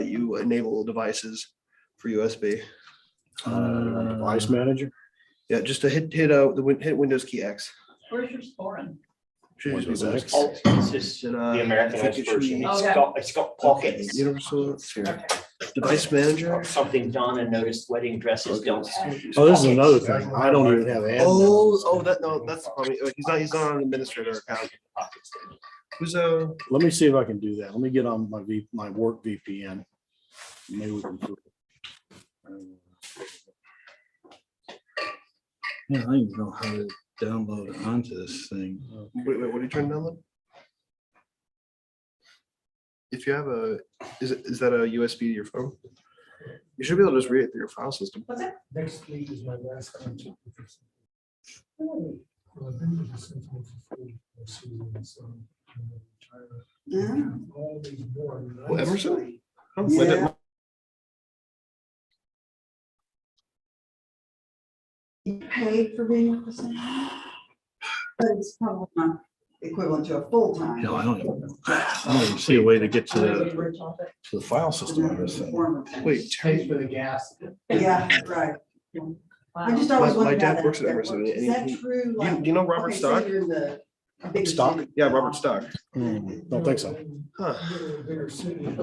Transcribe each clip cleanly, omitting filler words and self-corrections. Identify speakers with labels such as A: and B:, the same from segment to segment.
A: let you enable devices for USB.
B: Device manager.
A: Yeah, just to hit hit Windows key X.
C: Where's your scoring?
A: Should just be
B: Windows
A: Windows
B: X.
A: key
D: Oh,
A: X.
D: it's just
A: And,
D: the
A: I
D: Americanized
A: think it should
D: version.
A: be-
D: It's got pockets.
A: Universal here.
C: Okay.
A: Device manager.
D: Something Donna noticed wedding dresses don't have.
B: Oh, this is another thing. I don't even have admin.
A: Oh, that's the problem. He's not an administrator account. Who's
B: Let me see if I can do that. Let me get on my work VPN. Maybe we can.
E: Yeah, I don't even know how to download it onto this thing.
A: wait, what are you trying to download? If you have is that a USB to your phone? You should be able to just read it through your file system.
C: What's that?
F: Next week is my last contract.
C: Really?
F: Well, I've been with the Sentinel for 44 seasons, so I'm
G: Yeah.
F: retired. All these board.
A: Well, Emerson? Oh,
G: Yeah. Paid for being with the same. But it's probably not equivalent to a full-time.
E: No, I don't even see a way to get to the file system on this thing.
A: Wait,
F: Pays for the gas.
G: Yeah, right. I
C: Wow.
G: just always
A: My
G: wondered how
A: dad
G: that
A: works at
G: that
A: Emerson,
G: works. Is
A: and
G: that
A: he-
G: true?
A: do
G: Like,
A: you know Robert
G: okay, say
A: Stock?
G: you're in the big
B: Stock?
G: city.
A: Yeah, Robert Stock.
B: Don't think so.
A: Huh.
F: Bigger city.
G: Okay,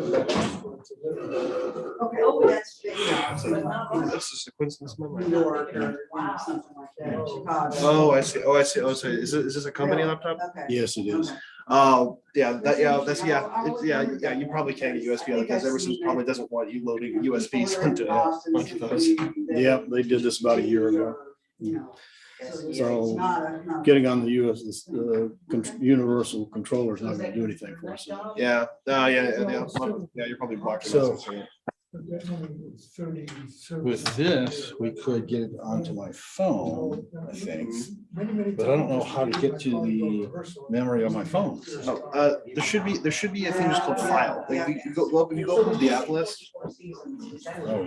G: oh, that's big enough, but not like
A: That's just a coincidence. in my
G: New
A: mind.
G: York or something like that, Chicago.
A: Oh, I see. Is this a company laptop?
G: Okay.
B: Yes, it is.
G: Okay.
A: Oh, yeah, yeah. You probably can't get USB on it because Emerson probably doesn't want you loading USBs onto those.
B: Yeah, they did this about a year ago. So, Getting on the universal controller is not going to do anything for us.
A: Yeah, yeah, you're probably blocking.
E: So-
A: us.
E: With this, we could get it onto my phone, I think, but I don't know how to get to the memory on my phone.
A: Oh, there should be a thing just called file. Like if you go up to the app list.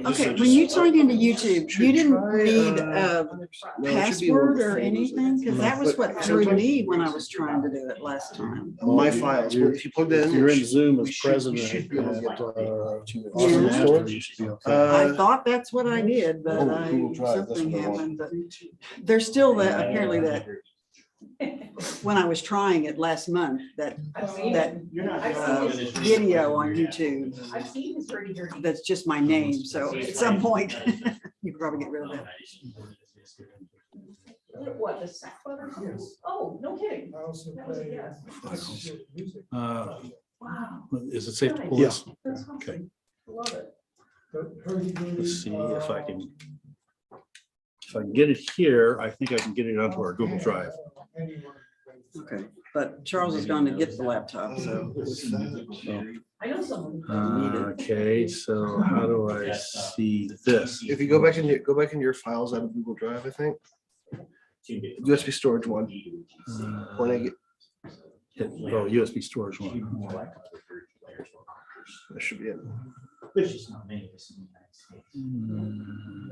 G: Okay, when you signed into YouTube, you didn't need a
A: No, it should be
G: password
A: little
G: or
A: folders
G: anything? Because that was what threw me when I was trying to do it last time.
A: My files. If you plug that in,
B: If you're in Zoom
A: we
B: as
A: should- we
B: president,
A: should be able to get to
B: Austin
G: Yeah.
B: Astor, you should be okay.
G: I thought that's what I did, but
E: Google Drive, that's
G: something
E: what I want.
G: happened, but there's still that, apparently that, when I was trying it last month, that
C: I've seen
G: that
C: it.
G: video on YouTube,
C: I've seen this dirty, dirty.
G: that's just my name, so at some point, you could probably get rid of that.
C: What, the sack butter?
F: Yes.
C: Oh, no kidding.
F: I also
C: That was a
F: play.
C: guess.
F: Music.
C: Wow.
E: Is it safe to pull
B: Yes.
E: this?
C: That's
E: Okay.
C: awesome. Love it.
E: Let's see if I can get it here. I think I can get it onto our Google Drive.
G: Okay, but Charles is going to get the laptop, so.
C: I know someone. who
E: Okay, so how do I see this?
A: If you go back in your files out of Google Drive, I think USB storage one. When I get,
E: Oh, USB storage one.
A: that should be it.
D: There's just not many of us in the
E: Hmm,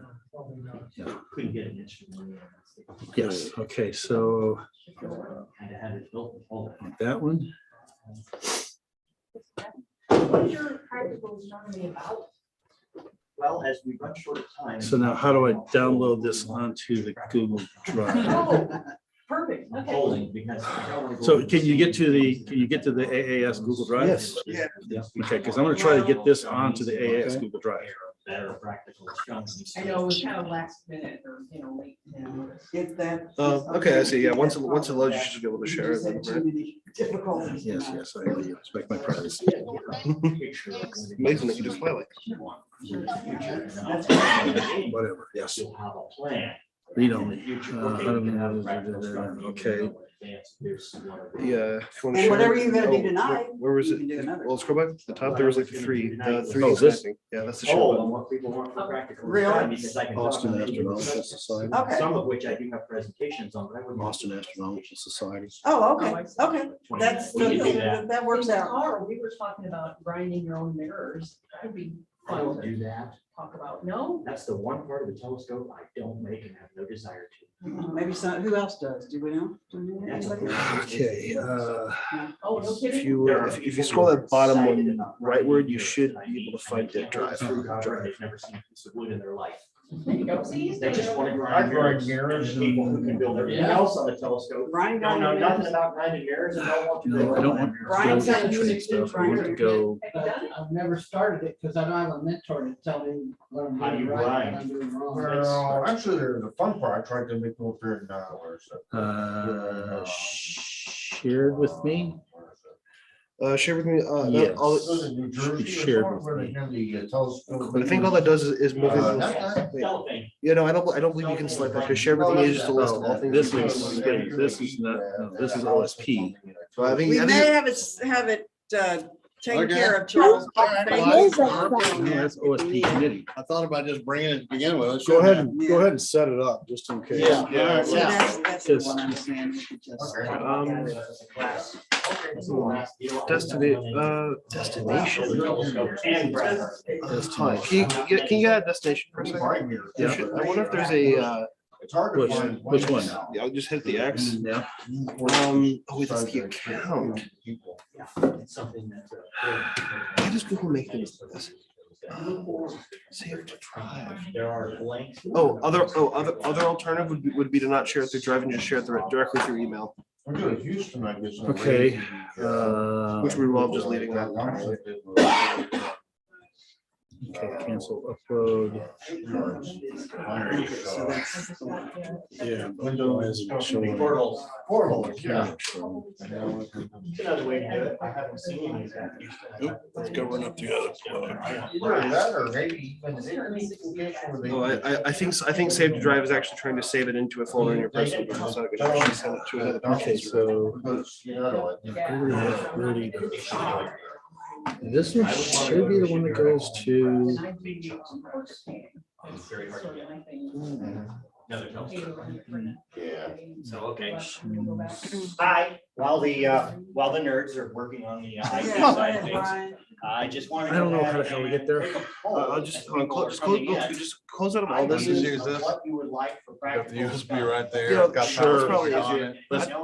D: United States. Couldn't get an instrument. in the United States.
E: Yes, okay, so
D: Kind of had it built. All that.
E: that one.
C: What's your practical astronomy about?
D: Well, as we run short of time.
E: So now how do I download this onto the Google Drive?
C: Oh, perfect, okay.
D: Polling because. I don't wanna go
E: So
D: over
E: can you get to the AAS Google Drive?
B: Yes.
A: Yeah.
E: Okay, because I'm gonna try to get this onto the AAS
B: Okay.
E: Google Drive.
D: Better practical astronomy.
C: I know it was kind of last minute or, late.
G: If that.
A: Okay, I see. Yeah, once it loads, you should be able to share it.
G: You
A: then,
G: just had
A: right?
G: too many difficulties.
E: Yes, yes, I respect my privacy.
A: Amazing that you just fly like.
E: Whatever, yes.
D: You'll have a plan.
E: Read only.
D: Future,
E: How do we
D: have
E: know?
D: practical astronomy.
E: Okay.
D: There's one of the-
A: Yeah. if you wanna
G: And
A: share
G: whatever
A: it-
G: you're gonna do
A: oh,
G: tonight,
A: Where was
G: you
A: it?
G: can do another.
A: Well, scroll back to the top. There was like the three
E: Oh,
A: is
E: this?
A: snapping. Yeah, that's the share
D: Oh,
A: button.
D: and what people want for practical.
G: Really?
D: astronomy, because I can talk
B: Austin
D: on any of those
B: Astronomical
D: subjects.
B: Society.
G: Okay.
D: Some of which I do have presentations on, but I wouldn't.
B: Austin Astronomical Society.
G: Oh, okay, okay. That's,
D: We can do that.
G: that works
C: In the
G: out.
C: car, we were talking about grinding your own mirrors. That'd be
D: I don't do that.
C: talk about, no?
D: That's the one part of the telescope I don't make and have no desire to.
G: Maybe some, who else does? Do we know? Do we know
D: That's a
G: anybody?
B: Okay,
C: Oh, no
A: If
C: kidding?
A: you, if you scroll that bottom one rightward, you should be able to find that drive.
D: They've never seen a piece of wood in their life.
C: There you go. See, he's
D: They just want to
F: I
D: grind
F: grind
D: mirrors.
F: mirrors
D: There's people who can build everything else on the telescope.
G: Brian
D: Don't know
G: got
D: nothing
G: it.
D: about grinding mirrors and don't want to.
B: no, I don't want to
G: Brian's
B: go
G: got
B: to
G: a
B: trade
G: music
B: stuff. I
G: too,
B: want to go.
C: Have you done it?
H: I've never started it because I don't have a mentor to tell me what I'm
D: How do
H: doing
D: you
H: right,
D: grind?
H: what I'm doing wrong.
F: Well, actually, there's a fun part. I tried to make them up here in, where's it?
B: Shared with me.
A: Share with me,
B: Yes.
A: all,
F: It was in New Jersey or
B: shared
F: somewhere
B: with
F: where they
B: me.
F: had the telescope.
A: but I think all that does is move
F: Uh,
A: it.
F: that-
A: Wait,
D: Telephone.
A: you know, I don't believe you can select that, because share with me is just a list of all things.
B: This
A: you can
B: is,
A: do.
B: this is not, no, this is OSP.
A: So I think,
G: We
A: I
G: may
A: think,
G: have it taken
E: Okay.
G: care of, Charles.
B: No, that's OSP committee.
E: I thought about just bringing it to begin with.
B: Go ahead and set it up, just in case.
E: Yeah.
G: Yeah, so that's the
B: Just-
G: one I'm saying. We could just-
A: destination.
D: And grinder.
A: Hi, can you add destination for a second?
F: Yeah.
A: I wonder if there's a,
F: It's hard to
B: Which-
F: find.
B: which one?
A: yeah, I'll just hit the X.
B: Yeah.
A: Oh, that's the account.
D: It's something that's.
A: Why does Google make things like this? Save to drive.
D: There are blanks.
A: Other alternative would be to not share it through Drive and just share it directly through email,
F: We're doing Houston, I guess.
B: Okay,
A: which we will just leaving that.
B: Okay, cancel upload. Yeah.
F: Windows.
D: Portals.
F: Portals, yeah.
D: It's another way to do it. I haven't seen any of that.
B: Let's go run up the other plug.
F: Either that or maybe even there is a location where they-
A: Oh, I think Save to Drive is actually trying to save it into a folder in your personal. It's not a good option to send it to another.
B: Okay, so
C: Yeah.
B: ready to. This one should be the one that goes to.
D: It's very hard to get. Another telescope.
F: Yeah.
D: So, okay. Hi, while the nerds are working on the IT
G: Yeah,
D: side of
G: go ahead,
D: things,
G: Brian.
D: I just wanted.
B: I don't know
D: to
B: how the
D: have
B: hell we
D: a
B: get there.
D: quick poll
A: I'll just,
D: as people are
A: just
D: coming in.
A: close out of all this.
E: Use
D: Of
E: this.
D: What you would like for practical.
E: USB right there.
A: You know,
E: Got
A: sure,
E: power
A: it's probably
E: on
A: easier.
E: it.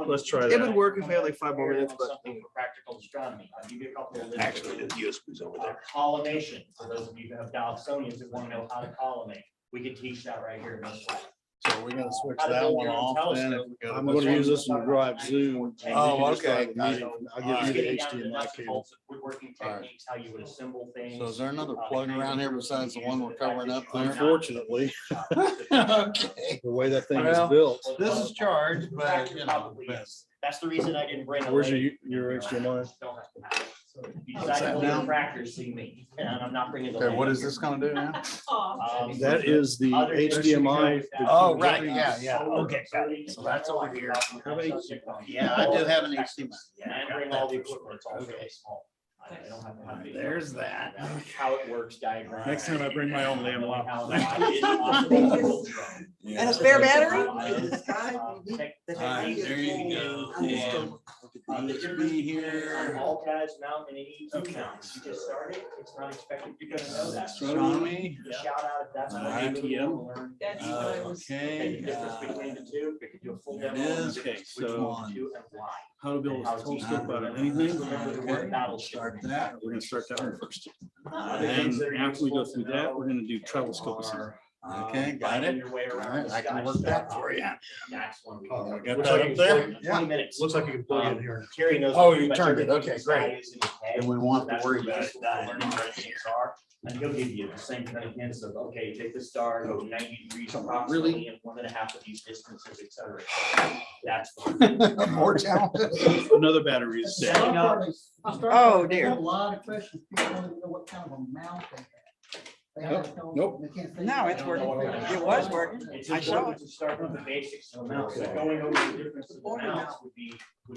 B: Let's try
A: It
B: that.
A: would work if we had like 5 more minutes, but
D: Something for practical astronomy. I'll give you a couple of.
B: Actually, the USB's over there.
D: Collimation, for those of you who have Dobsonians that want to know how to collimate, we can teach that right here in this class.
E: So we're gonna switch
D: How to
E: that
D: build
E: one
D: your own
E: off then.
D: telescope.
B: I'm gonna use this one to drive Zoom. and you
E: Oh,
B: can just
E: okay.
B: drive the meeting. I'll give you the
D: Getting down to
B: HDMI
D: nuts and
B: cable.
D: bolts of woodworking
E: All right.
D: techniques, how you would assemble things.
E: So is there another plug around here besides the one we're covering up there?
B: Unfortunately,
E: Okay.
B: the way that thing is
E: Well,
B: built.
E: This is charged, but you know.
D: Probably is. That's the reason I didn't bring. a
B: Where's
D: lady.
B: your HDMI?
D: Don't have to have it. You
E: What's
D: decide
E: that
D: to go
E: now?
D: to practice, see me, and I'm not bringing the.
E: Okay,
D: lady
E: what is
D: here.
E: this gonna do now?
B: That is the
D: Other
B: HDMI.
E: Oh, right, yeah, yeah.
D: Okay, got it. So that's over here.
E: Yeah, I do have an HDMI.
D: And bring all the equipment, it's all really small. I don't have to have the-
E: There's that.
D: How it works diagram.
B: Next time I bring my own damn laptop.
G: And a spare battery?
E: Alright, there you go. Yeah.
D: be here. All tabs mount and any mount. You just start it, it's not expected you're gonna know that.
E: Astronomy.
D: Shout out if that's what you really want to learn.
C: That's what I was.
D: Okay, the
E: Okay.
D: difference between the two, we could do a full
E: There it
D: demo.
E: is.
B: Okay,
D: Which
B: so
D: one to and why.
B: how to build a telescope out of anything.
D: Remember the word battle
E: Start that.
B: We're gonna start that one first.
D: Other
B: And
D: things that are
B: after we go
D: useful
B: through
D: to
B: that,
D: know
B: we're gonna do telescopes.
D: are,
E: Okay, got
D: finding
E: it.
D: your way around
E: Alright,
D: the
E: I can
D: sky
E: work that
D: stuff.
E: for you.
D: That's one we
E: Oh,
D: can
E: I
D: do.
E: got
A: Looks
E: that
A: like
E: up
A: you-
E: there?
D: 20 minutes.
A: Looks like you can plug in here.
D: Terry knows.
E: Oh,
D: pretty
E: you
D: much
E: turned it.
D: everything
E: Okay,
D: the sky
E: great.
D: is in his head.
E: And we won't have
D: That's
E: to worry
D: what
E: about it
D: useful
E: dying.
D: learning where things are. And he'll give you the same kind of hints of, okay, take the star, go 90 degrees approximately, and 1.5 of these distances, et cetera. That's.
E: More challenges.
B: Another battery is dead.
D: Setting up.
G: Oh, dear.
H: A lot of questions. People want to know what kind of a mount they have. They have a telescope,
B: Nope.
H: they can't figure
G: No,
H: it
G: it's
H: out.
G: working. It was working.
D: It's
G: I saw
D: important to start with the basics of the mouse. So going over the differences of mounts would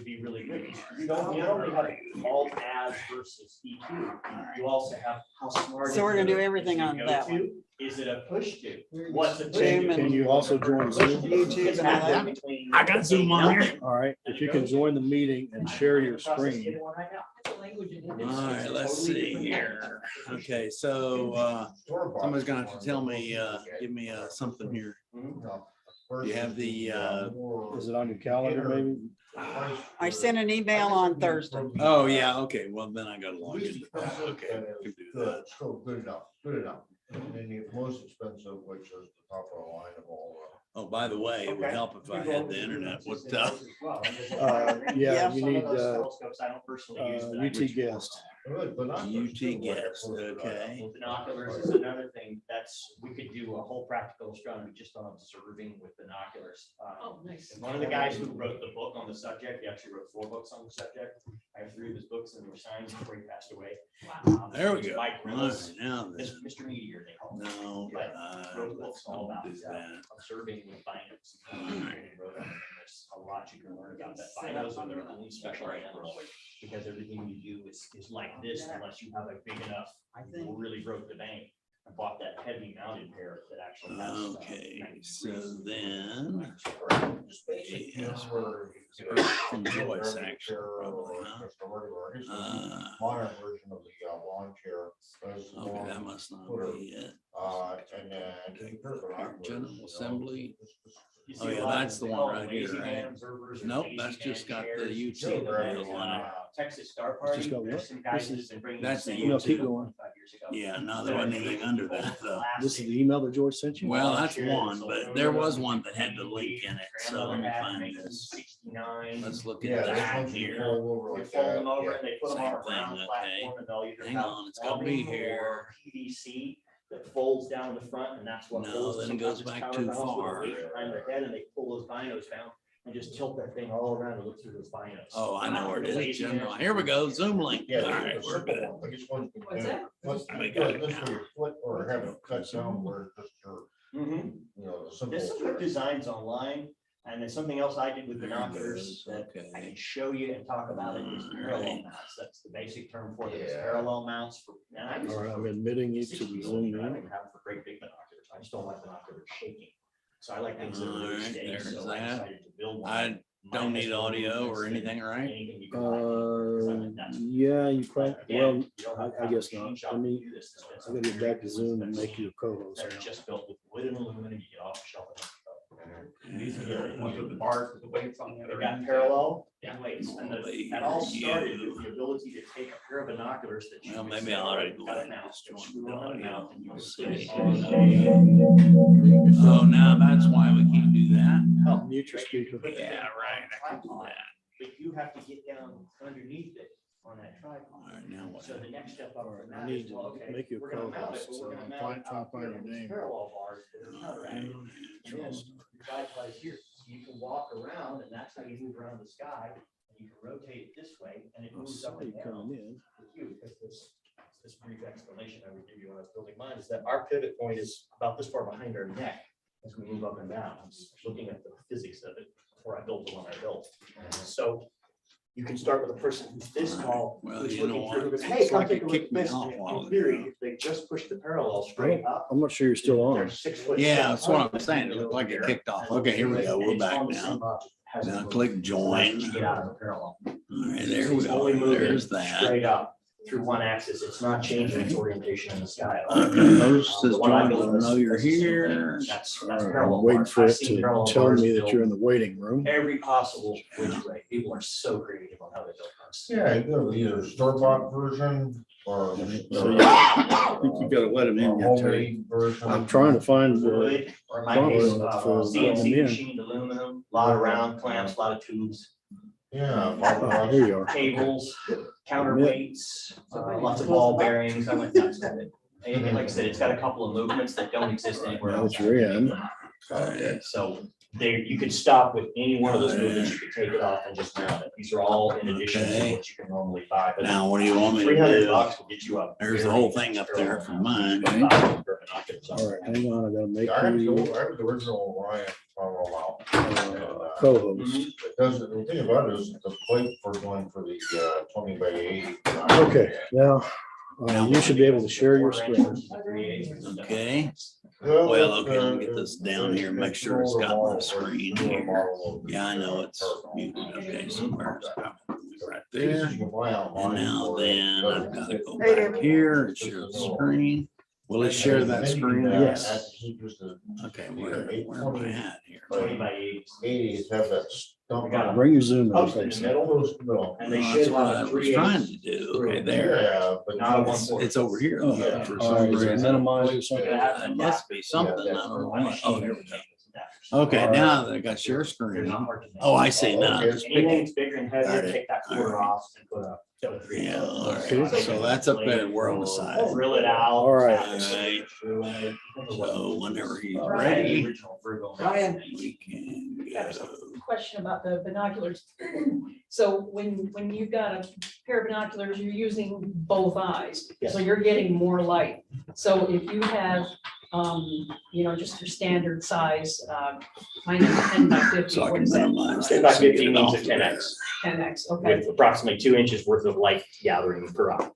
D: be really good. You only have alt ads versus EQ. You also have how smart.
G: So we're gonna
D: is
G: do
D: it?
G: everything
D: Is it
G: on
D: go
G: that
D: to?
G: one.
D: Is it a push to? What's a
G: Zoom
B: Can you also join Zoom?
G: YouTube and all that.
B: I got Zoom on here. All right, if you can join the meeting and share your screen.
C: Language and
E: All right, let's see here. Okay, so somebody's gonna have to tell me, give me something here. You have the
B: Is it on your calendar maybe?
G: I sent an email on Thursday.
E: oh, yeah, okay, well, then I gotta log in. Okay, I can do that.
F: Good, still good enough, good enough. And then the most expensive, which is the top of the line of all.
E: Oh, by the way, it would help if I had the internet. What,
B: Yeah,
G: Yeah.
B: you need
D: Telescopes I don't personally use. but I
B: UT
D: wish-
B: guest.
E: UT guest, okay.
D: Binoculars is another thing that's, we could do a whole practical astronomy just on observing with binoculars.
C: Oh, nice.
D: And one of the guys who wrote the book on the subject, he actually wrote 4 books on the subject. I have 3 of his books and they were signed before he passed away.
C: Wow.
E: There we go.
D: Mike
E: All
D: Reynolds,
E: right, now this,
D: Mr. Meteor, they call him.
E: no,
D: But wrote
E: let's
D: books all
E: not
D: about
E: do that.
D: observing with binos. And wrote them, and there's a lot you can learn about that. Binos are their own special animals, because everything you do is like this unless you have a big enough, you really broke the bank. I bought that heavy mounted pair that actually has.
E: Okay, so then. Yes, from Joyce, actually, probably, huh?
F: Modern version of the lawn chair.
E: Okay, that must not be it.
F: And then.
E: General Assembly.
D: You
E: Oh,
D: see a
E: yeah,
D: lot of
E: that's the
D: they
E: one
D: call
E: right
D: them lazy
E: here,
D: man
E: right?
D: observers or
E: Nope,
D: lazy
E: that's just
D: man
E: got the
D: chairs.
E: UT
D: There's,
E: logo on it.
D: Texas Star
B: It's
D: Party.
B: just got
D: There's
B: what?
D: some guys
B: This
D: that's
B: is-
D: been bringing.
E: that's the
D: same
B: No, keep
D: to
B: going.
D: 5 years ago.
E: Yeah, no, there wasn't anything under that, though.
B: This is the email that George sent you?
E: Well, that's one, but there was one that had the link in it, so let me find this.
D: 69.
E: Let's look
F: Yeah,
E: at
F: this
E: that
F: one's
E: here.
D: They fold them over and they put them on a
E: Same thing,
D: round
E: okay.
D: platform and they'll either
E: Hang
D: have
E: on, it's gotta be
D: plumbing
E: here.
D: or PVC that folds down the front, and that's what.
E: No,
D: holds
E: then it
D: sometimes
E: goes
D: it's
E: back too
D: counterbalanced with a
E: far.
D: weight behind their head, and they pull those binos down and just tilt that thing all around and look through those binos.
E: Oh, I know where it is.
D: Lazy
E: General.
D: man.
E: Here we go. Zoom link.
F: Yeah,
E: All right,
F: it's a
E: we're
F: simple
E: good.
F: one. Biggest one you can
C: What's
F: do.
C: that?
F: Flip-
E: We got it
F: this
E: now.
F: way you flip or have it cut down where just your,
D: Mhm.
F: you know, the simple.
D: There's some good designs online, and then something else I did with
E: There it
D: binoculars
E: goes,
D: that
E: okay.
D: I can show you and talk about it is parallel
E: Alright.
D: mounts. That's the basic term for it, is
F: Yeah.
D: parallel mounts for. And I use
B: All
D: it
B: right, I'm
D: for
B: admitting you to
D: 60
B: the
D: years
B: Zoom
D: old, but I don't
B: meeting.
D: even have it for great big binoculars. I just don't like binoculars shaking. So I like things that are really
E: Alright,
D: steady.
E: there's
D: So I
E: that.
D: decided to build one.
E: I don't need audio or anything, right?
D: Anything you can buy, because I mean, that's-
B: Yeah, you probably,
D: But again,
B: well,
D: you don't have to
B: I
D: have a
B: guess
D: machine
B: not.
D: shop
B: I
D: to
B: mean,
D: do this. It's
B: I gotta get back to Zoom and make you a co-host.
D: They're
B: now.
D: just built with wood and aluminum. You get off the shelf.
C: These are the ones with the bars with the weights on the
D: They
C: other
D: got
C: end.
D: parallel and weights, and
E: Holy
D: that all started
E: you.
D: with the ability to take a pair of binoculars that you.
E: Well,
D: could
E: maybe
D: say,
E: I ought to
D: "Oh,
E: go
D: got it
E: ahead and
D: now."
E: just
D: Just
E: join
D: screw
E: the
D: it on
E: audio.
D: out and you
E: Let's
D: can
E: see.
D: put it on.
E: Oh, now that's why we can't do that.
D: Oh,
B: Mute your speaker.
E: Yeah, right. I can do that.
D: But you have to get down underneath it on that
E: All
D: tripod.
E: right, now what?
D: So the next step up
B: All
D: from
B: right, I
D: that
B: need
D: is,
B: to
D: well, okay,
B: make you a
D: we're gonna mount it,
B: co-host,
D: but
B: so
D: we're gonna
B: I'm
D: mount
B: trying
D: it
B: to
D: out
B: find
D: here
B: your
D: with these
B: name.
D: parallel bars that are counteracting. And then the tripod is here, so you can walk around, and that's how you move around the sky. And you can rotate it this way, and it
B: I
D: moves
B: saw
D: up and
B: you
D: down
B: coming in.
D: with you, because this brief explanation I would give you when I was building mine is that our pivot point is about this far behind our neck as we move up and down. I'm just looking at the physics of it before I built the one I built. So you can start with a person who's this tall,
E: Well,
D: who's
E: you know
D: looking through, who
E: what?
D: goes, hey,
E: It's
D: come
E: like
D: take
E: it
D: a look at
E: kicked me
D: this.
E: off a while
D: In theory,
E: ago.
D: if they just push the parallel straight up.
B: I'm not sure you're still on.
D: they're 6'7".
E: Yeah, that's what I'm saying. It looked like it kicked off. Okay, here we go. We're back now. Now click join.
D: Get out of the parallel.
E: All right, there we
D: It's
E: go.
D: only moving
E: There's that.
D: Straight up through one axis. It's not changing its orientation in the sky. at all.
E: Host says
D: The one I
E: join,
D: built,
E: let them know you're
D: that's the same thing.
E: here.
D: That's
B: All right,
D: parallel
B: I'm waiting
D: bars.
B: for
D: I've
B: it
D: seen
B: to
D: parallel
B: tell
D: bars
B: me that
D: built
B: you're in the waiting room.
D: every possible which way. People are so creative on how they build cars.
F: Yeah, you go either store-bought version or.
B: So I think you gotta let him in yet, Terry.
F: Homemade version.
B: I'm trying to find,
D: Wood, or in my
B: Probably
D: case,
B: not for letting
D: CNC
B: them in.
D: machined aluminum, a lot of round clamps, a lot of tubes,
F: Yeah.
B: oh, here you are.
D: cables, counterweights, lots of ball bearings. I went nuts with it. And like I said, it's got a couple of movements that don't exist anywhere
B: Now
D: else.
B: that you're in.
D: So there, you could stop with any one of those movements. You could take it off and just mount it. These are all in addition to
E: Okay.
D: what you can normally buy. But
E: Now, what do you want me to
D: 300
E: do?
D: bucks will get you up.
E: There's the whole thing up there for mine.
B: All right, hang on, I gotta make
F: I have
B: you
F: the original Ryan Powell
B: co-host.
F: It doesn't, the thing about it is the plate for going for the 20 by 80.
B: Okay, now, you should be able to share your screen.
E: Okay, well, okay, let me get this down here, make sure it's got my screen here. Yeah, I know it's muted. Okay, so where's that? right
F: Pieces
E: there.
F: you can buy online
E: And now
F: for-
E: then I've got to go
G: Hey,
E: back
G: David.
E: here and share the screen. Will it share that screen?
B: Yes.
E: Okay, where am I at here?
D: 20 by 80.
F: Eighties have that stump.
D: got
B: Bring your zoom in
D: Post in the
B: face.
D: middle,
F: No.
D: and they
E: Well,
D: should
E: that's what
D: have
E: I
D: a
E: was
D: 3/8.
E: trying to do. Okay, there.
F: Yeah, but
D: Not a
F: no,
E: It's
D: 1/4.
E: it's over here. Oh,
F: Yeah.
E: for
B: All
E: some
B: right, is it
E: reason.
B: minimized or something?
E: It must be something. I don't know what. Oh, here we go. Okay,
B: All right.
E: now that I got share screen. Oh, I see. Now just pick
D: Anything
E: it.
D: that's bigger and
E: Got
D: heavier,
E: it.
D: take that quarter
E: All right.
D: off and put a.
E: Yeah, all right. So that's up there. We're on the side.
D: Drill it out.
B: All right.
E: Alright. So whenever he's
H: Ryan.
E: ready,
H: Ryan,
E: we can go.
I: Question about the binoculars. So when you've got a pair of binoculars, you're using both eyes,
D: Yes.
I: so you're getting more light. So if you have, just your standard size, mine is 10 by 50.
E: So I
I: what
E: can
I: is that?
E: minimize.
D: 10 by
E: this and
D: 50
E: get it
D: means
E: off
D: a
E: of there.
D: 10x
I: 10x, okay.
D: with approximately 2 inches worth of light gathering per eye.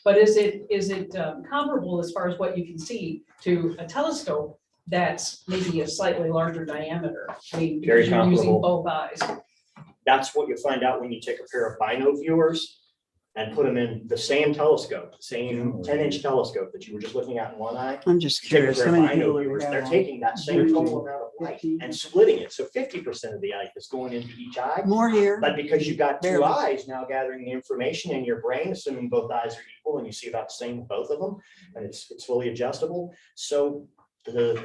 I: But is it comparable as far as what you can see to a telescope that's maybe a slightly larger diameter? I mean,
D: Very
I: because you're using
D: comparable.
I: both eyes.
D: That's what you'll find out when you take a pair of bino viewers and put them in the same telescope, same 10-inch telescope that you were just looking at in one eye.
G: I'm just
D: Take a
G: curious,
D: pair
G: how
D: of
G: many
D: bino
G: people
D: viewers,
G: would
D: they're
G: have
D: taking that same
G: 15,
D: total amount of light
G: 15.
D: and splitting it. So 50% of the light is going into each eye.
G: more here?
D: But because you've got two
G: Barely.
D: eyes now gathering the information in your brain, assuming both eyes are equal and you see about the same with both of them, and it's fully adjustable. So the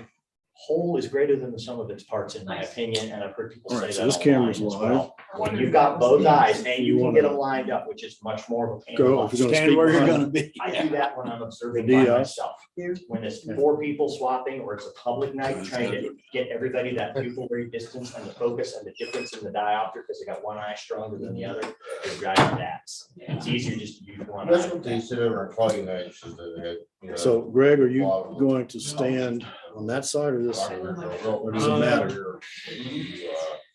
D: whole is greater than the sum of its parts, in my
I: Nice.
D: opinion, and I've heard people
B: All
D: say
B: right,
D: that.
B: so this
D: online
B: camera's
D: as
B: live.
D: well. When you've got both eyes and you can get them lined up, which is much more of a pain. in the
B: Go,
D: butt.
B: if you're gonna
E: Stand
B: speak
E: where you're
B: behind-
E: gonna be.
D: I do that when I'm observing
B: The
D: by
B: DI.
D: myself.
G: Here.
D: When it's 4 people swapping or it's a public night, trying to get everybody that pupillary distance and the focus and the difference in the diopter, because they got one eye stronger than the other, is driving bats. It's easier just to use one
F: That's
D: eye.
F: what they said over in Claudia Night, is that they had, you know.
B: So Greg, are you going to stand on that side or this side? Or does it matter?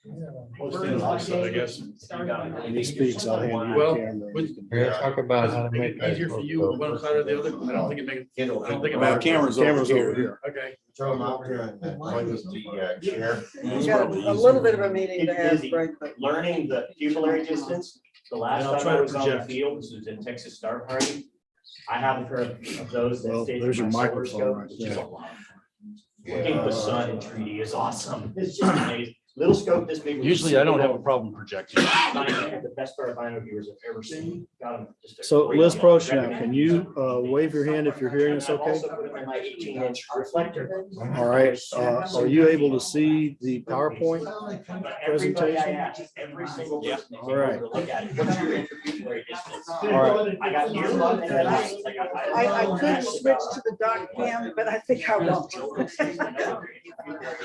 I: I guess.
B: When he speaks, I'll hand you
C: Well,
B: the camera.
C: would-
F: Yeah.
C: Talk about how to make it easier for you, one side or the other. I don't think it makes. I don't think it
E: Well,
C: matters.
E: camera's
B: Camera's
E: over
B: over
E: here.
B: here.
C: Okay.
F: Throw them out there and play with the chair.
G: We've got a little bit of a meeting to
D: It's
G: have,
D: busy.
G: Greg, but
D: Learning the pupillary distance, the last
C: And I'll
D: time
C: try
D: I
C: to
D: was on the
C: project.
D: field, this was in Texas Star Party. I have a pair of those that
B: Well,
D: stay
B: there's
D: in
B: your
D: my solar
B: microphone
D: scope,
B: right
D: which is
B: there.
D: a lot of fun. Looking at the sun in 3D is awesome. It's just amazing. Little scope this big.
E: Usually I don't have a problem projecting.
D: The best pair of bino viewers I've ever seen. Got 'em just a
B: So
D: great
B: Liz
D: deal.
B: Prochamp, can you wave your hand if you're hearing
D: And
B: us
D: I've
B: okay?
D: also put them in my 18-inch reflector.
B: All right, are you able to see the PowerPoint?
D: Everybody I
B: Presentation?
D: asked, every single person. that
B: All
D: came
B: right.
D: over to look at it, what's your interpupillary distance?
B: All right.
D: I got earbuds and headlights.
G: I could switch to the doc cam, but I think I won't.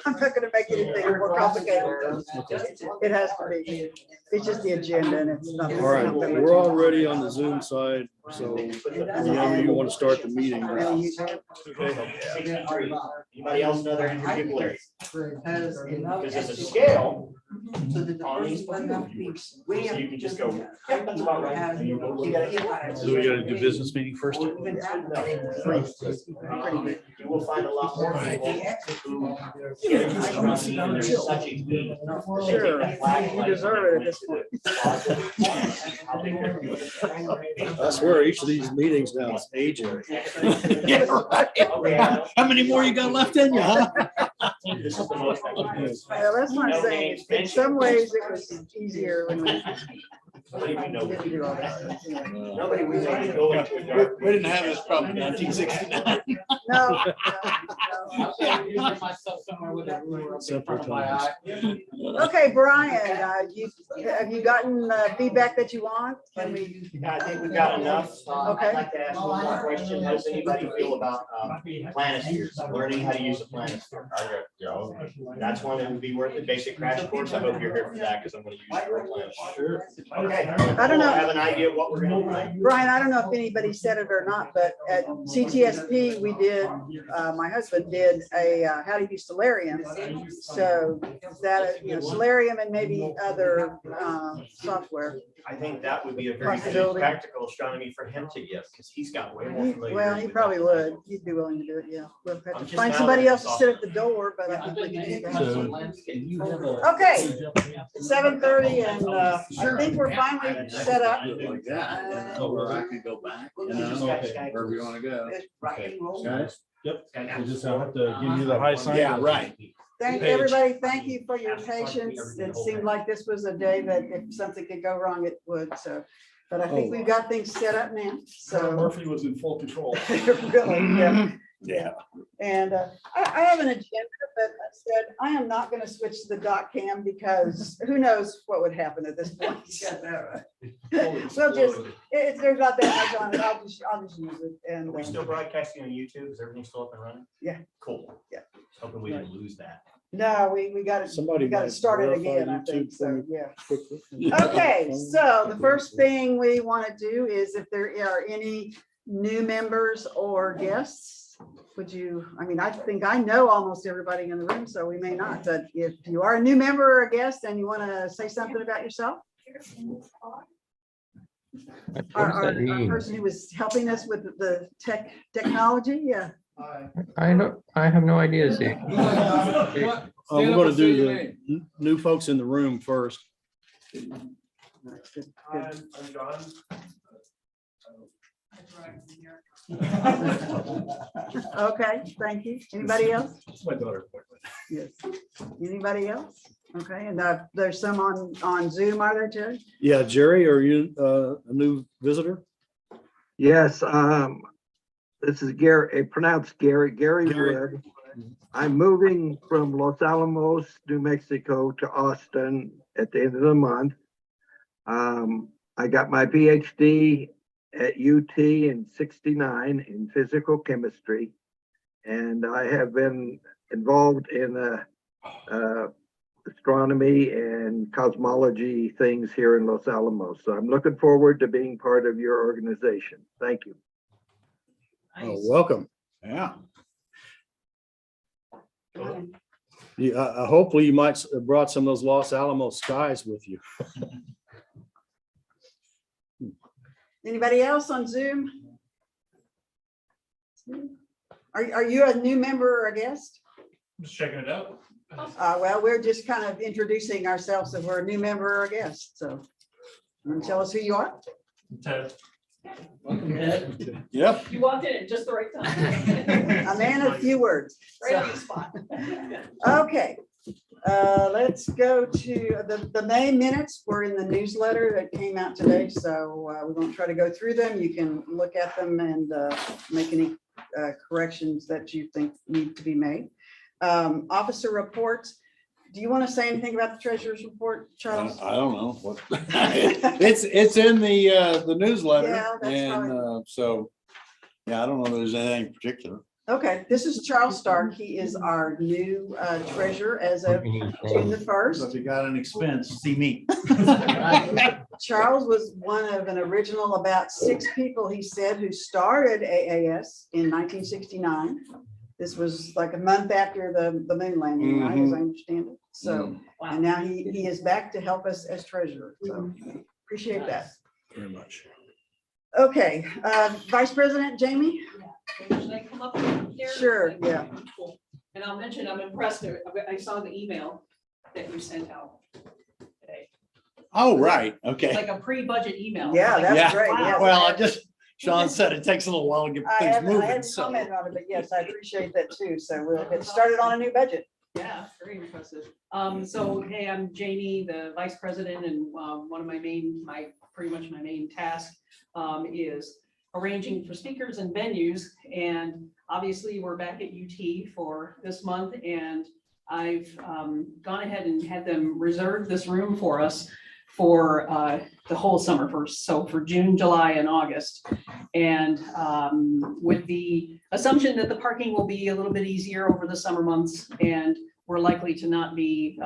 G: I'm not gonna make anything more complicated. It has to be. It's just the agenda and it's not.
B: All right, we're already on the Zoom side, so whenever you want to start the meeting.
D: Anybody else know their interpupillary? Because there's a scale on these bino viewers. So you can just go, yeah, that's about right. And you'll go look at it.
C: So we gotta do business meeting first.
D: You will find a lot more people who get it from me, and there's such a heat. that they take that flashlight
G: You deserve it at this
D: and how big their view is.
B: I swear, each of these meetings now is aging.
E: Yeah, right.
D: Okay, I know.
E: How many more you got left in you, huh?
D: This is the most I can do.
G: Well, that's what I'm saying. In some ways, it was easier when we
D: Nobody we know.
G: didn't do all that.
D: Nobody we know would go into a dark.
E: We didn't have this problem in 1969.
G: No,
B: Simpler times.
G: Okay, Brian, have you gotten feedback that you want? Can we?
D: I think we've got enough.
G: Okay.
D: I'd like to ask one more question. How does anybody feel about planispheres, learning how to use a planisphere?
F: I got, you know,
D: That's one that would be worth the basic crash course. I hope you're here for that because I'm going to use your planisphere. Okay.
G: I don't know.
D: I have an idea of what we're going to do.
G: Brian, I don't know if anybody said it or not, but at CTSP, we did, my husband did a, how to use Solarium. So that, Solarium and maybe other software.
D: I think that would be a very good
G: Possibility.
D: practical astronomy for him to give, because he's got way more familiarity.
G: Well, he
D: with
G: probably
D: that.
G: would. He'd be willing to do it, yeah. We'll have
D: I'm
G: to
D: just
G: find
D: now
G: somebody
D: that
G: else to
D: it's
G: sit at the door, but I think we can do that.
E: So-
G: Okay, 7:30 and I think we're finally set up.
B: Like that, or I could go back, you know, wherever you wanna go. Guys?
E: Yep, we'll just have to give you the high sign.
B: Yeah, right.
G: Thank
E: Page.
G: everybody. Thank you for your patience. It seemed like this was a day that if something could go wrong, it would, so. But I think we've got things set up now, so.
B: Murphy was in full control.
G: Really, yeah.
B: Yeah.
G: And I have an agenda, but I said, I am not gonna switch to the dot cam because who knows what would happen at this point. We'll just, there's not that much on it. I'll just use it and.
D: Are we still broadcasting on YouTube? Is everything still up and running?
G: Yeah.
D: Cool.
G: Yeah.
D: Hoping we didn't lose that.
G: No, we got it,
B: Somebody
G: we got it
B: might
G: started
B: verify
G: again, I think,
B: YouTube for
G: so,
B: me
G: yeah.
B: quickly.
G: Okay, so the first thing we want to do is if there are any new members or guests, would you, I mean, I think I know almost everybody in the room, so we may not, but if you are a new member or a guest and you want to say something about yourself? Our person who was helping us with the technology, yeah.
J: I have no idea, Zeke.
B: We're gonna do the new folks in the room first.
D: I'm John.
G: Okay, thank you. Anybody else?
B: My daughter.
G: Yes. Anybody else? Okay, and there's some on Zoom, are there, Jerry?
B: Yeah, Jerry, are you a new visitor?
K: Yes, this is Gary, pronounced Gary
B: Gary.
K: Wood. I'm moving from Los Alamos, New Mexico to Austin at the end of the month. I got my PhD at UT in '69 in physical chemistry. And I have been involved in astronomy and cosmology things here in Los Alamos. So I'm looking forward to being part of your organization. Thank you.
B: Oh, welcome. Yeah. Yeah, hopefully you might have brought some of those Los Alamos skies with you.
G: Anybody else on Zoom? Are you a new member or a guest?
C: Just checking it out.
G: Well, we're just kind of introducing ourselves if we're a new member or a guest, so. You want to tell us who you are?
C: Ted.
B: Yep.
I: You walked in at just the right time.
G: A man of few words.
I: Right on the spot.
G: Okay, let's go to the May minutes were in the newsletter that came out today, so we won't try to go through them. You can look at them and make any corrections that you think need to be made. Officer reports. Do you want to say anything about the treasurer's report, Charles?
B: I don't know what. It's in the newsletter,
G: Yeah, that's
B: and so yeah, I don't know if there's anything in particular.
G: Okay, this is Charles Stark. He is our new treasurer as of June the 1st.
E: If you got an expense, see me.
G: Charles was one of an original about 6 people, he said, who started AAS in 1969. This was like a month after the moon landing, right, as I understand it. So, and now he is back to help us as treasurer. So appreciate that.
B: Very much.
G: Okay, Vice President Jamie?
I: Should I come up here?
G: Sure, yeah.
I: Cool. And I'll mention, I'm impressed. I saw the email that you sent out today.
B: Oh, right.
I: It's
B: Okay.
I: like a pre-budget email.
G: Yeah,
I: Like,
G: that's
B: Yeah.
G: great.
I: wow.
G: yes.
B: Well, Sean said it takes a little while to get
G: I
B: things
G: haven't
B: moving. So
G: commented on it, but yes, I appreciate that too. So we'll get started on a new budget.
I: Yeah, very impressive. So, hey, I'm Janie, the vice president, and one of pretty much my main task is arranging for speakers and venues. And obviously, we're back at UT for this month, and I've gone ahead and had them reserve this room for us for the whole summer for June, July, and August. And with the assumption that the parking will be a little bit easier over the summer months, and we're likely to not be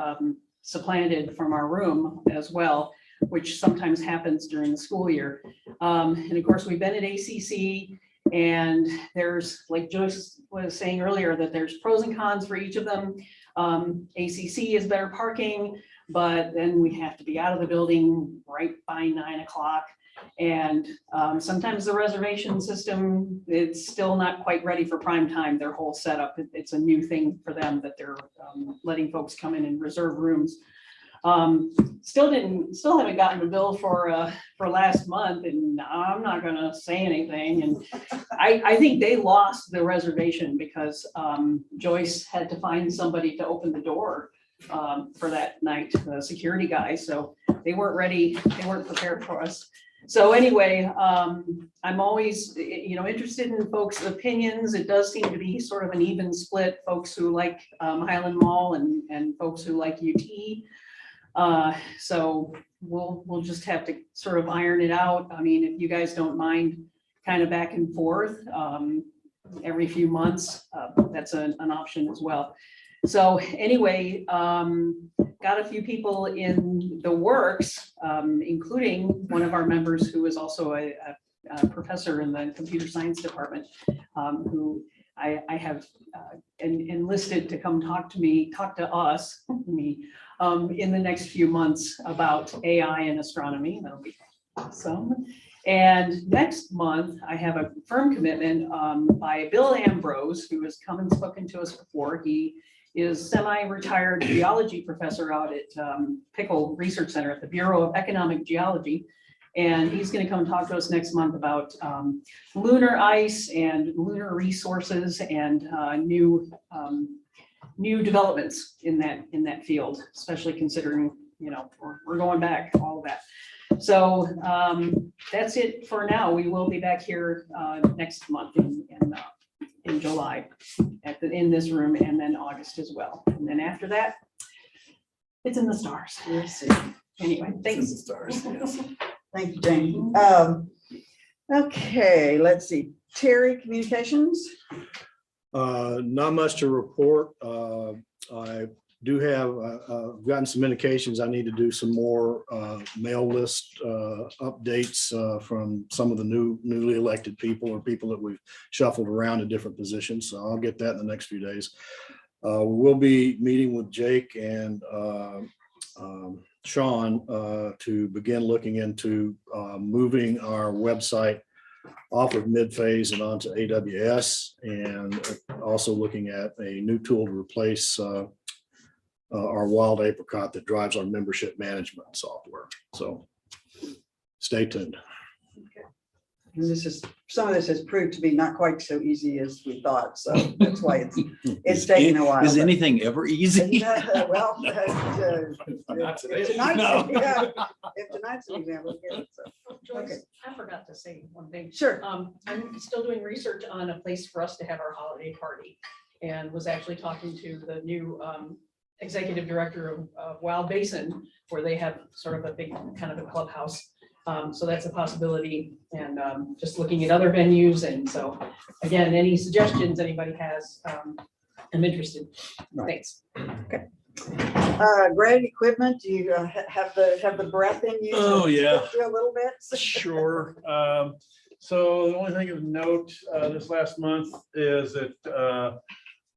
I: supplanted from our room as well, which sometimes happens during the school year. And of course, we've been at ACC, And there's, like Joyce was saying earlier, that there's pros and cons for each of them. ACC is better parking, but then we have to be out of the building right by 9 o'clock. And sometimes the reservation system, it's still not quite ready for prime time, their whole setup. It's a new thing for them that they're letting folks come in and reserve rooms. Still haven't gotten a bill for last month, and I'm not gonna say anything. And I think they lost the reservation because Joyce had to find somebody to open the door for that night, the security guy. So they weren't ready, they weren't prepared for us. So anyway, I'm always, interested in folks' opinions. It does seem to be sort of an even split, folks who like Highland Mall and folks who like UT. So we'll just have to sort of iron it out. I mean, if you guys don't mind kind of back and forth every few months, that's an option as well. So anyway, got a few people in the works, including one of our members who is also a professor in the computer science department, who I have enlisted to come talk to us, me, in the next few months about AI and astronomy. That'll be awesome. And next month, I have a firm commitment by Bill Ambrose, who has come and spoken to us before. He is semi-retired geology professor out at Pickle Research Center at the Bureau of Economic Geology. And he's going to come talk to us next month about lunar ice and lunar resources and new developments in that field, especially considering, we're going back, all of that. So that's it for now. We will be back here next month in July in this room, and then August as well. And then after that, it's in the stars.
G: We'll see.
I: Anyway, thanks.
B: The stars, yes.
G: Thank you, Jane. Okay, let's see. Terry Communications.
B: Not much to report. I do have gotten some indications I need to do some more mail list updates from some of the newly elected people or people that we've shuffled around in different positions. So I'll get that in the next few days. We will be meeting with Jake and Sean to begin looking into moving our website off of Midphase and onto AWS, and also looking at a new tool to replace our Wild Apricot that drives our membership management software. So stay tuned.
G: And some of this has proved to be not quite so easy as we thought. So that's why it's taking a while.
E: Is anything ever easy?
G: Well,
C: Not today.
G: if tonight's,
I: No.
G: yeah, if tonight's an example. So, okay.
I: Joyce, I forgot to say one thing.
G: Sure.
I: I'm still doing research on a place for us to have our holiday party, and was actually talking to the new executive director of Wild Basin, where they have sort of a big kind of a clubhouse. So that's a possibility, and just looking at other venues. And so again, any suggestions anybody has, I'm interested. Thanks.
G: Okay. Greg, equipment, do you have the breath in you?
L: Oh, yeah.
G: Do a little bit?
L: Sure. So the only thing of note this last month is that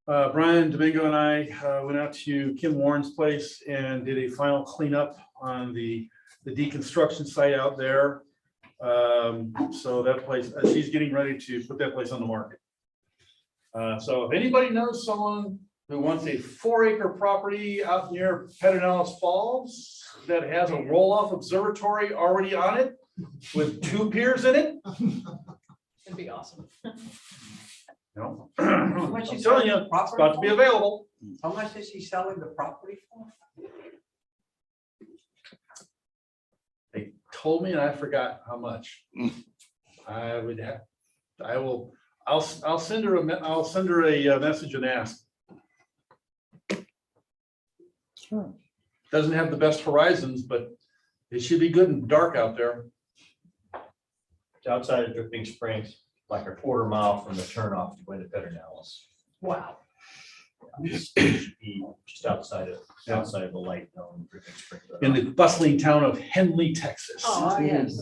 L: Brian Domingo and I went out to Kim Warren's place and did a final cleanup on the deconstruction site out there. So that place, she's getting ready to put that place on the market. So if anybody knows someone who wants a 4-acre property out near Pedernales Falls that has a roll-off observatory already on it with 2 piers in it,
I: It'd be awesome.
L: no.
H: much
L: I'm
H: you
L: telling you,
H: selling the
L: it's
H: property
L: about to be
H: for?
L: available.
H: How much is he selling the property for?
L: They told me and I forgot how much. I'll send her a message and ask. Doesn't have the best horizons, but it should be good and dark out there.
D: It's outside of Dripping Springs, like a quarter mile from the turnoff to go into Pedernales.
I: Wow.
D: It should be just outside of the light known Dripping Springs.
L: In the bustling town of Henley, Texas.
I: Oh, yes.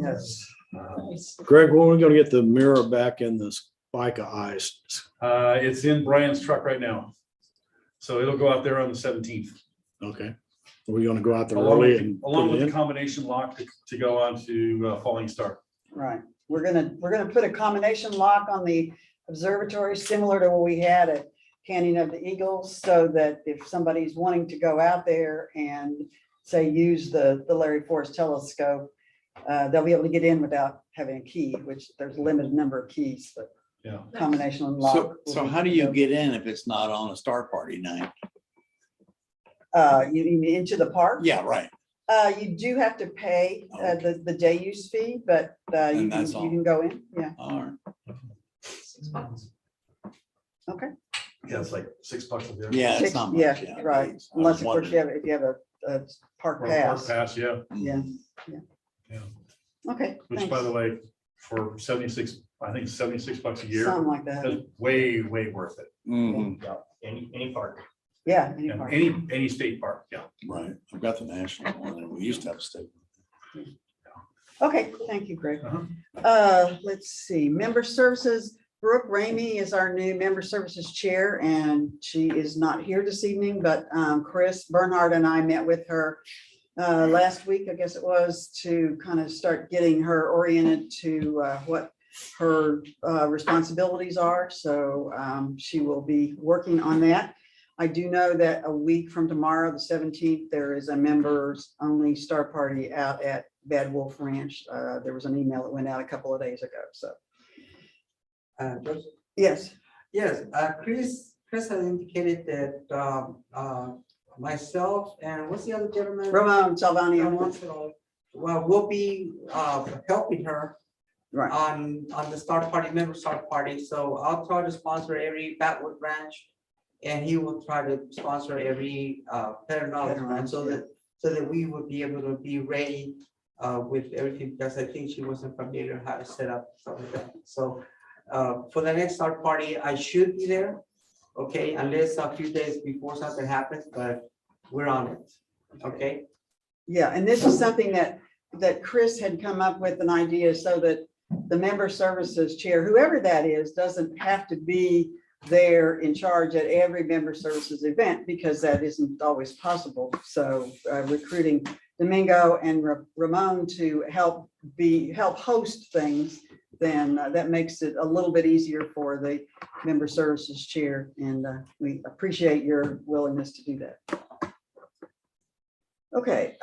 G: Yes.
B: Greg, when are we gonna get the mirror back in the Spica ice?
L: It's in Brian's truck right now. So it'll go out there on the 17th.
B: Okay. Are we gonna go out there
L: Along
B: early
L: with,
B: and
L: along
B: put
L: with
B: it
L: the
B: in?
L: combination lock to go on to Falling Star.
G: Right. We're gonna put a combination lock on the observatory, similar to what we had at Canyon of the Eagles, so that if somebody's wanting to go out there and say, use the Larry Forrest telescope, they'll be able to get in without having a key, which there's a limited number of keys, but
L: Yeah.
G: combination lock.
M: So,
G: will
M: so
G: be-
M: how do you get in if it's not on a Star Party night?
G: You mean into the park?
M: Yeah, right.
G: You do have to pay the day use fee, but you
M: And
G: can,
M: that's
G: you
M: all.
G: can go in, yeah,
M: All right.
G: okay.
L: Yeah, it's like $6 a day.
M: Yeah, it's
G: Six-
M: not much.
G: yeah, right.
M: I was
G: Unless, of course,
M: wondering.
G: if you have a park
L: Or Park
G: pass,
L: Pass, yeah.
G: yeah,
L: Yeah.
G: okay.
L: Which,
G: thanks.
L: by the way, for 76, I think $76 a year,
G: Something like that,
L: that's way, way worth it.
M: Mhm,
D: Yeah, any park.
G: yeah. any
L: And
G: park.
L: any state park, yeah.
M: right. I've got the national one, and we used to have a state.
G: Okay, thank you, Greg.
L: Uh-huh.
G: Let's see, member services, Brooke Ramey is our new member services chair, and she is not here this evening, but Chris Bernhard and I met with her last week, I guess it was, to kind of start getting her oriented to what her responsibilities are. So she will be working on that. I do know that a week from tomorrow, the 17th, there is a members only Star Party out at Bad Wolf Ranch. There was an email that went out a couple of days ago, so. Yes,
N: Yes, Chris has indicated that myself and what's the other gentleman?
G: Ramon Salvani.
N: Well, we'll be helping her
G: Right.
N: on the Star Party, member Star Party. So I'll try to sponsor every Batwood Ranch, and he will try to sponsor every Pedernales Ranch, so that we would be able to be ready with everything, because I think she wasn't familiar how to set up something like that. So for the next Star Party, I should be there, okay, unless a few days before something happens, but we're on it, okay?
G: Yeah, and this is something that Chris had come up with an idea so that the member services chair, whoever that is, doesn't have to be there in charge at every member services event, because that isn't always possible. So recruiting Domingo and Ramon to help host things, then that makes it a little bit easier for the member services chair. And we appreciate your willingness to do that. Okay,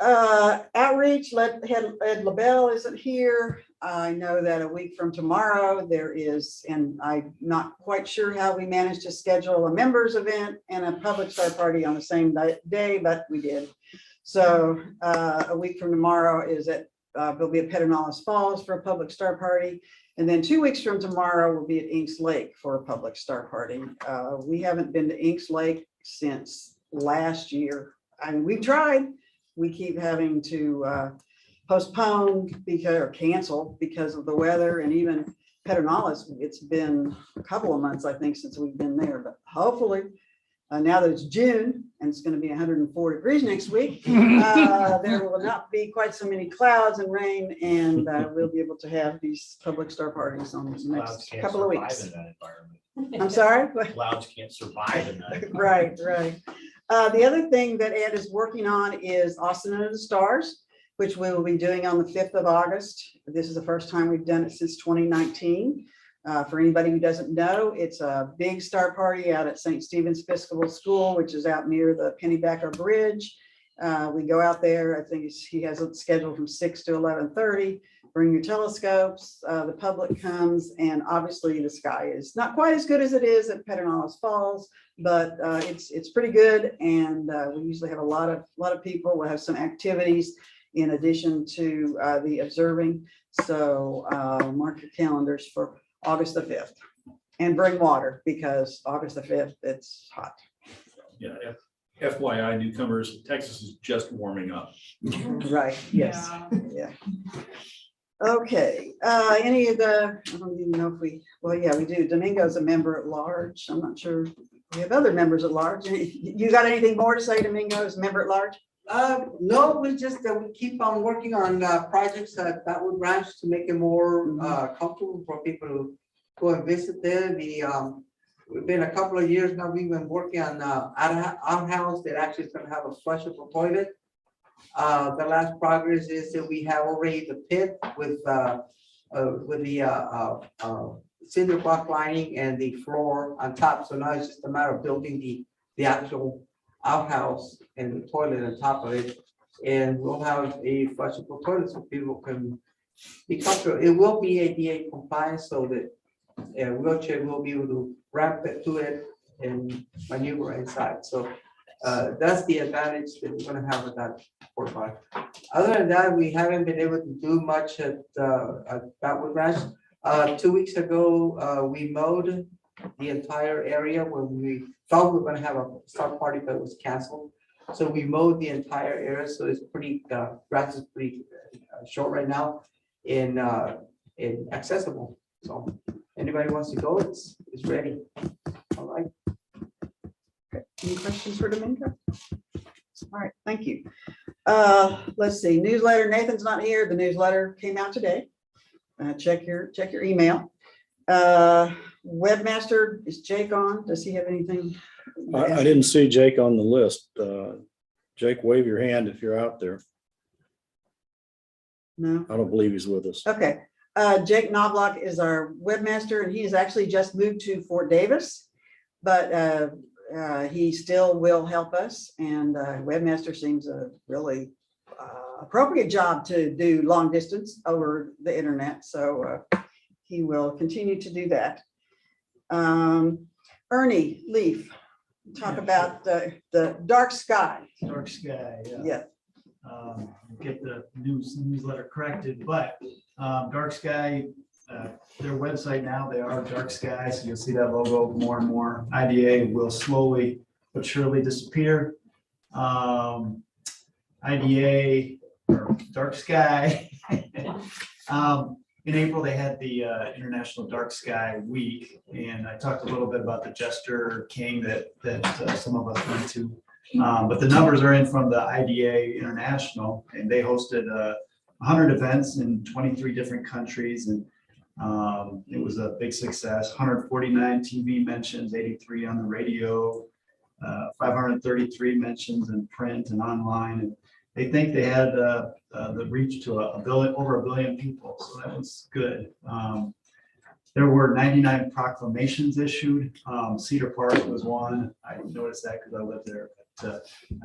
G: outreach, Ed LaBelle isn't here. I know that a week from tomorrow there is, and I'm not quite sure how we managed to schedule a members event and a public Star Party on the same day, but we did. So a week from tomorrow is at, we'll be at Pedernales Falls for a public Star Party. And then 2 weeks from tomorrow, we'll be at Inks Lake for a public Star Party. We haven't been to Inks Lake since last year. I mean, we've tried. We keep having to postpone or cancel because of the weather, and even Pedernales, it's been a couple of months, I think, since we've been there, but hopefully now that it's June and it's going to be 104 degrees next week, there will not be quite so many clouds and rain, and we'll be able to have these public Star Parties on the next couple of weeks. I'm sorry?
D: Clouds can't survive in that.
G: Right, right. The other thing that Ed is working on is Austin Under the Stars, which we will be doing on the 5th of August. This is the first time we've done it since 2019. For anybody who doesn't know, it's a big Star Party out at St. Stephen's Episcopal School, which is out near the Pennybacker Bridge. We go out there, I think he has it scheduled from 6 to 11:30. Bring your telescopes, the public comes, and obviously the sky is not quite as good as it is at Pedernales Falls, but it's pretty good, and we usually have a lot of people. We'll have some activities in addition to the observing. So mark your calendars for August the 5th, and bring water, because August the 5th, it's hot.
C: Yeah, FYI, newcomers, Texas is just warming up.
G: Right, yes, yeah. Okay, any of the, I don't even know if well, yeah, we do. Domingo's a member at large. I'm not sure. We have other members at large. You got anything more to say, Domingo, as member at large?
N: No, we just, we keep on working on projects at Batwood Ranch to make it more comfortable for people to go and visit there. We've been a couple of years now, we've been working on outhouse that actually is gonna have a flushable toilet. The last progress is that we have already the pit with the cinder block lining and the floor on top. So now it's just a matter of building the actual outhouse and the toilet on top of it. And we'll have a flushable toilet so people can be comfortable. It will be ADA compliant so that a wheelchair will be able to ramp it to it and maneuver inside. So that's the advantage that we're gonna have with that port bar. Other than that, we haven't been able to do much at Batwood Ranch. 2 weeks ago, we mowed the entire area when we thought we were gonna have a start party, but it was canceled. So we mowed the entire area, so it's pretty, grass is pretty short right now and accessible. So anybody wants to go, it's ready. All right.
G: Okay. Any questions for Domingo? All right, thank you. Let's see, newsletter, Nathan's not here. The newsletter came out today. Check your email. Webmaster, is Jake on? Does he have anything?
B: I didn't see Jake on the list. Jake, wave your hand if you're out there.
G: No.
B: I don't believe he's with us.
G: Okay. Jake Knobloch is our webmaster, and he has actually just moved to Fort Davis, but he still will help us. And webmaster seems a really appropriate job to do long distance over the internet. So he will continue to do that. Ernie Leaf, talk about the dark sky.
O: Dark sky, yeah.
G: Yeah.
O: Get the newsletter corrected, but Dark Sky, their website now, they are Dark Sky, so you'll see that logo more and more. IDA will slowly but surely disappear. IDA or Dark Sky. In April, they had the International Dark Sky Week, and I talked a little bit about the Jester King that some of us went to. But the numbers are in from the IDA International, and they hosted 100 events in 23 different countries, and it was a big success. 149 TV mentions, 83 on the radio, 533 mentions in print and online, and they think they had the reach to over a billion people, so that was good. There were 99 proclamations issued. Cedar Park was one. I noticed that because I lived there. I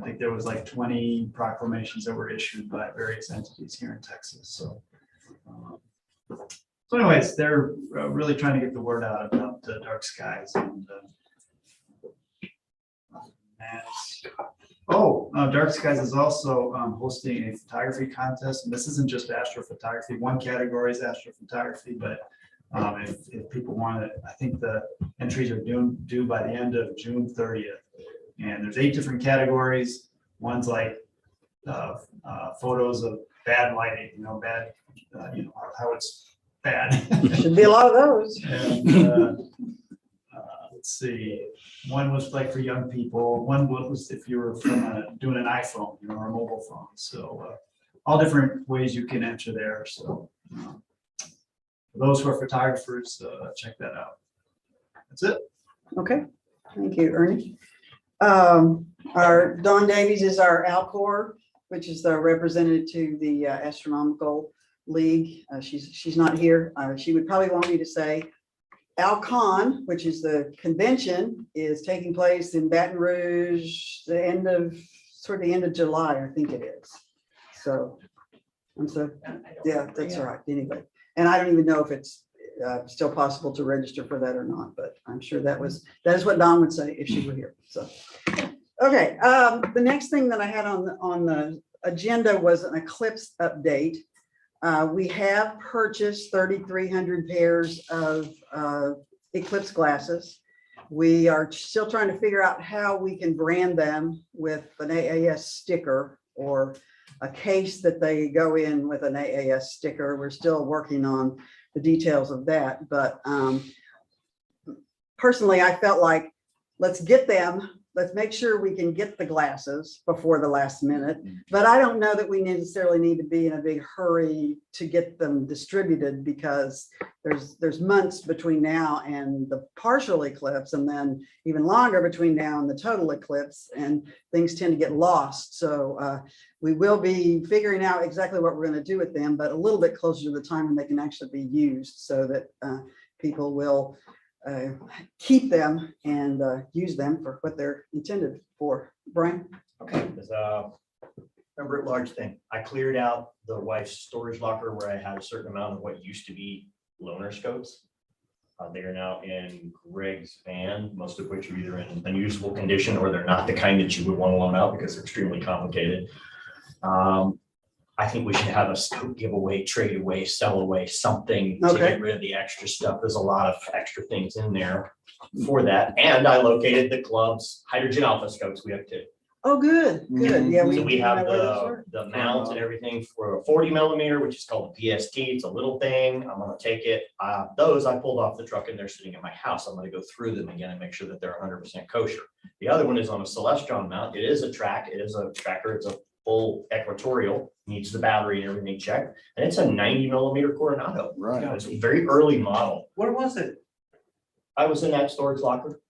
O: think there was like 20 proclamations that were issued by various entities here in Texas. So anyways, they're really trying to get the word out about dark skies. And Dark Skies is also hosting a photography contest, and this isn't just astrophotography. One category is astrophotography, but if people want it, I think the entries are due by the end of June 30th. And there's 8 different categories. One's like photos of bad lighting, bad, how it's bad.
G: Should be a lot of those.
O: And, let's see, one was like for young people. One was if you were from doing an iPhone, or a mobile phone. So all different ways you can enter there. So for those who are photographers, check that out. That's it.
G: Okay, thank you, Ernie. Our Dawn Davies is our Alcor, which is the representative to the Astronomical League. She's not here. She would probably want me to say Alcon, which is the convention, is taking place in Baton Rouge, the end of July, I think it is. So, yeah, that's all right. Anyway, and I don't even know if it's still possible to register for that or not, but I'm sure that is what Dawn would say if she were here. So, okay. The next thing that I had on the agenda was an eclipse update. We have purchased 3,300 pairs of eclipse glasses. We are still trying to figure out how we can brand them with an AAS sticker or a case that they go in with an AAS sticker. We're still working on the details of that, but personally, I felt like let's get them let's make sure we can get the glasses before the last minute. But I don't know that we necessarily need to be in a big hurry to get them distributed, because there's months between now and the partial eclipse, and then even longer between now and the total eclipse, and things tend to get lost. So we will be figuring out exactly what we're going to do with them, but a little bit closer to the time when they can actually be used, so that people will keep them and use them for what they're intended for. Brian?
D: Okay, there's a member at large thing. I cleared out the wife's storage locker where I had a certain amount of what used to be loaner scopes. They are now in Greg's van, most of which are either in unusable condition or they're not the kind that you would want to loan out because they're extremely complicated. I think we should have a scope giveaway, trade away, sell away, something to
G: Okay.
D: get rid of the extra stuff. There's a lot of extra things in there for that. And I located the club's hydrogen alpha scopes. We have two.
G: Oh, good, good. Yeah.
D: So we have
G: know where those are.
D: the mount and everything for a 40 millimeter, which is called the PST. It's a little thing. I'm gonna take it. Those I pulled off the truck and they're sitting at my house. I'm gonna go through them again and make sure that they're 100% kosher. The other one is on a Celestron mount. It is a track. It is a tracker. It's a full equatorial, needs the battery and everything checked. And it's a 90 millimeter Coronado.
E: Right.
D: It's a very early model.
N: Where was it?
D: I was in that storage locker.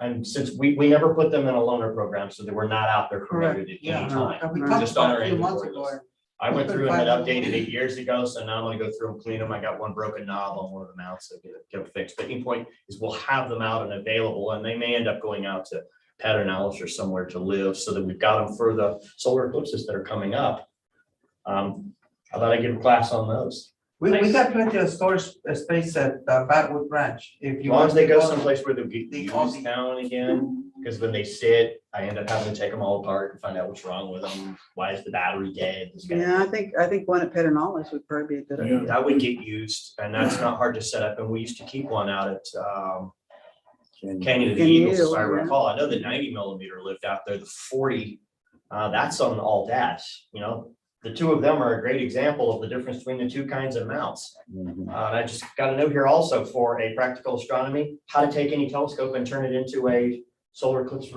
D: And since we never put them in a loaner program, so they were not out there promoted at
N: Yeah,
D: any time.
N: we
G: Right.
N: talked
D: Just on
N: about
D: our
N: a few months
D: inventory
N: ago.
D: list. I went through and had updated it years ago, so now I'm gonna go through and clean them. I got one broken knob on one of the mounts, so get them fixed. But the point is we'll have them out and available, and they may end up going out to Pedernales or somewhere to live, so that we've got them for the solar eclipses that are coming up. How about I give a class on those?
N: We got plenty of storage space at Batwood Ranch. If
D: As
N: you
D: long
N: want
D: as they
N: to
D: go someplace where they'll get
N: the-
D: used now and again, because when they sit, I end up having to take them all apart and find out what's wrong with them. Why is the battery dead? This kind of
G: Yeah, I think one at Pedernales would probably be a good idea.
D: That would get used, and that's not hard to set up, and we used to keep one out at Canyon of the
G: Canyon
D: Eagles, as I
G: Eagle, yeah.
D: recall. I know the 90 millimeter lived out there, the 40, that's on all dash, you know. The two of them are a great example of the difference between the two kinds of mounts. And I just got a note here also for a practical astronomy, how to take any telescope and turn it into a solar eclipse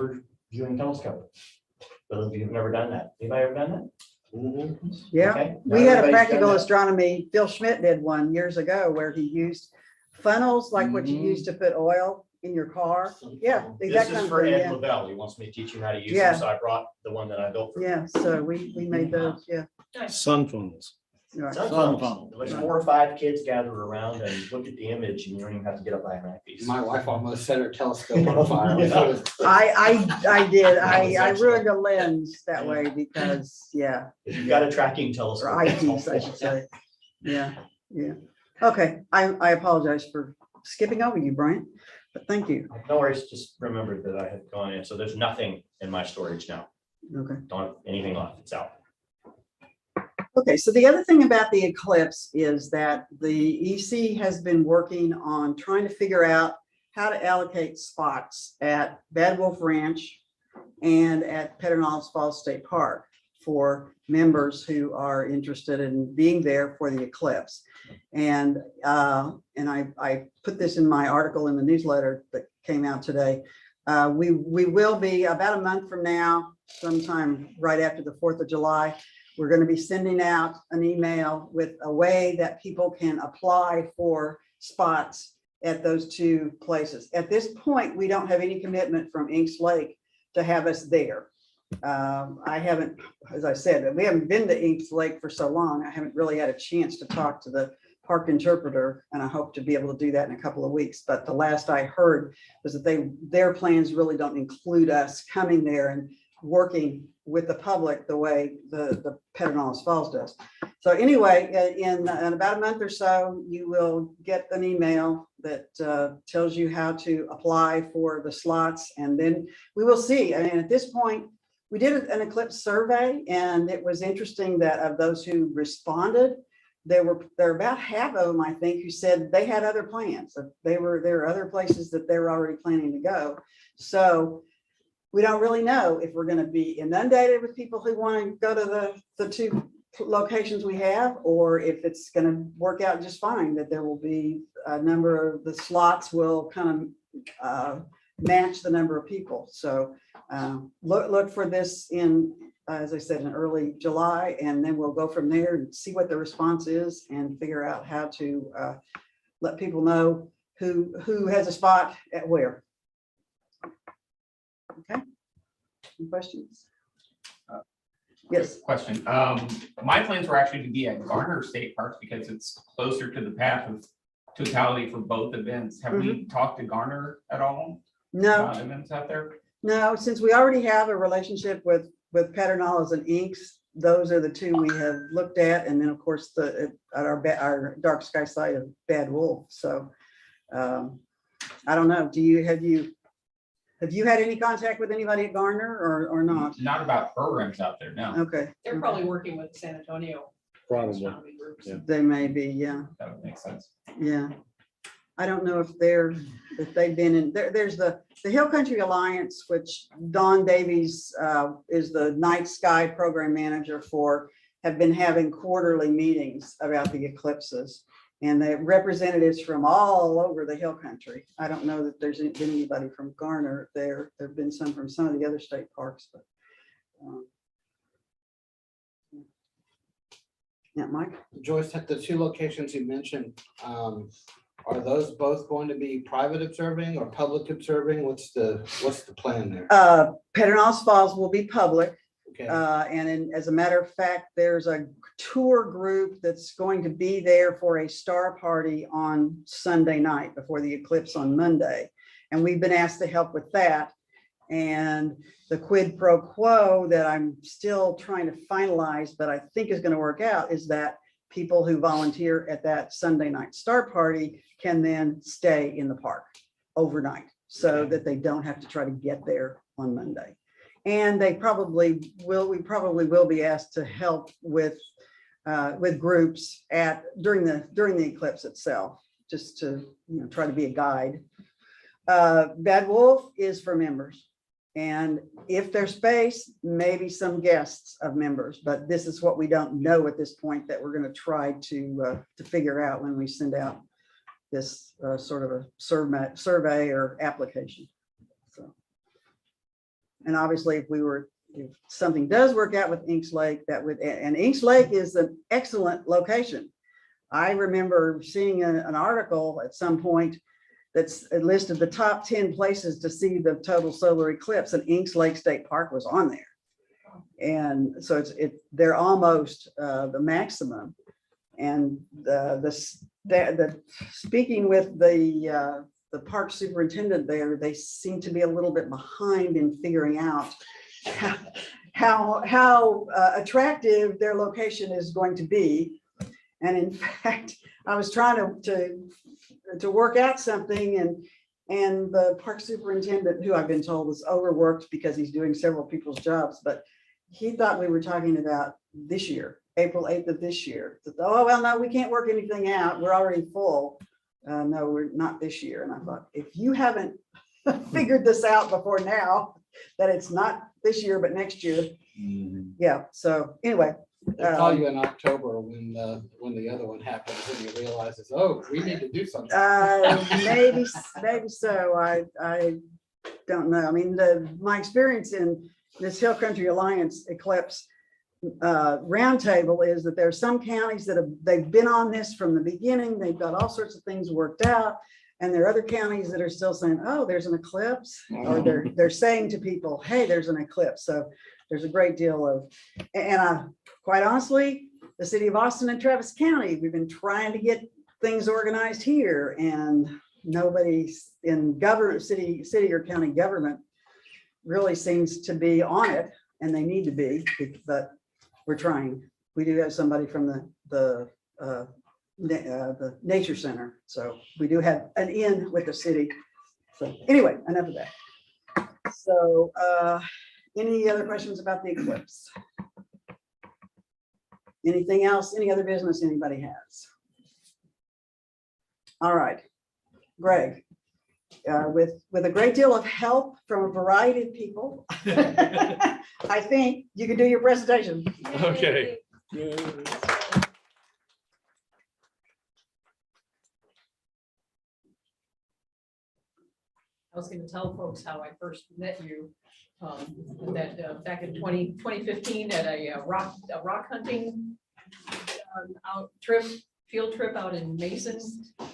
D: viewing telescope. For those of you who've never done that, anybody ever done that?
G: Yeah,
D: Okay.
G: we
D: Now
G: had a
D: everybody's
G: practical
D: done that.
G: astronomy, Phil Schmidt did one years ago where he used funnels like what you use to put oil in your car. Yeah,
D: This
G: exactly.
D: is for Ed Lavelle. He wants me to teach you how to use
G: Yeah.
D: them, so I brought the one that I built for him.
G: Yeah, so we made those, yeah.
B: Sun phones.
G: Right.
D: Sun
E: Sun
D: phones. There's 4 or 5 kids gather around and look at the image and you don't even have to get up by a mouthpiece.
P: My wife almost set her telescope on fire.
D: Yeah.
G: I did.
D: That was
G: I
D: excellent.
G: ruined a lens that way because, yeah,
D: If you've got a tracking telescope.
G: or
D: that's
G: IDs, I
D: helpful.
G: should say. Yeah, yeah. Okay, I apologize for skipping over you, Brian, but thank you.
D: No worries, just remembered that I had gone in, so there's nothing in my storage now.
G: Okay.
D: Don't have anything left, it's out.
G: Okay, so the other thing about the eclipse is that the EC has been working on trying to figure out how to allocate spots at Bad Wolf Ranch and at Pedernales Falls State Park for members who are interested in being there for the eclipse. And I put this in my article in the newsletter that came out today. We will be about a month from now, sometime right after the 4th of July, we're going to be sending out an email with a way that people can apply for spots at those two places. At this point, we don't have any commitment from Inks Lake to have us there. I haven't, as I said, we haven't been to Inks Lake for so long. I haven't really had a chance to talk to the park interpreter, and I hope to be able to do that in a couple of weeks. But the last I heard was that their plans really don't include us coming there and working with the public the way the Pedernales Falls does. So anyway, in about a month or so, you will get an email that tells you how to apply for the slots, and then we will see. I mean, at this point, we did an eclipse survey, and it was interesting that of those who responded, there are about half of them, I think, who said they had other plans. That there are other places that they were already planning to go. So we don't really know if we're going to be inundated with people who want to go to the two locations we have, or if it's going to work out just fine, that there will be a number of the slots will kind of match the number of people. So look for this in, as I said, in early July, and then we'll go from there and see what the response is and figure out how to let people know who has a spot at where. Okay. Any questions? Yes.
Q: Question. My plans were actually to be at Garner State Park because it's closer to the path of totality for both events. Have we talked to Garner at all?
G: No.
Q: About events out there?
G: No, since we already have a relationship with Pedernales and Inks, those are the two we have looked at. And then, of course, at our Dark Sky site of Bad Wolf. So I don't know. Have you had any contact with anybody at Garner or not?
Q: Not about programs out there, no.
G: Okay.
I: They're probably working with San Antonio.
B: Probably.
I: astronomy groups.
B: Yeah.
G: They may be, yeah.
Q: That would make sense.
G: Yeah. I don't know if they've been in, there's the Hill Country Alliance, which Dawn Davies is the night sky program manager for, have been having quarterly meetings about the eclipses. And the representatives from all over the Hill Country. I don't know that there's been anybody from Garner there. There've been some from some of the other state parks, but. Yeah, Mike?
P: Joyce, at the two locations you mentioned, are those both going to be private observing or public observing? What's the plan there?
G: Pedernales Falls will be public.
P: Okay.
G: As a matter of fact, there's a tour group that's going to be there for a star party on Sunday night before the eclipse on Monday. And we've been asked to help with that. And the quid pro quo that I'm still trying to finalize, but I think is going to work out, is that people who volunteer at that Sunday night star party can then stay in the park overnight so that they don't have to try to get there on Monday. And we probably will be asked to help with groups during the eclipse itself, just to try to be a guide. Bad Wolf is for members, and if there's space, maybe some guests of members. But this is what we don't know at this point that we're going to try to figure out when we send out this sort of a survey or application. And obviously, if something does work out with Inks Lake, and Inks Lake is an excellent location. I remember seeing an article at some point that's listed the top 10 places to see the total solar eclipse, and Inks Lake State Park was on there. And so they're almost the maximum. And speaking with the park superintendent there, they seem to be a little bit behind in figuring out how attractive their location is going to be. And in fact, I was trying to work out something, and the park superintendent, who I've been told is overworked because he's doing several people's jobs, but he thought we were talking about this year, April 8th of this year. Oh, well, no, we can't work anything out. We're already full. No, we're not this year. And I thought, if you haven't figured this out before now, that it's not this year, but next year. Yeah. So anyway.
P: They'll call you in October when the other one happens and you realize, oh, we need to do something.
G: Maybe so. I don't know. I mean, my experience in this Hill Country Alliance eclipse roundtable is that there are some counties that they've been on this from the beginning. They've got all sorts of things worked out, and there are other counties that are still saying, "Oh, there's an eclipse," or they're saying to people, "Hey, there's an eclipse." So there's a great deal of, and quite honestly, the city of Austin and Travis County, we've been trying to get things organized here, and nobody in government, city or county government, really seems to be on it, and they need to be, but we're trying. We do have somebody from the nature center, so we do have an in with the city. So anyway, enough of that. So any other questions about the eclipse? Anything else? Any other business anybody has? All right, Greg. With a great deal of help from a variety of people, I think you can do your presentation.
L: Okay.
I: was gonna tell folks how I first met you. Back in 2015 at a rock hunting field trip out in Mason.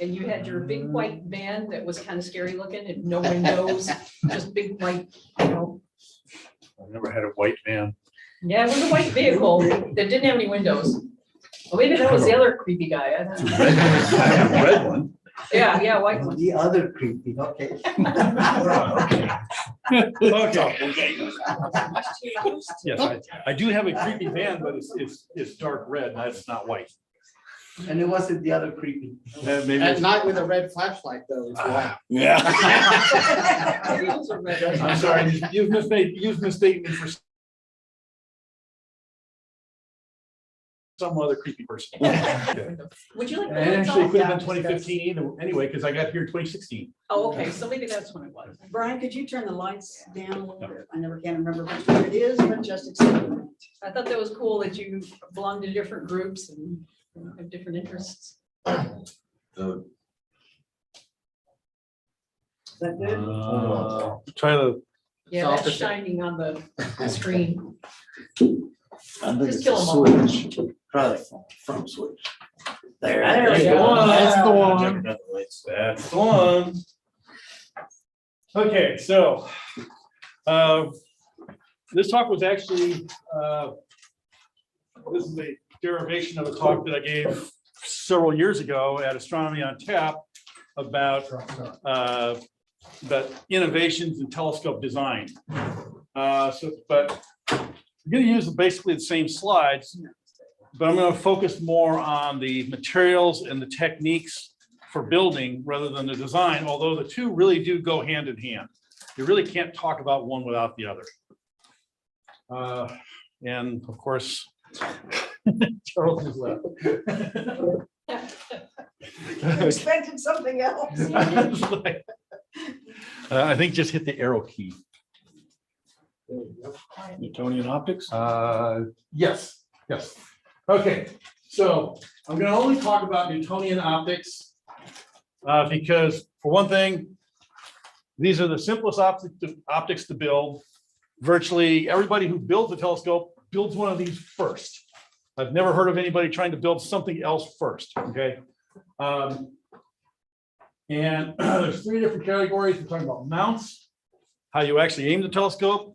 I: And you had your big white van that was kind of scary looking and no windows, just big white,
L: I've never had a white van.
I: Yeah, it was a white vehicle that didn't have any windows. Well, maybe that was the other creepy guy. I don't know.
L: Red one.
I: Yeah, white one.
N: The other creepy, okay.
L: Okay. Yes, I do have a creepy van, but it's dark red, and it's not white.
N: And it wasn't the other creepy.
L: Maybe
P: At
L: it's-
P: night with a red flashlight though. it's white.
M: Yeah.
L: I'm sorry, you've mistaken me for some other creepy person.
I: Would you like?
L: And
I: to look
L: actually, it
I: up?
L: could have been 2015 either, anyway, because I got here in 2016.
I: Oh, okay, so maybe that's when it was.
G: Brian, could you turn the lights down a little bit? I never can remember which one it is, but just accept it.
I: I thought that was cool that you belong to different groups and have different interests.
G: Is that good?
L: Try to.
I: Yeah, that's shining on the screen.
M: I think
I: Just
M: it's
I: kill
M: a
I: 'em all.
M: switch. Try the front switch. There.
I: There we
M: you
I: go.
L: That's the one.
M: That's
L: That's the one. Okay, so this talk was actually, this is a derivation of a talk that I gave several years ago at Astronomy on Tap about innovations in telescope design. But I'm going to use basically the same slides, but I'm going to focus more on the materials and the techniques for building rather than the design, although the two really do go hand in hand. You really can't talk about one without the other. And of course, Charles is left.
G: I expected something else.
L: I think just hit the arrow key.
M: Newtonian optics?
L: Yes. Okay, so I'm going to only talk about Newtonian optics because for one thing, these are the simplest optics to build. Virtually everybody who builds a telescope builds one of these first. I've never heard of anybody trying to build something else first, okay? And there's three different categories. We're talking about mounts, how you actually aim the telescope,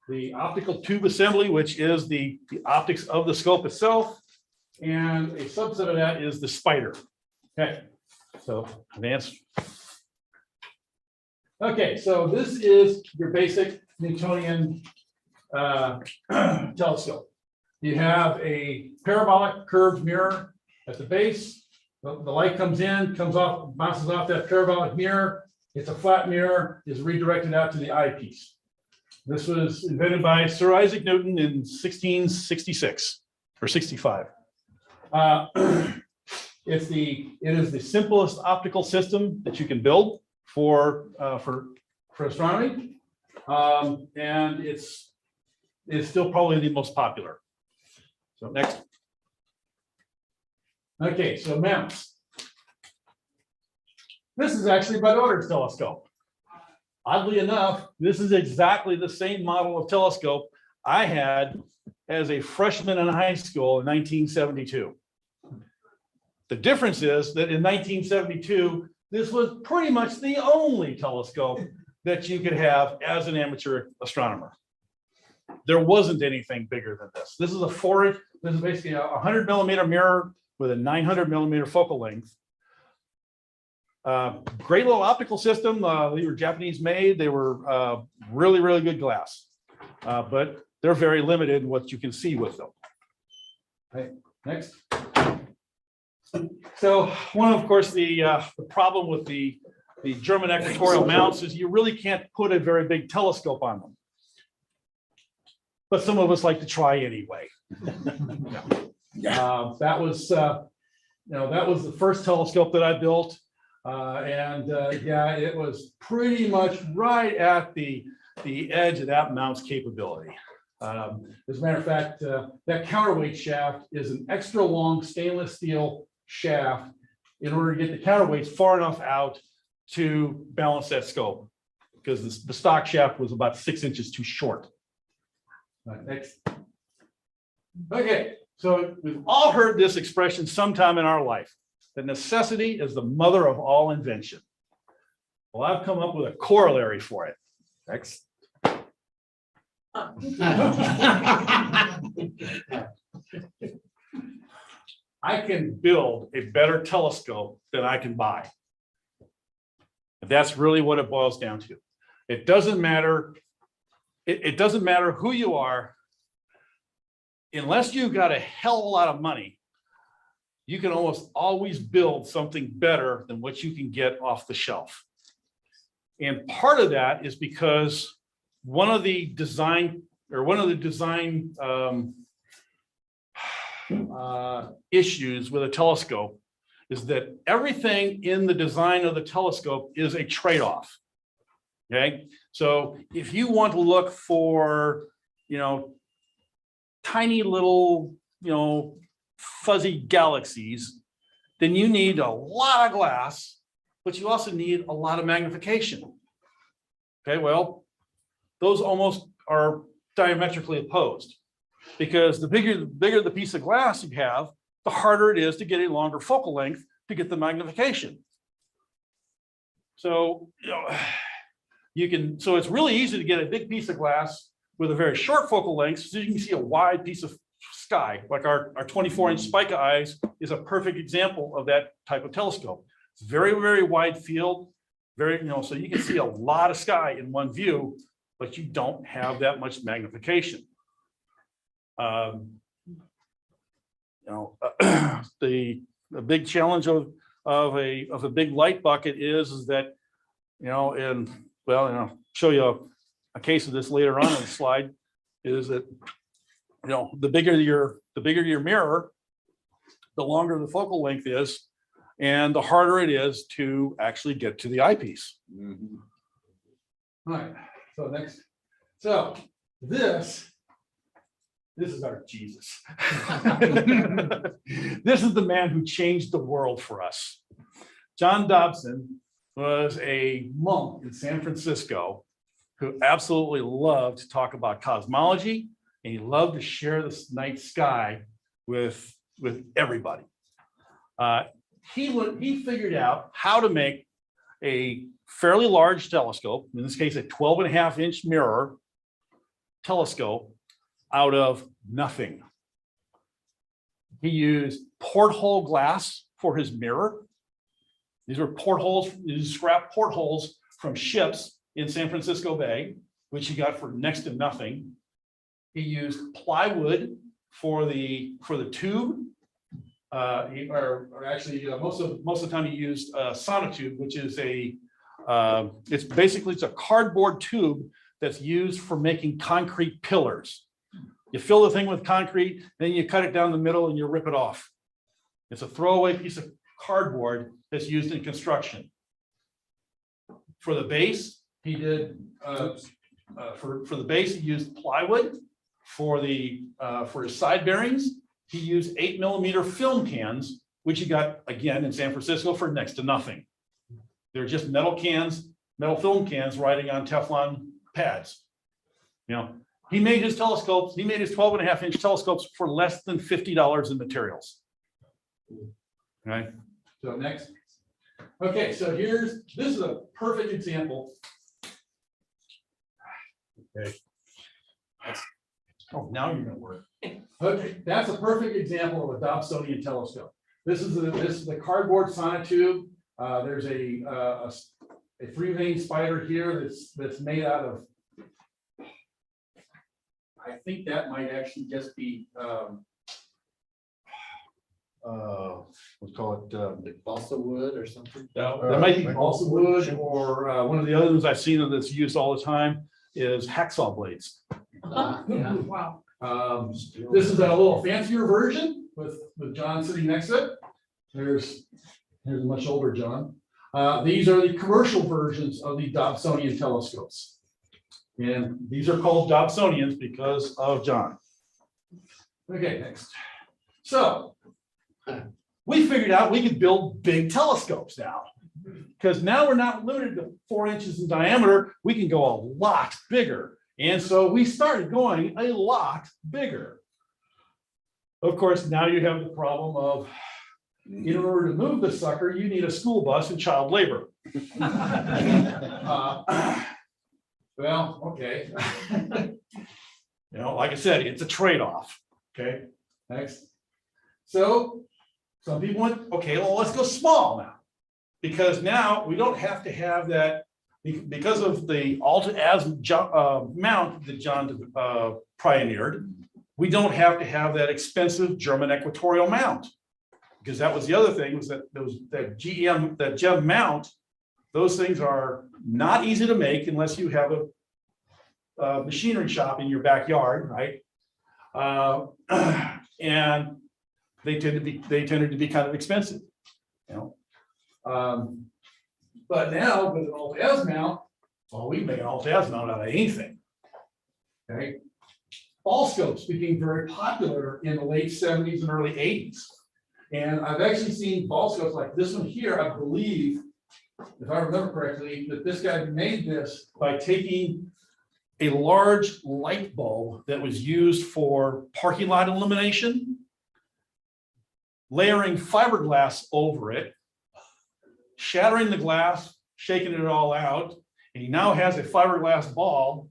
L: the optical tube assembly, which is the optics of the scope itself, and a subset of that is the spider. Okay, so advanced. Okay, so this is your basic Newtonian telescope. You have a parabolic curved mirror at the base. The light comes in, comes off, bounces off that parabolic mirror. It's a flat mirror, is redirected out to the eyepiece. This was invented by Sir Isaac Newton in 1666 or 65. It is the simplest optical system that you can build for astronomy, and it's still probably the most popular. So next. Okay, so mounts. This is actually my daughter's telescope. Oddly enough, this is exactly the same model of telescope I had as a freshman in high school in 1972. The difference is that in 1972, this was pretty much the only telescope that you could have as an amateur astronomer. There wasn't anything bigger than this. This is this is basically a 100 millimeter mirror with a 900 millimeter focal length. Great little optical system. They were Japanese made. They were really, really good glass, but they're very limited in what you can see with them. Okay, next. So one, of course, the problem with the German equatorial mounts is you really can't put a very big telescope on them. But some of us like to try anyway. That was the first telescope that I built. Yeah, it was pretty much right at the edge of that mount's capability. As a matter of fact, that counterweight shaft is an extra long stainless steel shaft in order to get the counterweights far enough out to balance that scope. because the stock shaft was about 6 inches too short. All right, next. Okay, so we've all heard this expression sometime in our life, that necessity is the mother of all invention. Well, I've come up with a corollary for it. Next. I can build a better telescope than I can buy. That's really what it boils down to. It doesn't matter. It doesn't matter who you are. Unless you've got a hell of a lot of money, you can almost always build something better than what you can get off the shelf. And part of that is because one of the design issues with a telescope is that everything in the design of the telescope is a trade-off. Okay, so if you want to look for, tiny little, fuzzy galaxies, then you need a lot of glass, but you also need a lot of magnification. Okay, well, those almost are diametrically opposed, because the bigger the piece of glass you have, the harder it is to get a longer focal length to get the magnification. So, so it's really easy to get a big piece of glass with a very short focal length, so you can see a wide piece of sky. Like our 24-inch Spica eyes is a perfect example of that type of telescope. It's very, very wide field, so you can see a lot of sky in one view, but you don't have that much magnification. The big challenge of a big light bucket is that, show you a case of this later on in the slide, is that, the bigger your mirror, the longer the focal length is, and the harder it is to actually get to the eyepiece. All right, so next. So this is our Jesus. This is the man who changed the world for us. John Dobson was a monk in San Francisco who absolutely loved to talk about cosmology, and he loved to share the night sky with everybody. He figured out how to make a fairly large telescope, in this case, a 12.5-inch mirror telescope, out of nothing. He used porthole glass for his mirror. These were portholes, these scrap portholes from ships in San Francisco Bay, which he got for next to nothing. He used plywood for the tube. Most of the time he used sonotube, which is it's a cardboard tube that's used for making concrete pillars. You fill the thing with concrete, then you cut it down the middle and you rip it off. It's a throwaway piece of cardboard that's used in construction. For the base, he did for the base, he used plywood. For his side bearings, he used 8mm film cans, which he got again in San Francisco for next to nothing. They're just metal cans, metal film cans riding on Teflon pads. He made his telescopes, he made his 12.5-inch telescopes for less than $50 in materials. Okay, so next. Okay, so this is a perfect example. Okay. Oh, now you're gonna work. Okay, that's a perfect example of a Dobsonian telescope. This is the cardboard sonotube. There's a 3-vane spider here that's made out of, I think that might actually just be let's call it
P: balsa wood or something.
L: That might be balsa wood, or one of the other ones I've seen that's used all the time is hacksaw blades.
I: Wow.
L: This is a little fancier version with John sitting next to it. Here's a much older John. These are the commercial versions of the Dobsonian telescopes. And these are called Dobsonians because of John. Okay, next. So we figured out we could build big telescopes now. Because now we're not limited to 4 inches in diameter, we can go a lot bigger. And so we started going a lot bigger. Of course, now you have the problem of, in order to move the sucker, you need a school bus and child labor. Well, okay. You know, like I said, it's a trade-off. Okay, next. So some people went, okay, well, let's go small now. Because now we don't have to have that, because of the Alta-Az mount that John pioneered, we don't have to have that expensive German equatorial mount. Because that was the other thing, was that that GEM mount, those things are not easy to make unless you have a machinery shop in your backyard, right? And they tended to be kind of expensive, you know. But now with an Alta-Az mount, well, we make an Alta-Az mount out of anything. Okay. Ball scopes became very popular in the late 70s and early 80s. And I've actually seen ball scopes like this one here, I believe, if I remember correctly, that this guy made this by taking a large light bulb that was used for parking lot illumination, layering fiberglass over it, shattering the glass, shaking it all out, and he now has a fiberglass ball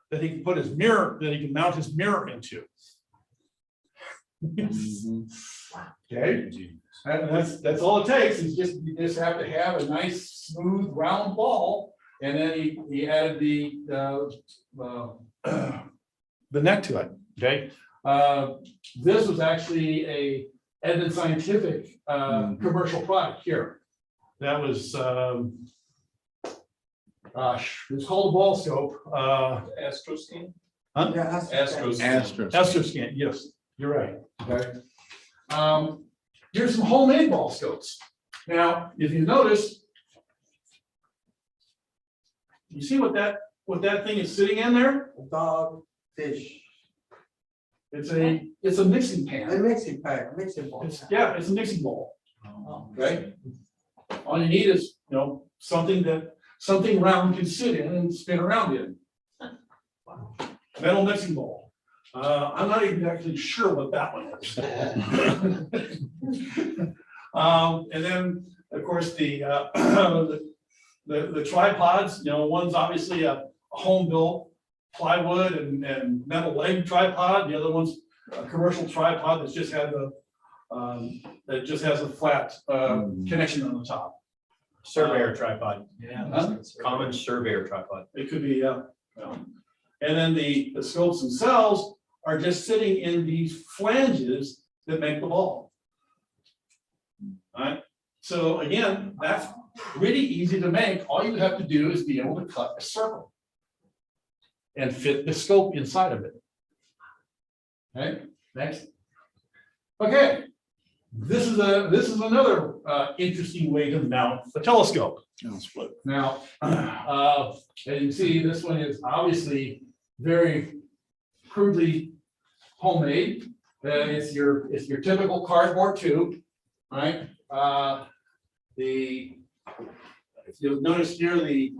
L: that he can put his mirror, that he can mount his mirror into. Okay, and that's all it takes, is you just have to have a nice smooth round ball, and then he added the neck to it. Okay, this was actually a Edmund Scientific commercial product here. That was gosh, it's called a ball scope.
C: Astroscan?
L: Huh?
N: Yeah,
L: Astroscan, yes, you're right. Okay. Here's some homemade ball scopes. Now, if you notice, you see what that thing is sitting in there?
N: Dog, fish.
L: It's a mixing pan.
N: A mixing pan, mixing bowl.
L: It's a mixing bowl. Okay. All you need is, you know, something round can sit in and spin around in. Metal mixing bowl. I'm not exactly sure what that one is. And then, of course, the tripods, you know, one's obviously a home built plywood and metal leg tripod. The other one's a commercial tripod that's just had that just has a flat connection on the top.
D: Surveyor tripod.
L: Yeah.
D: Common surveyor tripod.
L: It could be, yeah. And then the scopes themselves are just sitting in these flanges that make the ball. All right. So again, that's pretty easy to make. All you have to do is be able to cut a circle and fit the scope inside of it. Okay, next. Okay, this is another interesting way to mount a telescope. Now, as you can see, this one is obviously very crudely homemade. It's your typical cardboard tube, right? If you'll notice here, the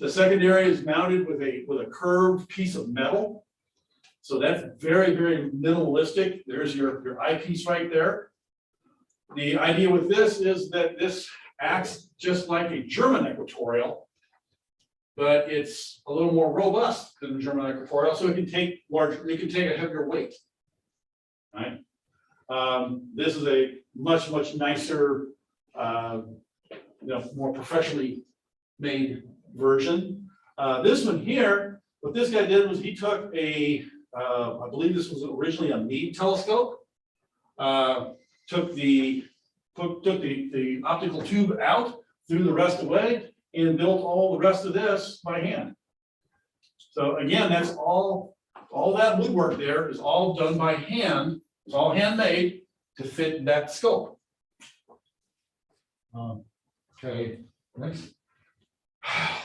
L: secondary is mounted with a curved piece of metal. So that's very, very minimalistic. There's your eyepiece right there. The idea with this is that this acts just like a German equatorial, but it's a little more robust than the German equatorial, so it can take a heavier weight. Right? This is a much nicer, more professionally made version. This one here, what this guy did was he took I believe this was originally a Meade telescope. Took the optical tube out, threw the rest away, and built all the rest of this by hand. So again, that's all that woodwork there is all done by hand. It's all handmade to fit that scope. Okay, next.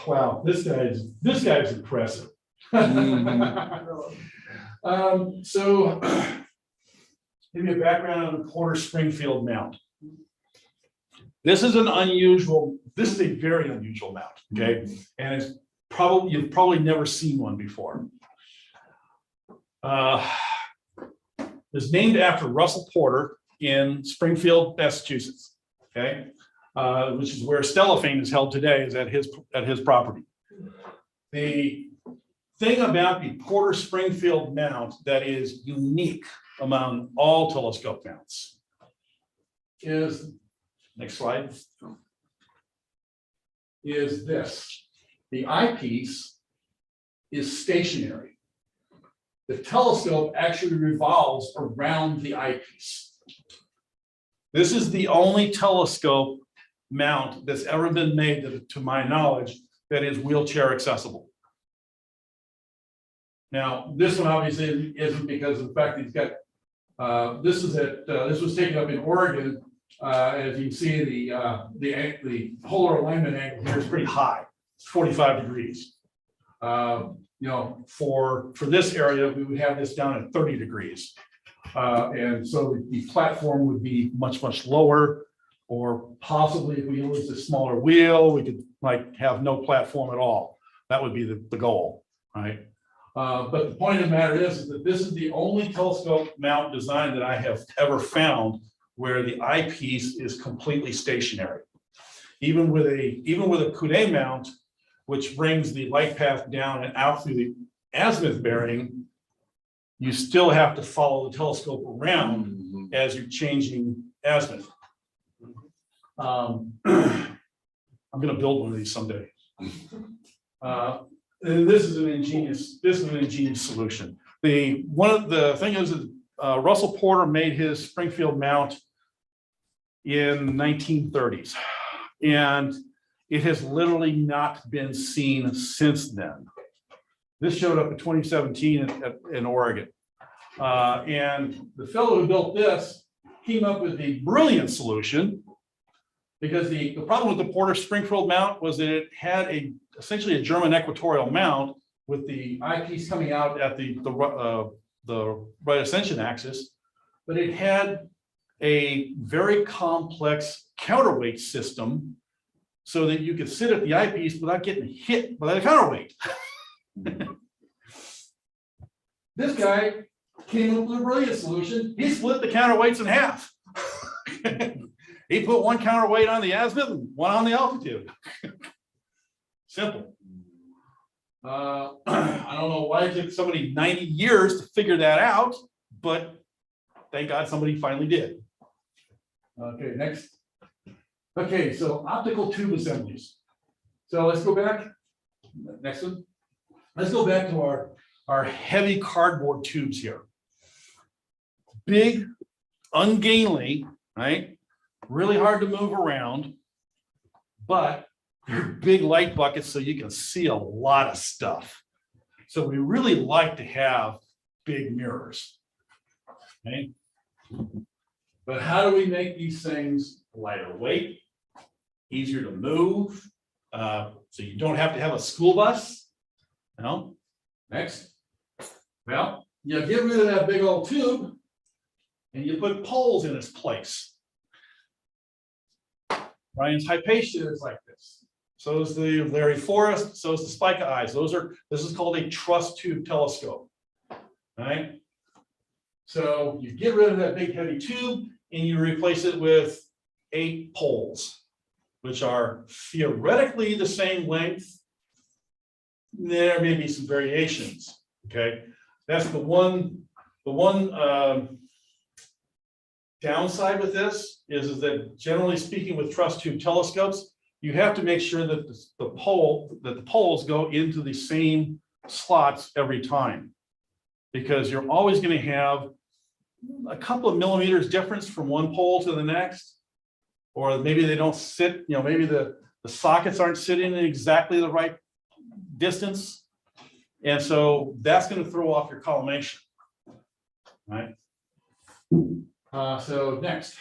L: Wow, this guy's impressive. So give me a background on the Porter Springfield mount. This is this is a very unusual mount, okay? And it's probably, you've probably never seen one before. It's named after Russell Porter in Springfield, Massachusetts, okay? Which is where Stellafane is held today, is at his property. The thing about the Porter Springfield mount that is unique among all telescope mounts is, next slide, is this. The eyepiece is stationary. The telescope actually revolves around the eyepiece. This is the only telescope mount that's ever been made, that, to my knowledge, that is wheelchair accessible. Now, this one obviously isn't, because of the fact that he's got, this was taken up in Oregon. As you can see, the polar alignment angle here is pretty high, it's 45 degrees. You know, for this area, we would have this down at 30 degrees. And so the platform would be much, much lower, or possibly if we use a smaller wheel, we could like have no platform at all. That would be the goal, right? But the point of the matter is that this is the only telescope mount design that I have ever found where the eyepiece is completely stationary. Even with a Coude mount, which brings the light path down and out through the azimuth bearing, you still have to follow the telescope around as you're changing azimuth. I'm going to build one of these someday. And this is an ingenious solution. The thing is that Russell Porter made his Springfield mount in 1930s, and it has literally not been seen since then. This showed up in 2017 in Oregon. And the fellow who built this came up with the brilliant solution, because the problem with the Porter Springfield mount was that it had essentially a German equatorial mount with the eyepiece coming out at the right ascension axis, but it had a very complex counterweight system so that you could sit at the eyepiece without getting hit by the counterweight. This guy came up with a brilliant solution. He split the counterweights in half. He put one counterweight on the azimuth and one on the altitude. Simple. I don't know why it took somebody 90 years to figure that out, but thank God somebody finally did. Okay, next. Okay, so optical tube assemblies. So let's go back. Next one. Let's go back to our heavy cardboard tubes here. Big, ungainly, right? Really hard to move around, but they're big light buckets so you can see a lot of stuff. So we really like to have big mirrors. Okay? But how do we make these things lighter weight, easier to move, so you don't have to have a school bus? No. Next. Well, you get rid of that big old tube and you put poles in its place. Ryan's Hypatia is like this. So is the Larry Forrest, so is the Spica Eyes. This is called a truss tube telescope. All right. So you get rid of that big heavy tube and you replace it with 8 poles, which are theoretically the same length. There may be some variations. Okay. That's the one downside with this is that, generally speaking, with truss tube telescopes, you have to make sure that the poles go into the same slots every time, because you're always going to have a couple of millimeters difference from one pole to the next, or maybe they don't sit, maybe the sockets aren't sitting in exactly the right distance, and so that's going to throw off your collimation, right? So next.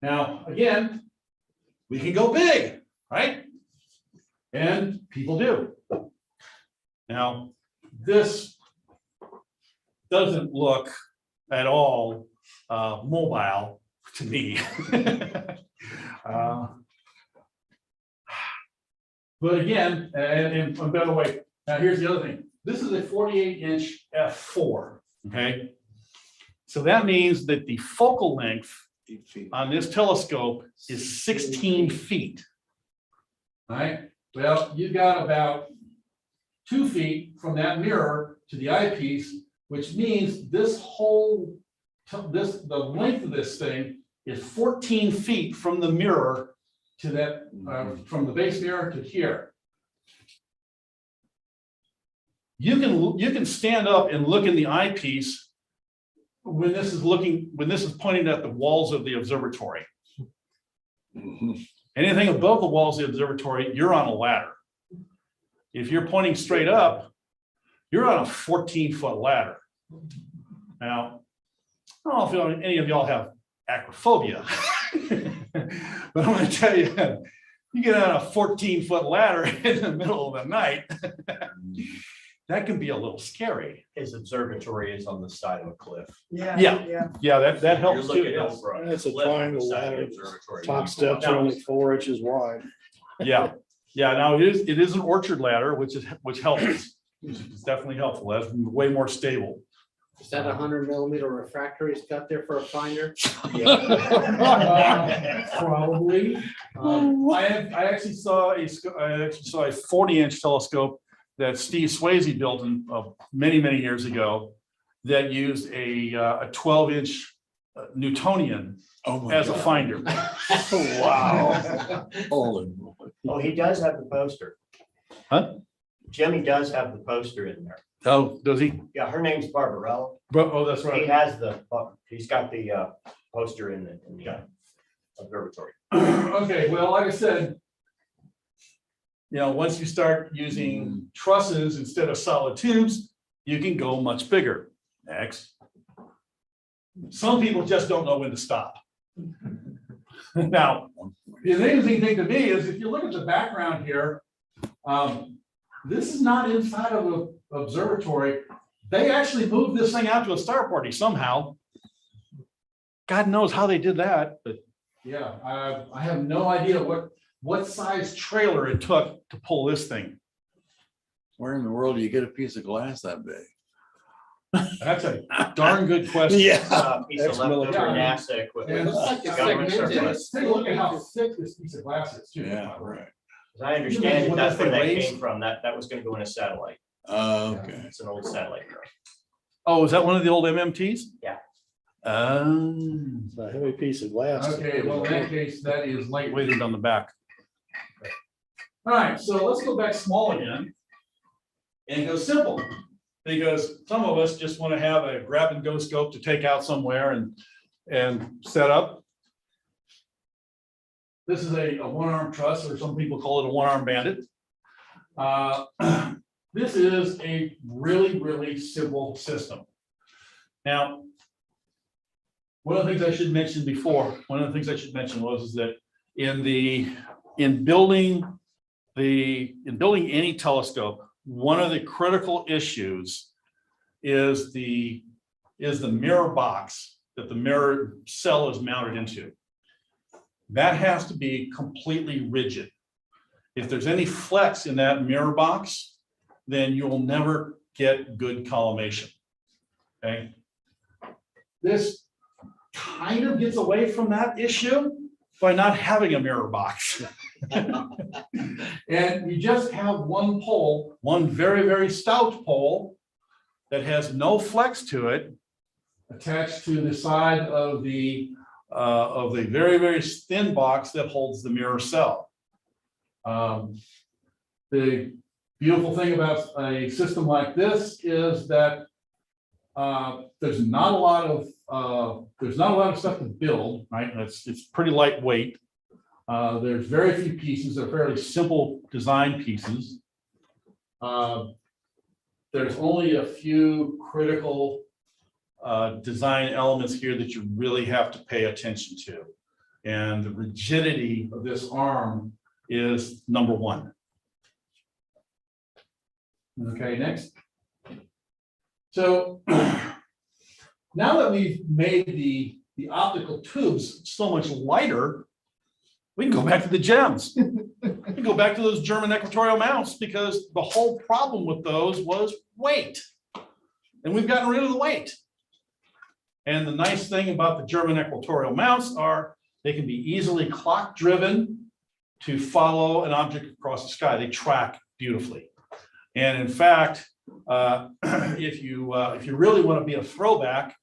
L: Now, again, we can go big, right? And people do. Now, this doesn't look at all mobile to me. But again, and by the way, now here's the other thing. This is a 48-inch f4, okay? So that means that the focal length on this telescope is 16 feet. All right, well, you got about 2 feet from that mirror to the eyepiece, which means this whole, the length of this thing is 14 feet from the mirror to that, from the base mirror to here. You can stand up and look in the eyepiece when this is pointing at the walls of the observatory. Anything above the walls of the observatory, you're on a ladder. If you're pointing straight up, you're on a 14-foot ladder. Now, I don't know if any of y'all have acrophobia, but I'm going to tell you, you get on a 14-foot ladder in the middle of the night, that can be a little scary.
D: His observatory is on the side of a cliff.
L: Yeah, that helps too. Yes.
B: It's a triangle ladder. Top steps are only 4 inches wide.
L: Yeah. Now it is an orchard ladder, which helps. It's definitely helpful. That's way more stable.
P: Is that 100mm refractor he's got there for a finder?
L: Probably. I actually saw a 40-inch telescope that Steve Swayze built many years ago that used a 12-inch Newtonian as a finder.
E: Wow.
D: Oh, he does have the poster.
L: Huh?
D: Jimmy does have the poster in there.
L: Oh, does he?
D: Yeah, her name's Barbarella.
L: Oh, that's right.
D: He's got the poster in the observatory.
L: Okay, well, like I said, once you start using trusses instead of solid tubes, you can go much bigger. Next. Some people just don't know when to stop. Now, the amazing thing to me is if you look at the background here, this is not inside of an observatory. They actually moved this thing out to a star party somehow. God knows how they did that, but yeah, I have no idea what size trailer it took to pull this thing.
E: Where in the world do you get a piece of glass that big?
L: That's a darn good question.
D: Yeah. Piece of leftover NASA equipment.
L: It looks like it's
D: Government
L: segmented.
D: surplus.
L: Take a look at how thick this piece of glass is too.
E: Yeah, right.
D: As I understand it,
L: What
D: that's
L: that
D: where
L: thing
D: that
L: weighs?
D: came from. That was going to go in a satellite.
E: Okay.
D: It's an old satellite drone.
L: Oh, is that one of the old MMTs?
D: Yeah.
B: It's a heavy piece of glass.
L: Okay, well, in that case, that is lightweighted on the back. All right, so let's go back small again and go simple. Because some of us just want to have a grab and go scope to take out somewhere and set up. This is a one-arm truss, or some people call it a one-arm bandit. This is a really simple system. Now, one of the things I should mention was that in building any telescope, one of the critical issues is the mirror box that the mirror cell is mounted into. That has to be completely rigid. If there's any flex in that mirror box, then you'll never get good collimation. Okay. This kind of gets away from that issue by not having a mirror box. And you just have one pole, one very stout pole that has no flex to it, attached to the side of the very thin box that holds the mirror cell. The beautiful thing about a system like this is that there's not a lot of stuff to build, right? It's pretty lightweight. There's very few pieces. They're fairly simple design pieces. There's only a few critical design elements here that you really have to pay attention to. And the rigidity of this arm is number one. Okay, next. So now that we've made the optical tube's so much lighter, we can go back to the gems. We can go back to those German equatorial mounts because the whole problem with those was weight. And we've gotten rid of the weight. And the nice thing about the German equatorial mounts are they can be easily clock driven to follow an object across the sky. They track beautifully. And in fact, if you really want to be a throwback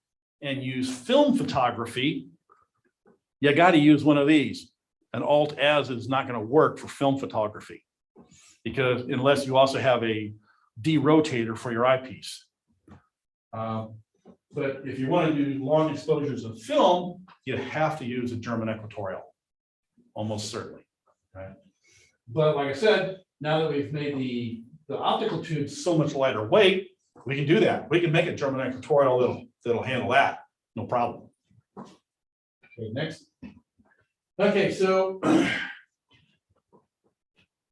L: and use film photography, you got to use one of these. An Alt-Az is not going to work for film photography because unless you also have a derotator for your eyepiece. But if you want to do long exposures of film, you have to use a German equatorial, almost certainly. Right? But like I said, now that we've made the optical tube so much lighter weight, we can do that. We can make a German equatorial that'll handle that, no problem. Okay, next. Okay, so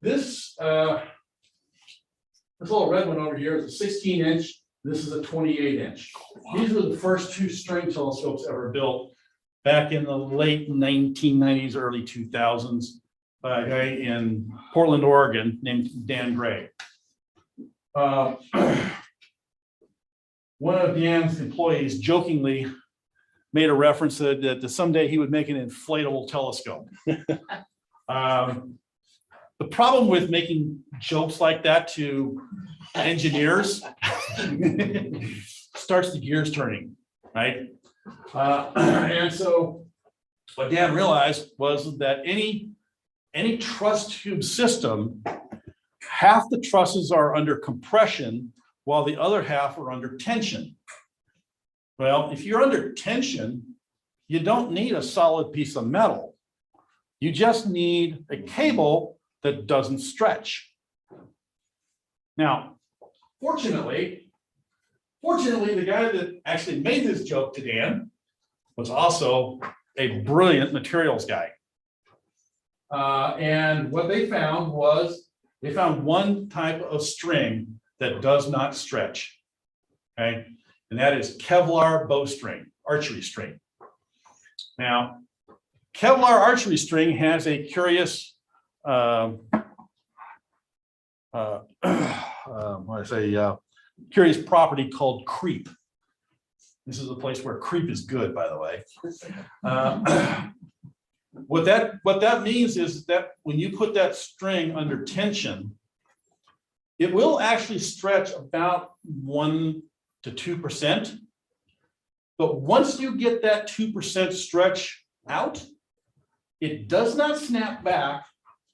L: this little red one over here is a 16-inch. This is a 28-inch. These were the first two string telescopes ever built back in the late 1990s, early 2000s by a guy in Portland, Oregon named Dan Gray. One of Dan's employees jokingly made a reference that someday he would make an inflatable telescope. The problem with making jokes like that to engineers starts the gears turning, right? And so what Dan realized was that any truss tube system, half the trusses are under compression while the other half are under tension. Well, if you're under tension, you don't need a solid piece of metal. You just need a cable that doesn't stretch. Now, fortunately, the guy that actually made this joke to Dan was also a brilliant materials guy. And what they found was they found one type of string that does not stretch, okay? And that is Kevlar bowstring, archery string. Now, Kevlar archery string has a curious curious property called creep. This is a place where creep is good, by the way. What that means is that when you put that string under tension, it will actually stretch about 1 to 2%. But once you get that 2% stretch out, it does not snap back,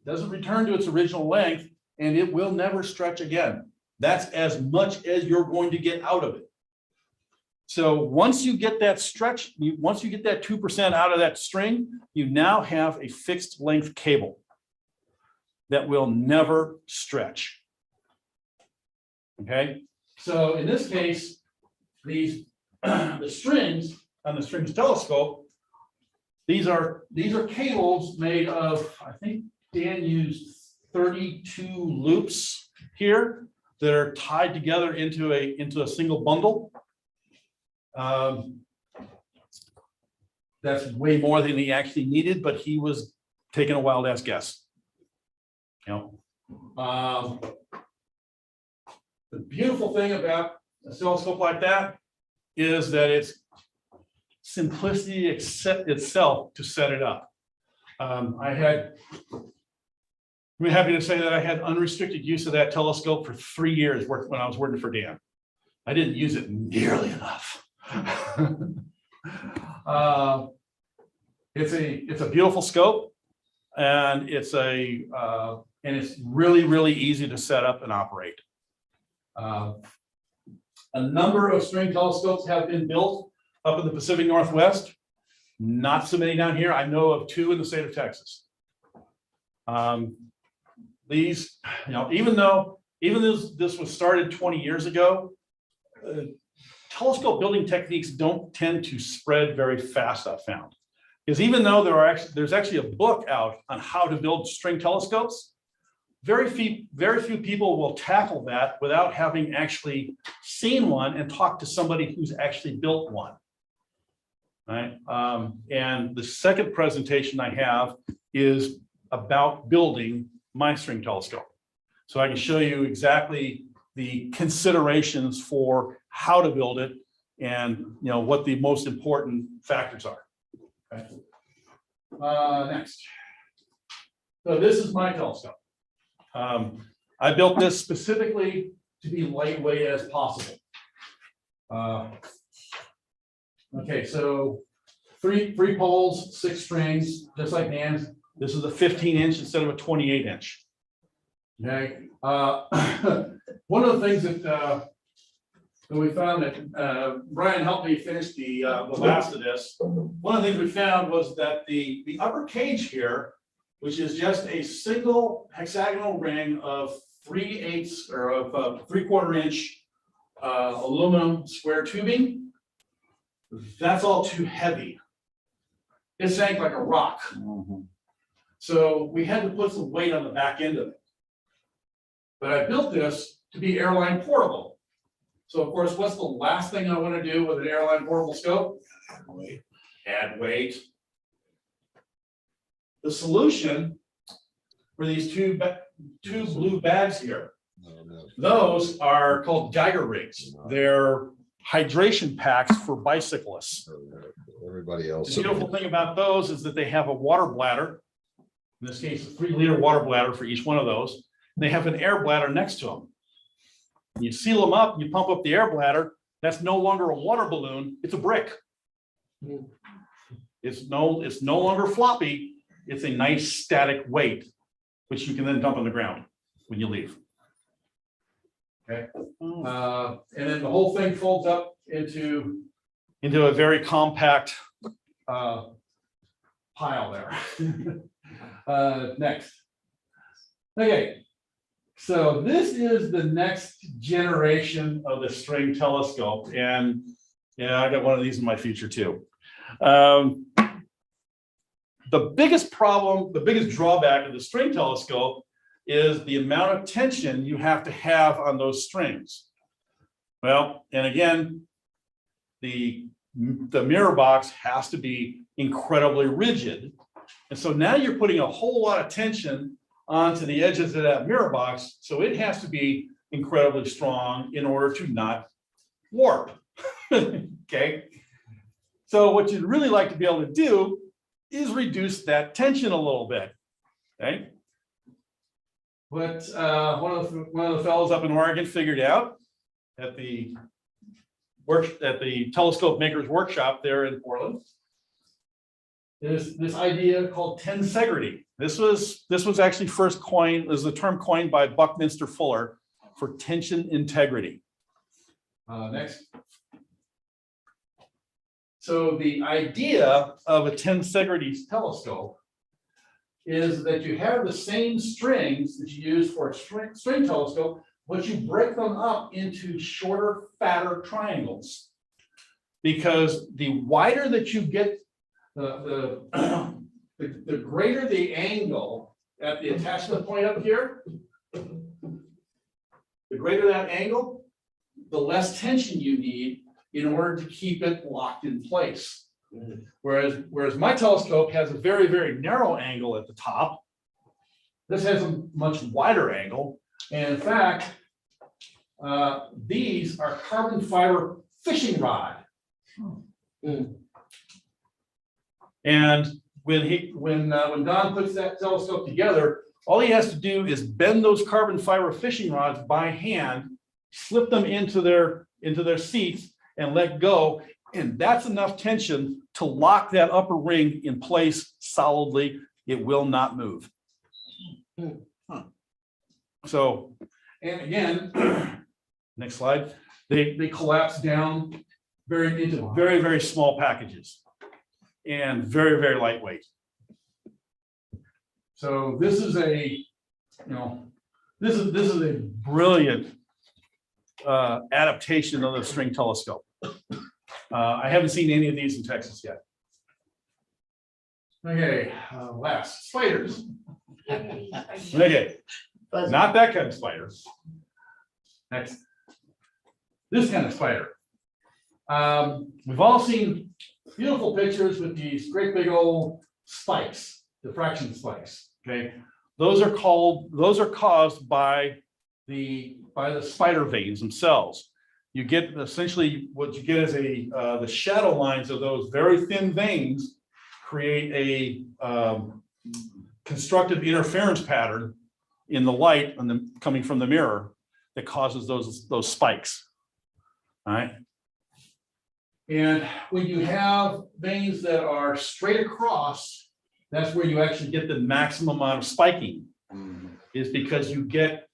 L: doesn't return to its original length, and it will never stretch again. That's as much as you're going to get out of it. So once you get that stretch, once you get that 2% out of that string, you now have a fixed length cable that will never stretch. Okay, so in this case, the strings on the Strings telescope, these are cables made of, I think Dan used 32 loops here that are tied together into a single bundle. That's way more than he actually needed, but he was taking a wild ass guess. You know, the beautiful thing about a telescope like that is that it's simplicity itself to set it up. I'm happy to say that I had unrestricted use of that telescope for 3 years when I was working for Dan. I didn't use it nearly enough. It's a beautiful scope, and it's really, really easy to set up and operate. A number of string telescopes have been built up in the Pacific Northwest. Not so many down here. I know of 2 in the state of Texas. These, you know, even though this was started 20 years ago, telescope building techniques don't tend to spread very fast, I've found. Because even though there's actually a book out on how to build string telescopes, very few people will tackle that without having actually seen one and talked to somebody who's actually built one. Right, and the second presentation I have is about building my string telescope. So I can show you exactly the considerations for how to build it and, you know, what the most important factors are. Okay. Next. So this is my telescope. I built this specifically to be lightweight as possible. Okay, so three poles, 6 strings, just like Dan's. This is a 15-inch instead of a 28-inch. Okay, one of the things that we found that Brian helped me finish the last of this. One of the things we found was that the upper cage here, which is just a single hexagonal ring of 3/8 or of 3/4 inch aluminum square tubing, that's all too heavy. It sank like a rock. So we had to put some weight on the back end of it. But I built this to be airline portable. So of course, what's the last thing I want to do with an airline portable scope? Add weight. The solution for these two blue bags here, those are called Geiger rigs. They're hydration packs for bicyclists.
F: Everybody else.
L: The beautiful thing about those is that they have a water bladder. In this case, a 3-liter water bladder for each one of those. And they have an air bladder next to them. You seal them up, you pump up the air bladder. That's no longer a water balloon, it's a brick. It's no longer floppy. It's a nice static weight, which you can then dump on the ground when you leave. Okay, and then the whole thing folds up into a very compact pile there. Next. Okay, so this is the next generation of the string telescope, and yeah, I got one of these in my future too. The biggest problem, the biggest drawback of the string telescope is the amount of tension you have to have on those strings. Well, and again, the mirror box has to be incredibly rigid. And so now you're putting a whole lot of tension onto the edges of that mirror box. So it has to be incredibly strong in order to not warp. Okay. So what you'd really like to be able to do is reduce that tension a little bit. Okay. What one of the fellows up in Oregon figured out at the telescope makers workshop there in Portland is this idea called tensegrity. This was actually first coined, was the term coined by Buckminster Fuller for tension integrity. Next. So the idea of a tensegrity telescope is that you have the same strings that you use for a string telescope, but you break them up into shorter, fatter triangles. Because the wider that you get, the greater the angle at the attachment point up here, the greater that angle, the less tension you need in order to keep it locked in place. Whereas my telescope has a very, very narrow angle at the top. This has a much wider angle. And in fact, these are carbon fiber fishing rod. And when Don puts that telescope together, all he has to do is bend those carbon fiber fishing rods by hand, slip them into their seats and let go. And that's enough tension to lock that upper ring in place solidly. It will not move. So, and again, next slide, they collapse down into very, very small packages and very, very lightweight. So this is a, this is a brilliant adaptation of the string telescope. I haven't seen any of these in Texas yet. Okay, last, spiders. Okay, not that kind of spider. Next, this kind of spider. We've all seen beautiful pictures with these great big old spikes, diffraction spikes, okay? Those are caused by the spider veins themselves. You get essentially what you get is the shadow lines of those very thin veins create a constructive interference pattern in the light coming from the mirror that causes those spikes. All right. And when you have veins that are straight across, that's where you actually get the maximum amount of spiking, is because you get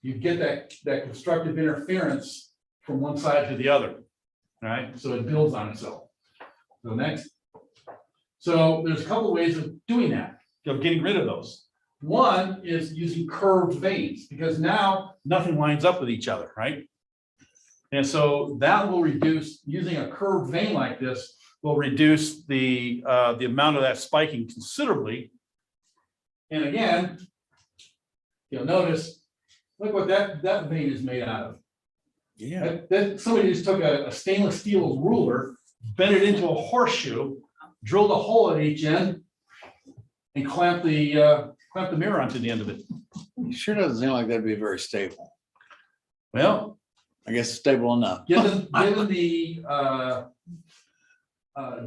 L: that constructive interference from one side to the other. All right, so it builds on itself. So next. So there's a couple of ways of doing that, of getting rid of those. One is using curved veins, because now nothing lines up with each other, right? And so that will reduce, using a curved vein like this will reduce the amount of that spiking considerably. And again, you'll notice, look what that vein is made out of.
E: Yeah.
L: Somebody just took a stainless steel ruler, bent it into a horseshoe, drilled a hole at each end, and clamped the mirror onto the end of it.
E: It sure doesn't seem like that'd be very stable.
L: Well,
E: I guess stable enough.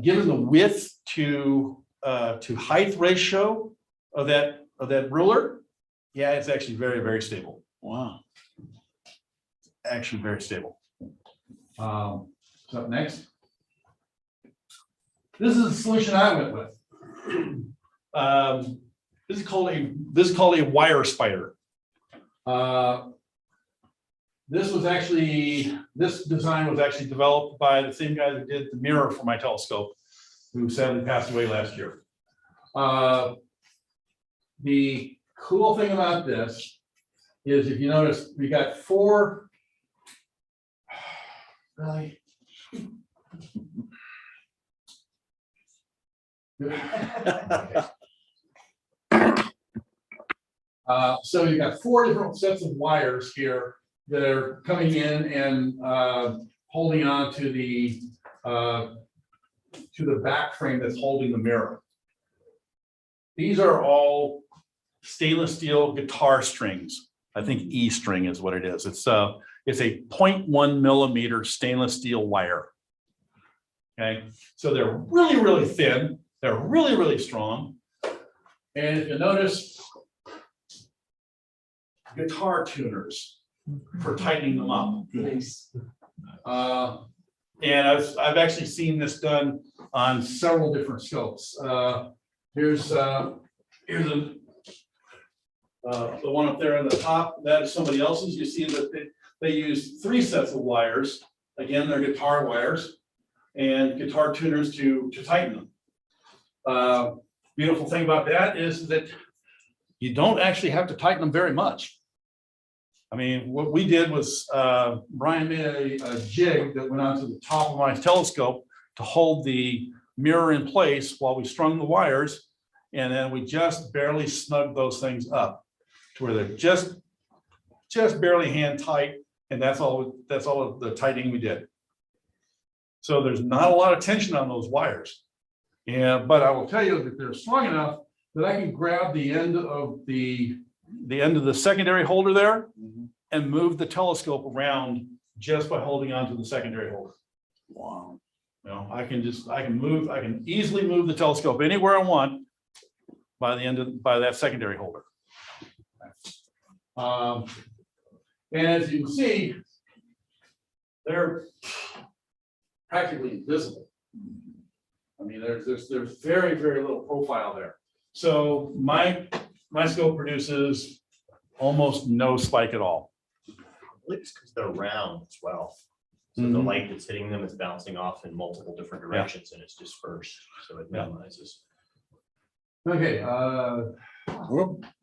L: given the width to height ratio of that ruler, yeah, it's actually very, very stable.
E: Wow.
L: Actually very stable. So up next. This is the solution I went with. This is called a wire spider. This design was actually developed by the same guy that did the mirror for my telescope, who sadly passed away last year. The cool thing about this is, if you notice, we got four. Really? So you got four different sets of wires here that are coming in and holding on to the back frame that's holding the mirror. These are all stainless steel guitar strings. I think E string is what it is. It's a 0.1 millimeter stainless steel wire. Okay, so they're really, really thin. They're really, really strong. And if you notice, guitar tuners for tightening them up.
I: Nice.
L: And I've actually seen this done on several different scopes. Here's the one up there on the top. That is somebody else's. You see that they use 3 sets of wires. Again, they're guitar wires and guitar tuners to tighten them. Beautiful thing about that is that you don't actually have to tighten them very much. I mean, what we did was Brian made a jig that went onto the top of my telescope to hold the mirror in place while we strung the wires, and then we just barely snugged those things up to where they're just barely hand tight, and that's all of the tightening we did. So there's not a lot of tension on those wires. But I will tell you that they're strong enough that I can grab the end of the secondary holder there and move the telescope around just by holding onto the secondary holder.
E: Wow.
L: You know, I can easily move the telescope anywhere I want by that secondary holder. And as you can see, they're practically invisible. I mean, there's very, very little profile there. So my scope produces almost no spike at all.
D: It's because they're round as well. So the light that's hitting them is bouncing off in multiple different directions and it's dispersed, so it minimizes.
L: Okay,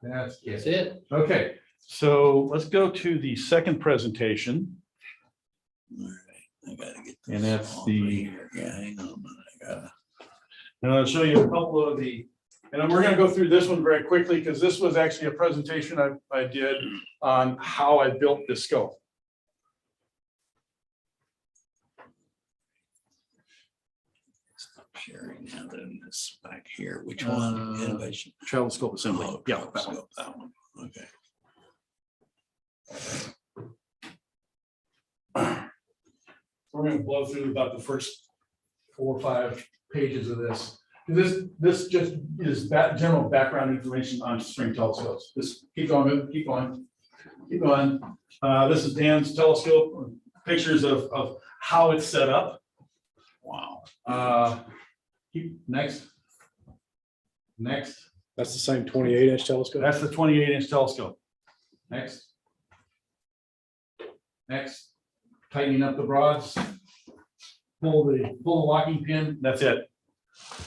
L: that's it. Okay, so let's go to the second presentation.
E: I gotta get
L: And that's the.
E: Yeah, hang on.
L: And I'll show you a couple of and we're going to go through this one very quickly because this was actually a presentation I did on how I built this scope.
M: sharing now then this back here, which one? Innovation.
B: Travel scope assembly.
M: Oh,
B: Yeah,
M: travel
B: that one.
M: scope, that one, okay.
L: We're gonna blow through about the first 4 or 5 pages of this. This just is that general background information on string telescopes. Just keep going, keep going, keep going. This is Dan's telescope, pictures of how it's set up.
M: Wow.
L: Keep next. Next.
B: That's the same 28-inch telescope?
L: That's the 28-inch telescope. Next. Next. Tightening up the rods. Pull the locking pin. That's it.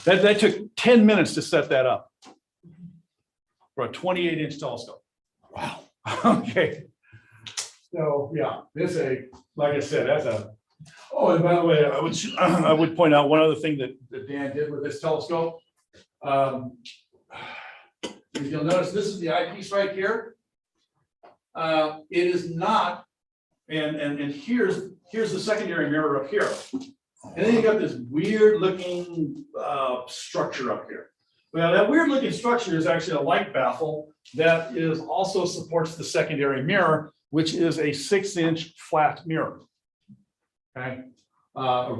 L: That took 10 minutes to set that up. For a 28-inch telescope.
M: Wow.
L: Okay. So, yeah, this like I said, that's a, oh, and by the way, I would point out one other thing that Dan did with this telescope. If you'll notice, this is the eyepiece right here. It is not, and here's the secondary mirror up here. And then you got this weird looking structure up here. Well, that weird looking structure is actually a light baffle that is also supports the secondary mirror, which is a 6-inch flat mirror. Okay, a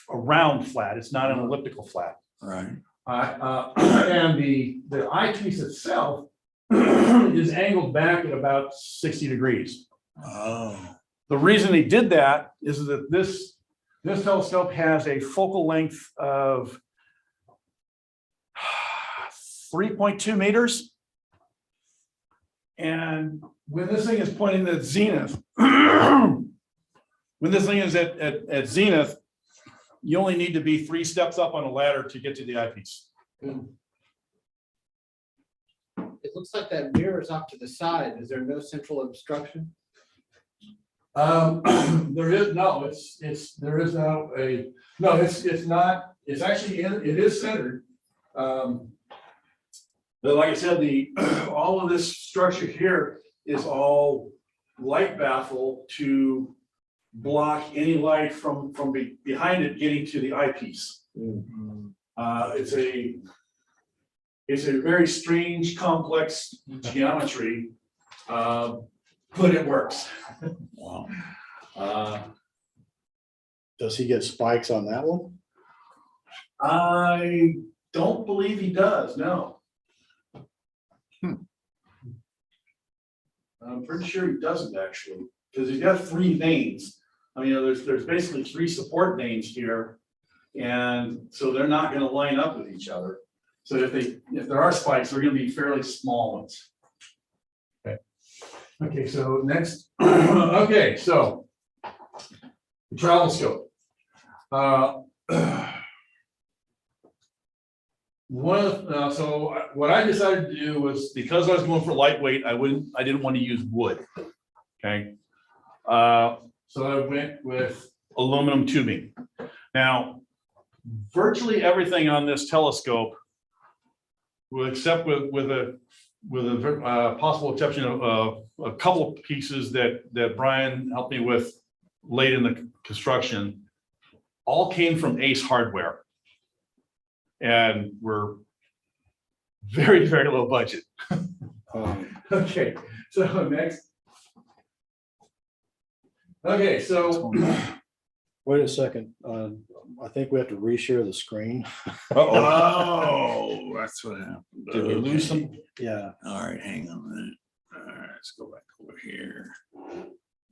L: round flat. It's not an elliptical flat.
M: Right.
L: And the eyepiece itself is angled back at about 60 degrees.
M: Oh.
L: The reason he did that is that this telescope has a focal length of 3.2 meters. And when this thing is pointing at zenith, when this thing is at zenith, you only need to be 3 steps up on a ladder to get to the eyepiece.
P: It looks like that mirror is off to the side. Is there no central obstruction?
L: There is no, there is no it's not, it's actually, it is centered. But like I said, all of this structure here is all light baffle to block any light from behind it getting to the eyepiece. It's a very strange, complex geometry, but it works.
M: Wow.
B: Does he get spikes on that one?
L: I don't believe he does, no. I'm pretty sure he doesn't actually, because he's got 3 vanes. I mean, there's basically 3 support vanes here. And so they're not going to line up with each other. So if there are spikes, they're going to be fairly small ones. Okay. Okay, so next. Okay, so the travel scope. So what I decided to do was, because I was going for lightweight, I didn't want to use wood. Okay. So I went with aluminum tubing. Now, virtually everything on this telescope, except with a possible exception of a couple of pieces that Brian helped me with late in the construction, all came from Ace Hardware. And we're very, very low budget. Okay, so next. Okay, so.
B: Wait a second. I think we have to reshare the screen.
M: Oh, that's what happened.
L: Did we lose some?
B: Yeah.
M: All right, hang on a minute. All right, let's go back over here.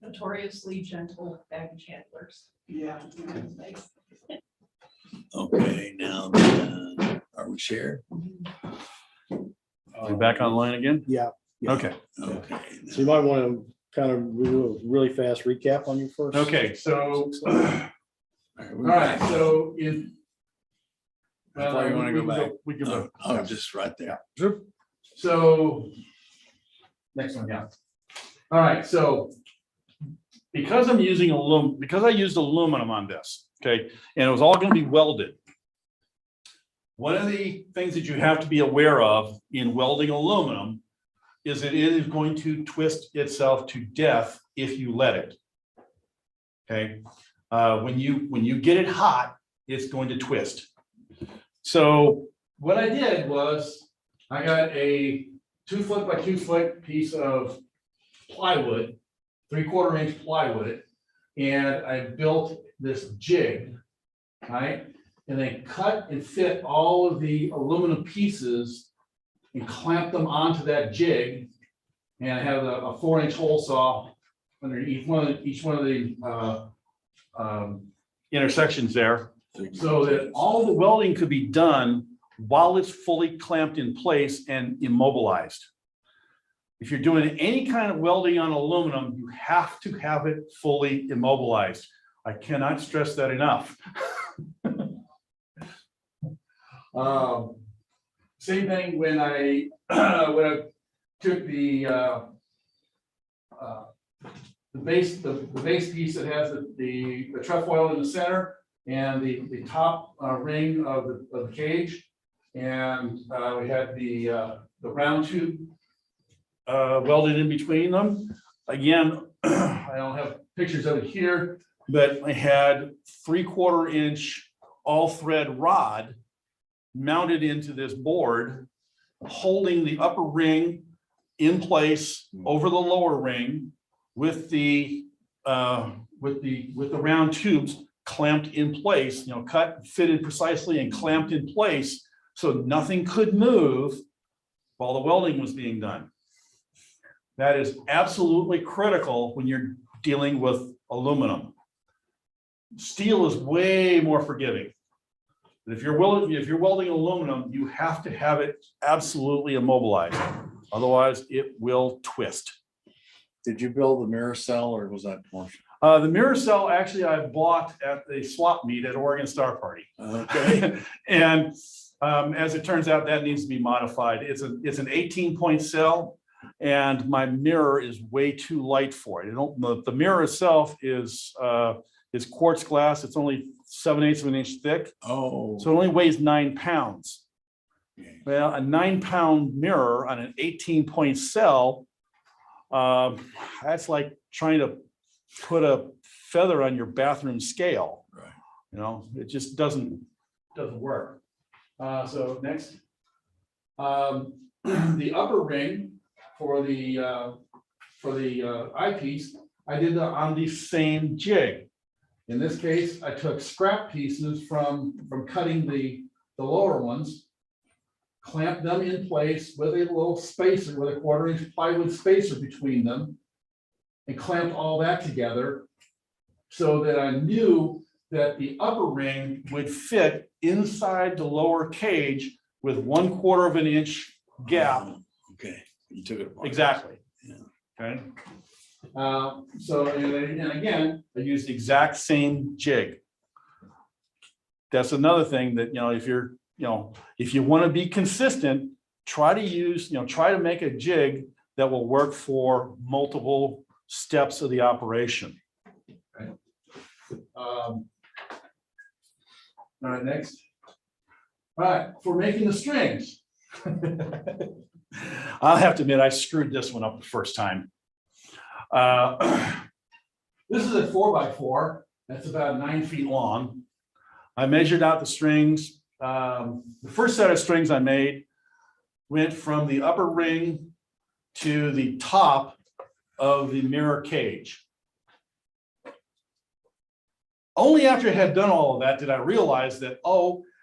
I: Notoriously gentle baggage handlers.
H: Yeah.
M: Okay, now, are we shared?
L: Are we back online again?
B: Yeah.
L: Okay.
M: Okay.
B: So you might want to kind of do a really fast recap on your first.
L: Okay, so, all right, so in.
M: I thought you want to go back.
L: We can go.
M: Oh, just right there.
L: So, next one, yeah. All right, so because I'm using because I used aluminum on this, okay, and it was all going to be welded. One of the things that you have to be aware of in welding aluminum is that it is going to twist itself to death if you let it. Okay, when you get it hot, it's going to twist. So what I did was I got a 2 foot by 2 foot piece of plywood, 3/4 inch plywood, and I built this jig, right? And then cut and fit all of the aluminum pieces and clamp them onto that jig. And I have a 4-inch hole saw under each one of the intersections there, so that all the welding could be done while it's fully clamped in place and immobilized. If you're doing any kind of welding on aluminum, you have to have it fully immobilized. I cannot stress that enough. Same thing when I took the base piece that has the trefoil in the center and the top ring of the cage, and we had the round tube welded in between them. Again, I don't have pictures of it here, but I had 3/4 inch all thread rod mounted into this board, holding the upper ring in place over the lower ring with the round tubes clamped in place, cut, fitted precisely and clamped in place so nothing could move while the welding was being done. That is absolutely critical when you're dealing with aluminum. Steel is way more forgiving. But if you're welding aluminum, you have to have it absolutely immobilized. Otherwise, it will twist.
E: Did you build the mirror cell or was that portion?
L: The mirror cell, actually, I bought at the swap meet at Oregon Star Party.
E: Okay.
L: And as it turns out, that needs to be modified. It's an 18-point cell, and my mirror is way too light for it. The mirror itself is quartz glass. It's only 7/8 of an inch thick.
E: Oh.
L: So it only weighs 9 pounds. Well, a 9-pound mirror on an 18-point cell, that's like trying to put a feather on your bathroom scale.
E: Right.
L: It just doesn't work. So next, the upper ring for the eyepiece, I did on the same jig. In this case, I took scrap pieces from cutting the lower ones, clamped them in place with a little spacer, with a 1/4 inch plywood spacer between them, and clamped all that together so that I knew that the upper ring would fit inside the lower cage with 1/4 of an inch gap.
E: Okay, you took it apart.
L: Exactly.
E: Yeah.
L: Okay. So, and again, I used the exact same jig. That's another thing that, if you want to be consistent, try to make a jig that will work for multiple steps of the operation. Okay. All right, next. All right, for making the strings. I'll have to admit, I screwed this one up the first time. This is a 4x4. That's about 9 feet long. I measured out the strings. The first set of strings I made went from the upper ring to the top of the mirror cage. Only after I had done all of that did I realize that,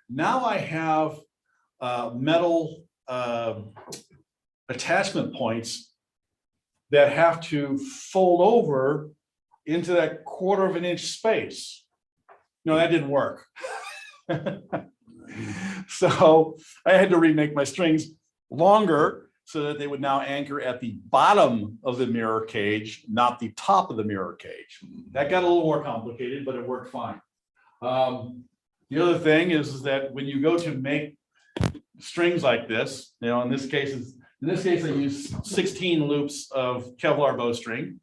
L: now I have metal attachment points that have to fold over into that 1/4 of an inch space. No, that didn't work. So I had to remake my strings longer so that they would now anchor at the bottom of the mirror cage, not the top of the mirror cage. That got a little more complicated, but it worked fine. The other thing is that when you go to make strings like this, in this case I use 16 loops of Kevlar bowstring.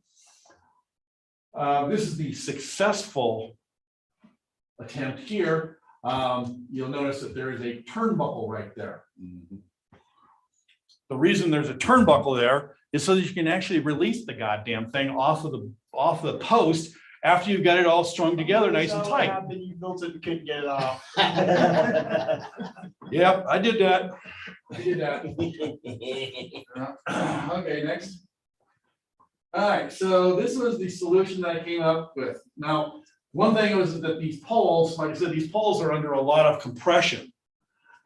L: This is the successful attempt here. You'll notice that there is a turnbuckle right there. The reason there's a turnbuckle there is so that you can actually release the goddamn thing off of the post after you've got it all strung together nice and tight.
A: Then you built it and couldn't get it off.
L: Yep, I did that. I did that. Okay, next. All right, so this was the solution that I came up with. Now, one thing was that these poles, like I said, these poles are under a lot of compression.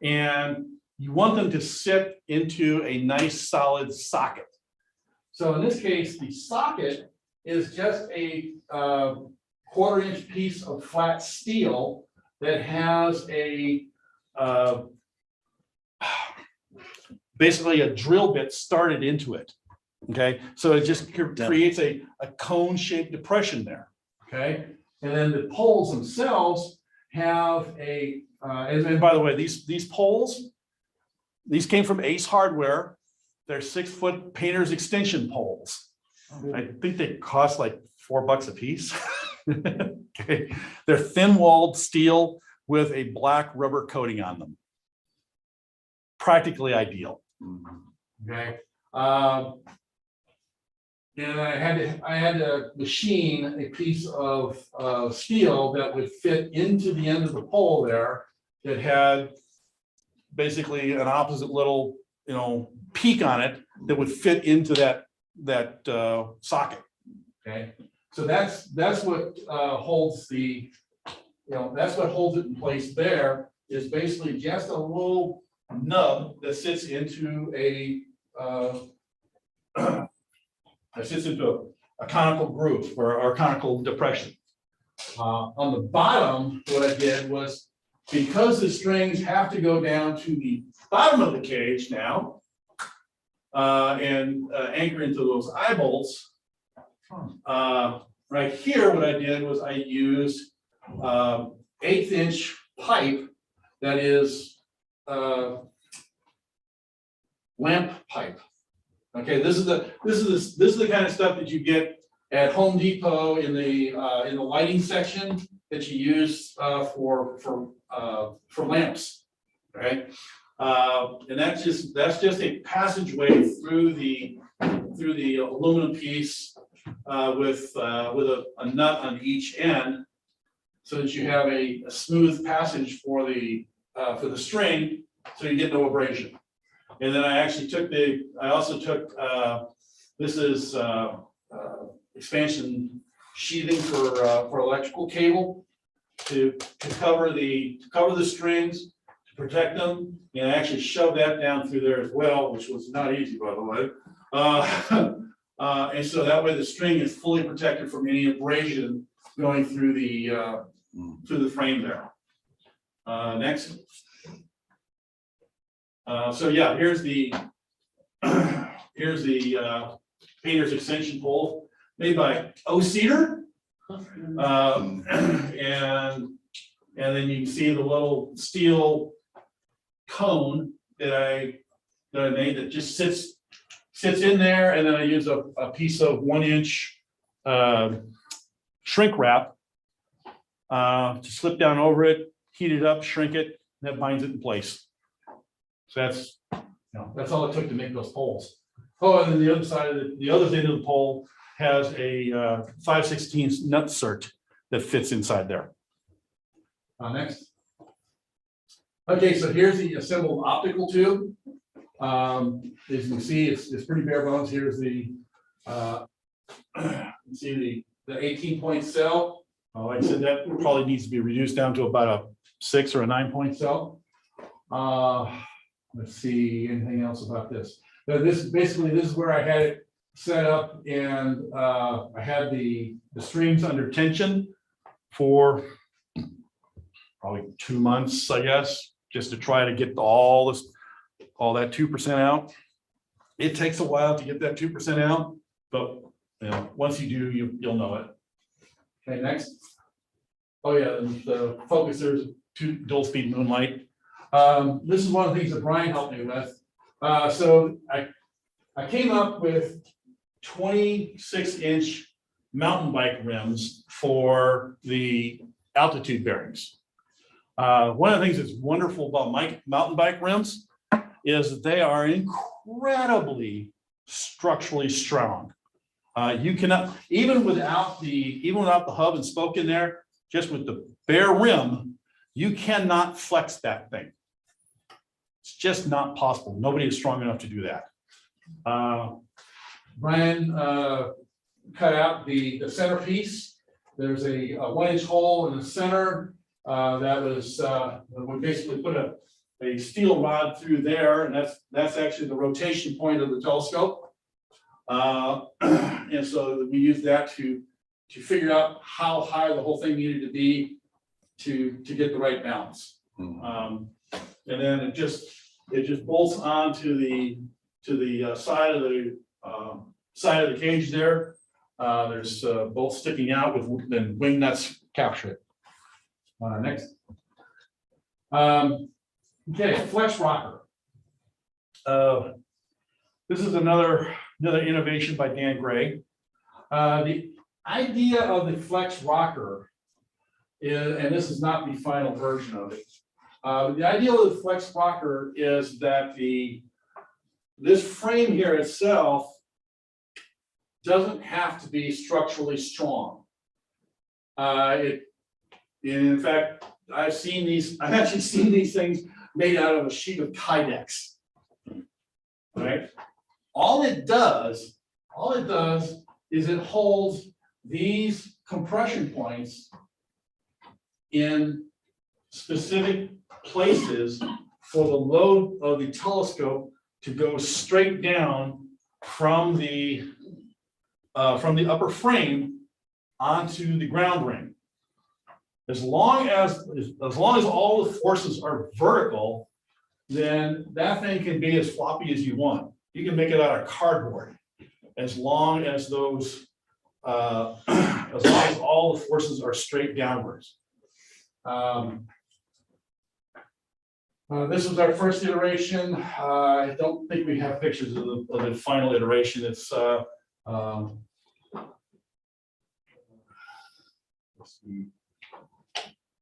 L: And you want them to sit into a nice solid socket. So in this case, the socket is just a 1/4 inch piece of flat steel that has a basically a drill bit started into it. Okay, so it just creates a cone shaped depression there. Okay, and then the poles themselves have a and by the way, these poles, these came from Ace Hardware. They're 6-foot painter's extension poles. I think they cost like $4 a piece. Okay, they're thin-walled steel with a black rubber coating on them. Practically ideal. Okay. And I had to machine a piece of steel that would fit into the end of the pole there that had basically an opposite little, peak on it that would fit into that socket. Okay, so that's what holds the, that's what holds it in place there, is basically just a little nub that sits into a conical groove or conical depression. On the bottom, what I did was, because the strings have to go down to the bottom of the cage now and anchor into those eye bolts, right here, what I did was I used 1/8 inch pipe that is lamp pipe. Okay, this is the kind of stuff that you get at Home Depot in the lighting section that you use for lamps, right? And that's just a passageway through the aluminum piece with a nut on each end, so that you have a smooth passage for the string, so you get no abrasion. And then I also took this is expansion sheathing for electrical cable to cover the strings, to protect them, and I actually shoved that down through there as well, which was not easy, by the way. And so that way the string is fully protected from any abrasion going through the frame there. Next. So yeah, here's the painter's extension pole made by O-Cedar. And then you can see the little steel cone that I made that just sits in there, and then I use a piece of 1 inch shrink wrap to slip down over it, heat it up, shrink it, and that binds it in place. So that's all it took to make those poles. Oh, and then the other side of the other end of the pole has a 5/16 nut cert that fits inside there. Next. Okay, so here's the assembled optical tube. As you can see, it's pretty bare bones. Here's the you see the 18-point cell. Like I said, that probably needs to be reduced down to about a 6 or a 9-point cell. Let's see, anything else about this? This is where I had it set up, and I had the strings under tension for probably 2 months, I guess, just to try to get all that 2% out. It takes a while to get that 2% out, but once you do, you'll know it. Okay, next. Oh yeah, the focusers, dual speed moonlight. This is one of the things that Brian helped me with. So I came up with 26-inch mountain bike rims for the altitude bearings. One of the things that's wonderful about mountain bike rims is that they are incredibly structurally strong. You cannot, even without the hub and spoke in there, just with the bare rim, you cannot flex that thing. It's just not possible. Nobody is strong enough to do that. Brian cut out the centerpiece. There's a 1-inch hole in the center that was we basically put a steel rod through there, and that's actually the rotation point of the telescope. And so we used that to figure out how high the whole thing needed to be to get the right balance. And then it just bolts onto the side of the cage there. There's bolts sticking out with then wing nuts capture it. Next. Okay, flex rocker. This is another innovation by Dan Gray. The idea of the flex rocker is, and this is not the final version of it. The idea of the flex rocker is that this frame here itself doesn't have to be structurally strong. In fact, I've actually seen these things made out of a sheet of Kydex. Right? All it does is it holds these compression points in specific places for the load of the telescope to go straight down from the upper frame onto the ground ring. As long as all the forces are vertical, then that thing can be as floppy as you want. You can make it out of cardboard, as long as those, as long as all the forces are straight downwards. This was our first iteration. I don't think we have pictures of the final iteration. It's let's see.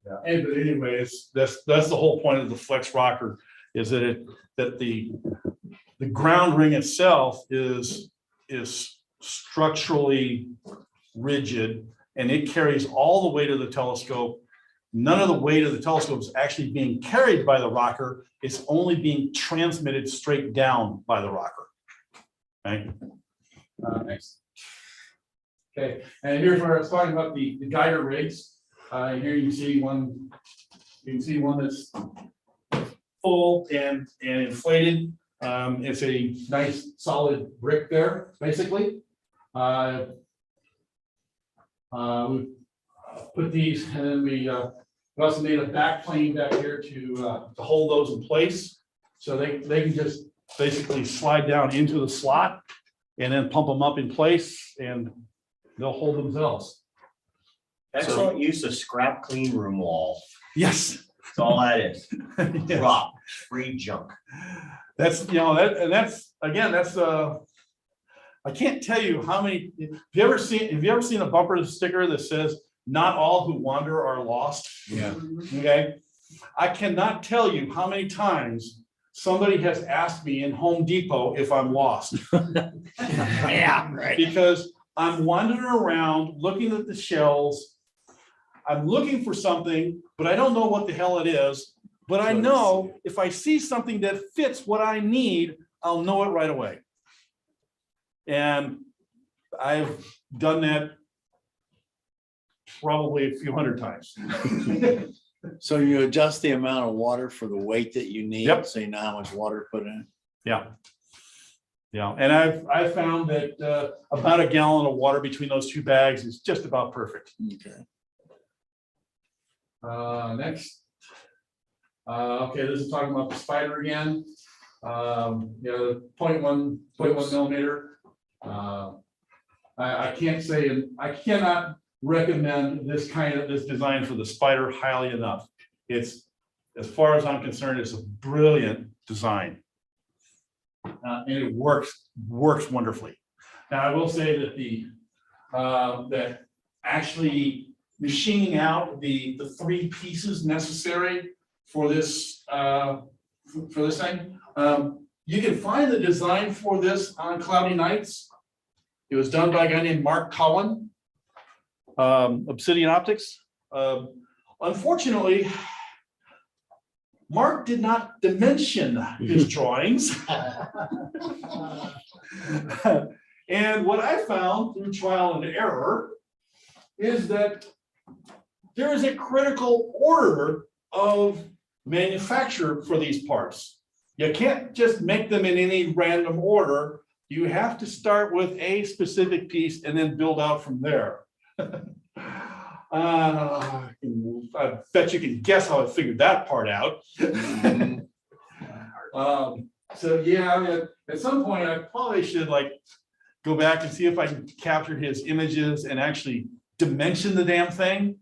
L: Yeah, but anyways, that's the whole point of the flex rocker, is that the ground ring itself is structurally rigid, and it carries all the weight of the telescope. None of the weight of the telescope is actually being carried by the rocker. It's only being transmitted straight down by the rocker. Okay. Next. Okay, and here's where I was talking about the guider rigs. Here you can see one. You can see one that's full and inflated. It's a nice solid brick there, basically. We put these, and then we also made a back plane back here to hold those in place, so they can just basically slide down into the slot and then pump them up in place, and they'll hold themselves.
D: Excellent use of scrap clean room wall.
L: Yes.
D: That's all that is.
L: Yes.
D: Drop, free junk.
L: That's, that's again, that's I can't tell you how many, have you ever seen a bumper sticker that says, "Not all who wander are lost"?
E: Yeah.
L: Okay. I cannot tell you how many times somebody has asked me in Home Depot if I'm lost.
D: Yeah, right.
L: Because I'm wandering around looking at the shelves. I'm looking for something, but I don't know what the hell it is. But I know if I see something that fits what I need, I'll know it right away. And I've done that probably a few hundred times.
M: So you adjust the amount of water for the weight that you need.
L: Yep.
M: So you know how much water to put in.
L: Yeah. Yeah, and I've found that about a gallon of water between those two bags is just about perfect.
M: Okay.
L: Next. Okay, this is talking about the spider again. The 0.1 millimeter. I can't say, I cannot recommend this design for the spider highly enough. It's, as far as I'm concerned, it's a brilliant design. And it works wonderfully. Now, I will say that that actually machining out the 3 pieces necessary for this thing, you can find the design for this on Cloudy Nights. It was done by a guy named Mark Cullen, Obsidian Optics. Unfortunately, Mark did not dimension his drawings. And what I found through trial and error is that there is a critical order of manufacture for these parts. You can't just make them in any random order. You have to start with a specific piece and then build out from there. I bet you can guess how I figured that part out. So yeah, I mean, at some point I probably should like go back and see if I can capture his images and actually dimension the damn thing.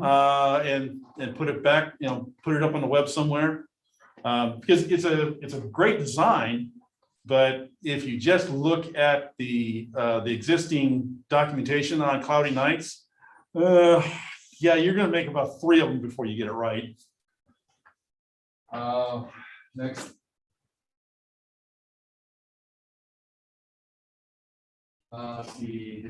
L: And put it back, you know, put it up on the web somewhere. Because it's a great design, but if you just look at the existing documentation on Cloudy Nights, yeah, you're gonna make about 3 of them before you get it right. Next. Okay,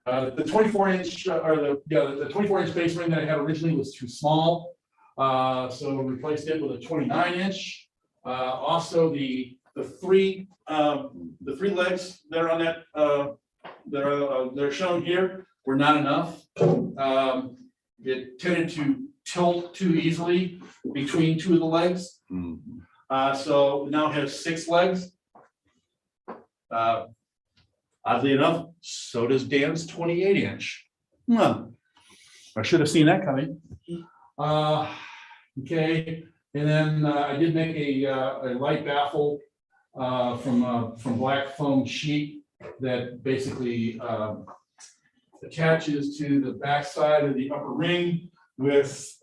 L: the 24-inch or the 24-inch face ring that I had originally was too small. So we replaced it with a 29-inch. Also the three legs that are on that they're shown here were not enough. It tended to tilt too easily between 2 of the legs. So now it has 6 legs. Oddly enough, so does Dan's 28-inch. I should have seen that coming. Okay, and then I did make a light baffle from black foam sheet that basically attaches to the back side of the upper ring with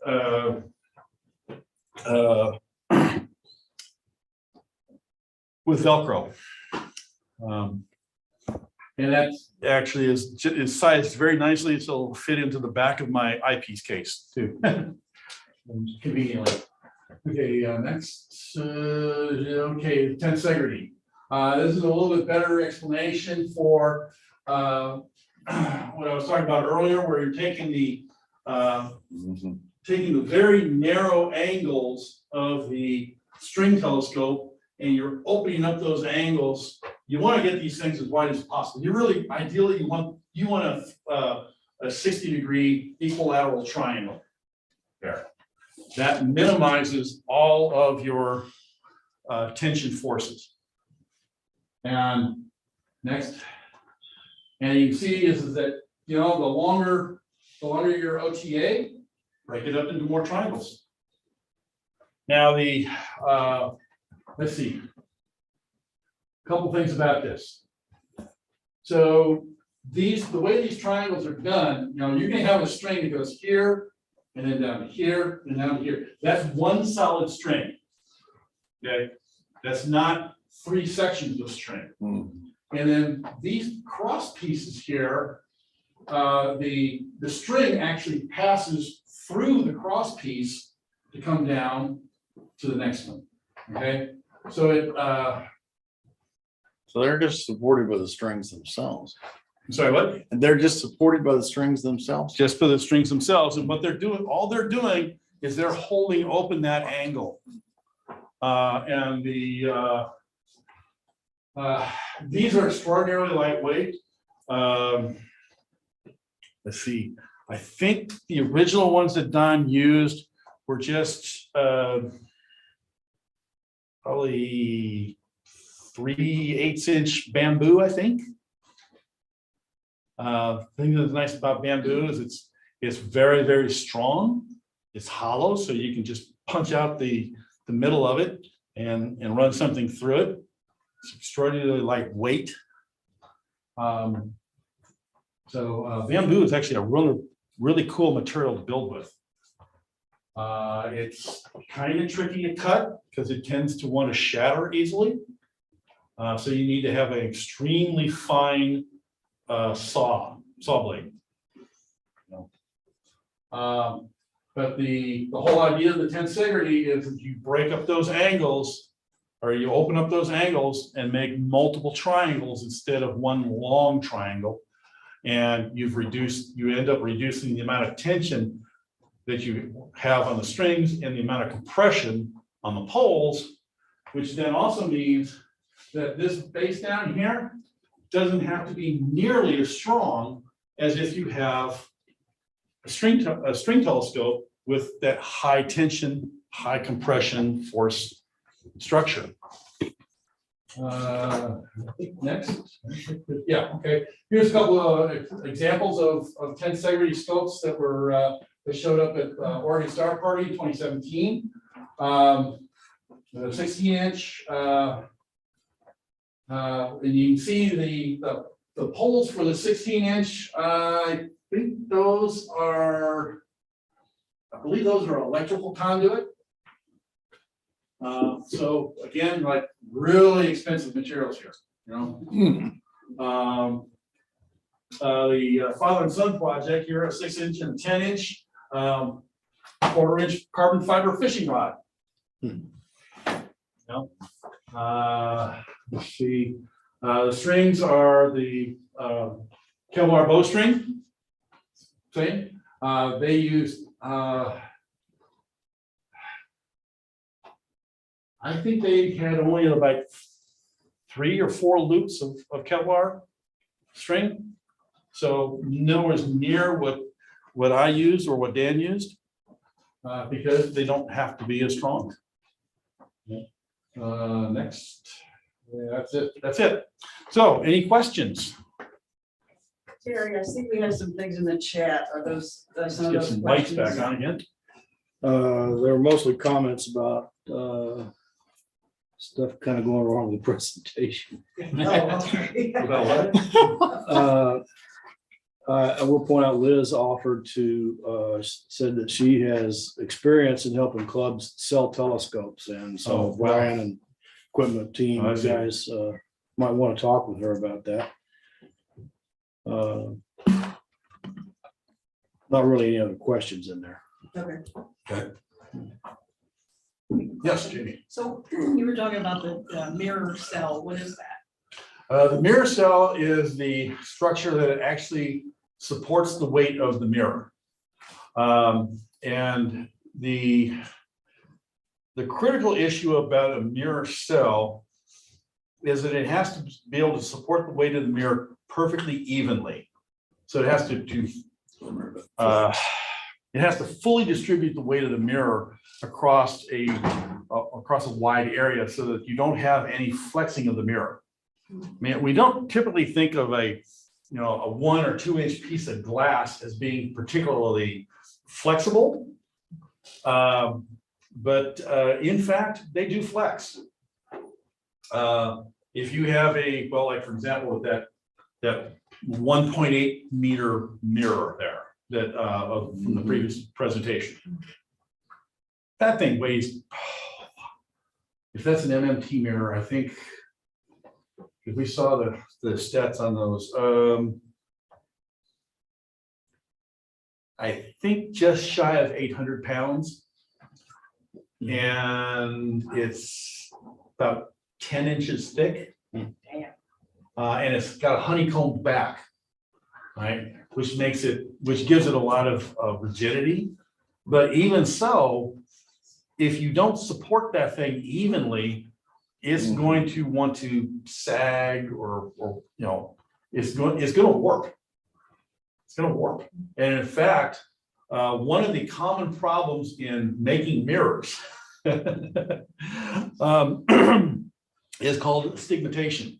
L: Velcro. And that actually is sized very nicely, so it'll fit into the back of my eyepiece case too. Conveniently. Okay, next, okay, tensegrity. This is a little bit better explanation for what I was talking about earlier, where you're taking the very narrow angles of the string telescope and you're opening up those angles. You want to get these things as wide as possible. You really, ideally, you want a 60-degree equilateral triangle there. That minimizes all of your tension forces. And next, and you can see is that, you know, the longer your OTA, break it up into more triangles. Now let's see. A couple things about this. So the way these triangles are done, you know, you can have a string that goes here and then down to here and down to here. That's one solid string. Okay, that's not 3 sections of string. And then these cross pieces here, the string actually passes through the cross piece to come down to the next one. Okay, so
M: so they're just supported by the strings themselves.
L: I'm sorry, what?
M: And they're just supported by the strings themselves?
L: Just for the strings themselves. And what they're doing, all they're doing is they're holding open that angle. And these are extraordinarily lightweight. Let's see. I think the original ones that Don used were just probably 3/8" bamboo, I think. The thing that's nice about bamboo is it's very, very strong. It's hollow, so you can just punch out the middle of it and run something through it. It's extraordinarily lightweight. So bamboo is actually a really cool material to build with. It's kind of tricky to cut because it tends to want to shatter easily. So you need to have an extremely fine saw blade. But the whole idea of the tensegrity is that you break up those angles or you open up those angles and make multiple triangles instead of one long triangle. And you end up reducing the amount of tension that you have on the strings and the amount of compression on the poles, which then also means that this base down here doesn't have to be nearly as strong as if you have a string telescope with that high tension, high compression force structure. I think next, yeah, okay. Here's a couple of examples of tensegrity scopes that were that showed up at Oregon Star Party 2017. The 16-inch, and you can see the poles for the 16-inch. I think those are, I believe those are electrical conduit. So again, like really expensive materials here, you know. The father and son project here, a 6-inch and 10-inch, 1/4-inch carbon fiber fishing rod. No. Let's see. The strings are the Kevlar bowstring. Same. They used. I think they had only about 3 or 4 loops of Kevlar string. So nowhere near what I used or what Dan used, because they don't have to be as strong. Next. Yeah, that's it. So any questions?
G: Terry, I think we have some things in the chat. Are those some of
L: Get
G: those
L: some lights
G: questions?
L: back on again.
B: There were mostly comments about stuff kind of going wrong with the presentation.
G: Oh, okay.
L: About what?
B: I will point out Liz offered to, said that she has experience in helping clubs sell telescopes. And so
L: Oh, wow.
B: Brian and equipment team,
L: I
B: you
L: see.
B: guys might want to talk with her about that. Not really any other questions in there.
G: Okay.
L: Okay. Yes, Jamie.
I: So you were talking about the mirror cell. What is that?
L: The mirror cell is the structure that actually supports the weight of the mirror. And the critical issue about a mirror cell is that it has to be able to support the weight of the mirror perfectly evenly. So it has to fully distribute the weight of the mirror across a wide area so that you don't have any flexing of the mirror. I mean, we don't typically think of a 1 or 2 inch piece of glass as being particularly flexible. But in fact, they do flex. If you have like for example, with that 1.8 meter mirror there that from the previous presentation, that thing weighs, if that's an MMT mirror, I think, if we saw the stats on those, I think just shy of 800 pounds. And it's about 10 inches thick. And it's got a honeycombed back, right? Which gives it a lot of rigidity. But even so, if you don't support that thing evenly, it's going to want to sag or it's going to warp. It's going to warp. And in fact, one of the common problems in making mirrors is called astigmatation.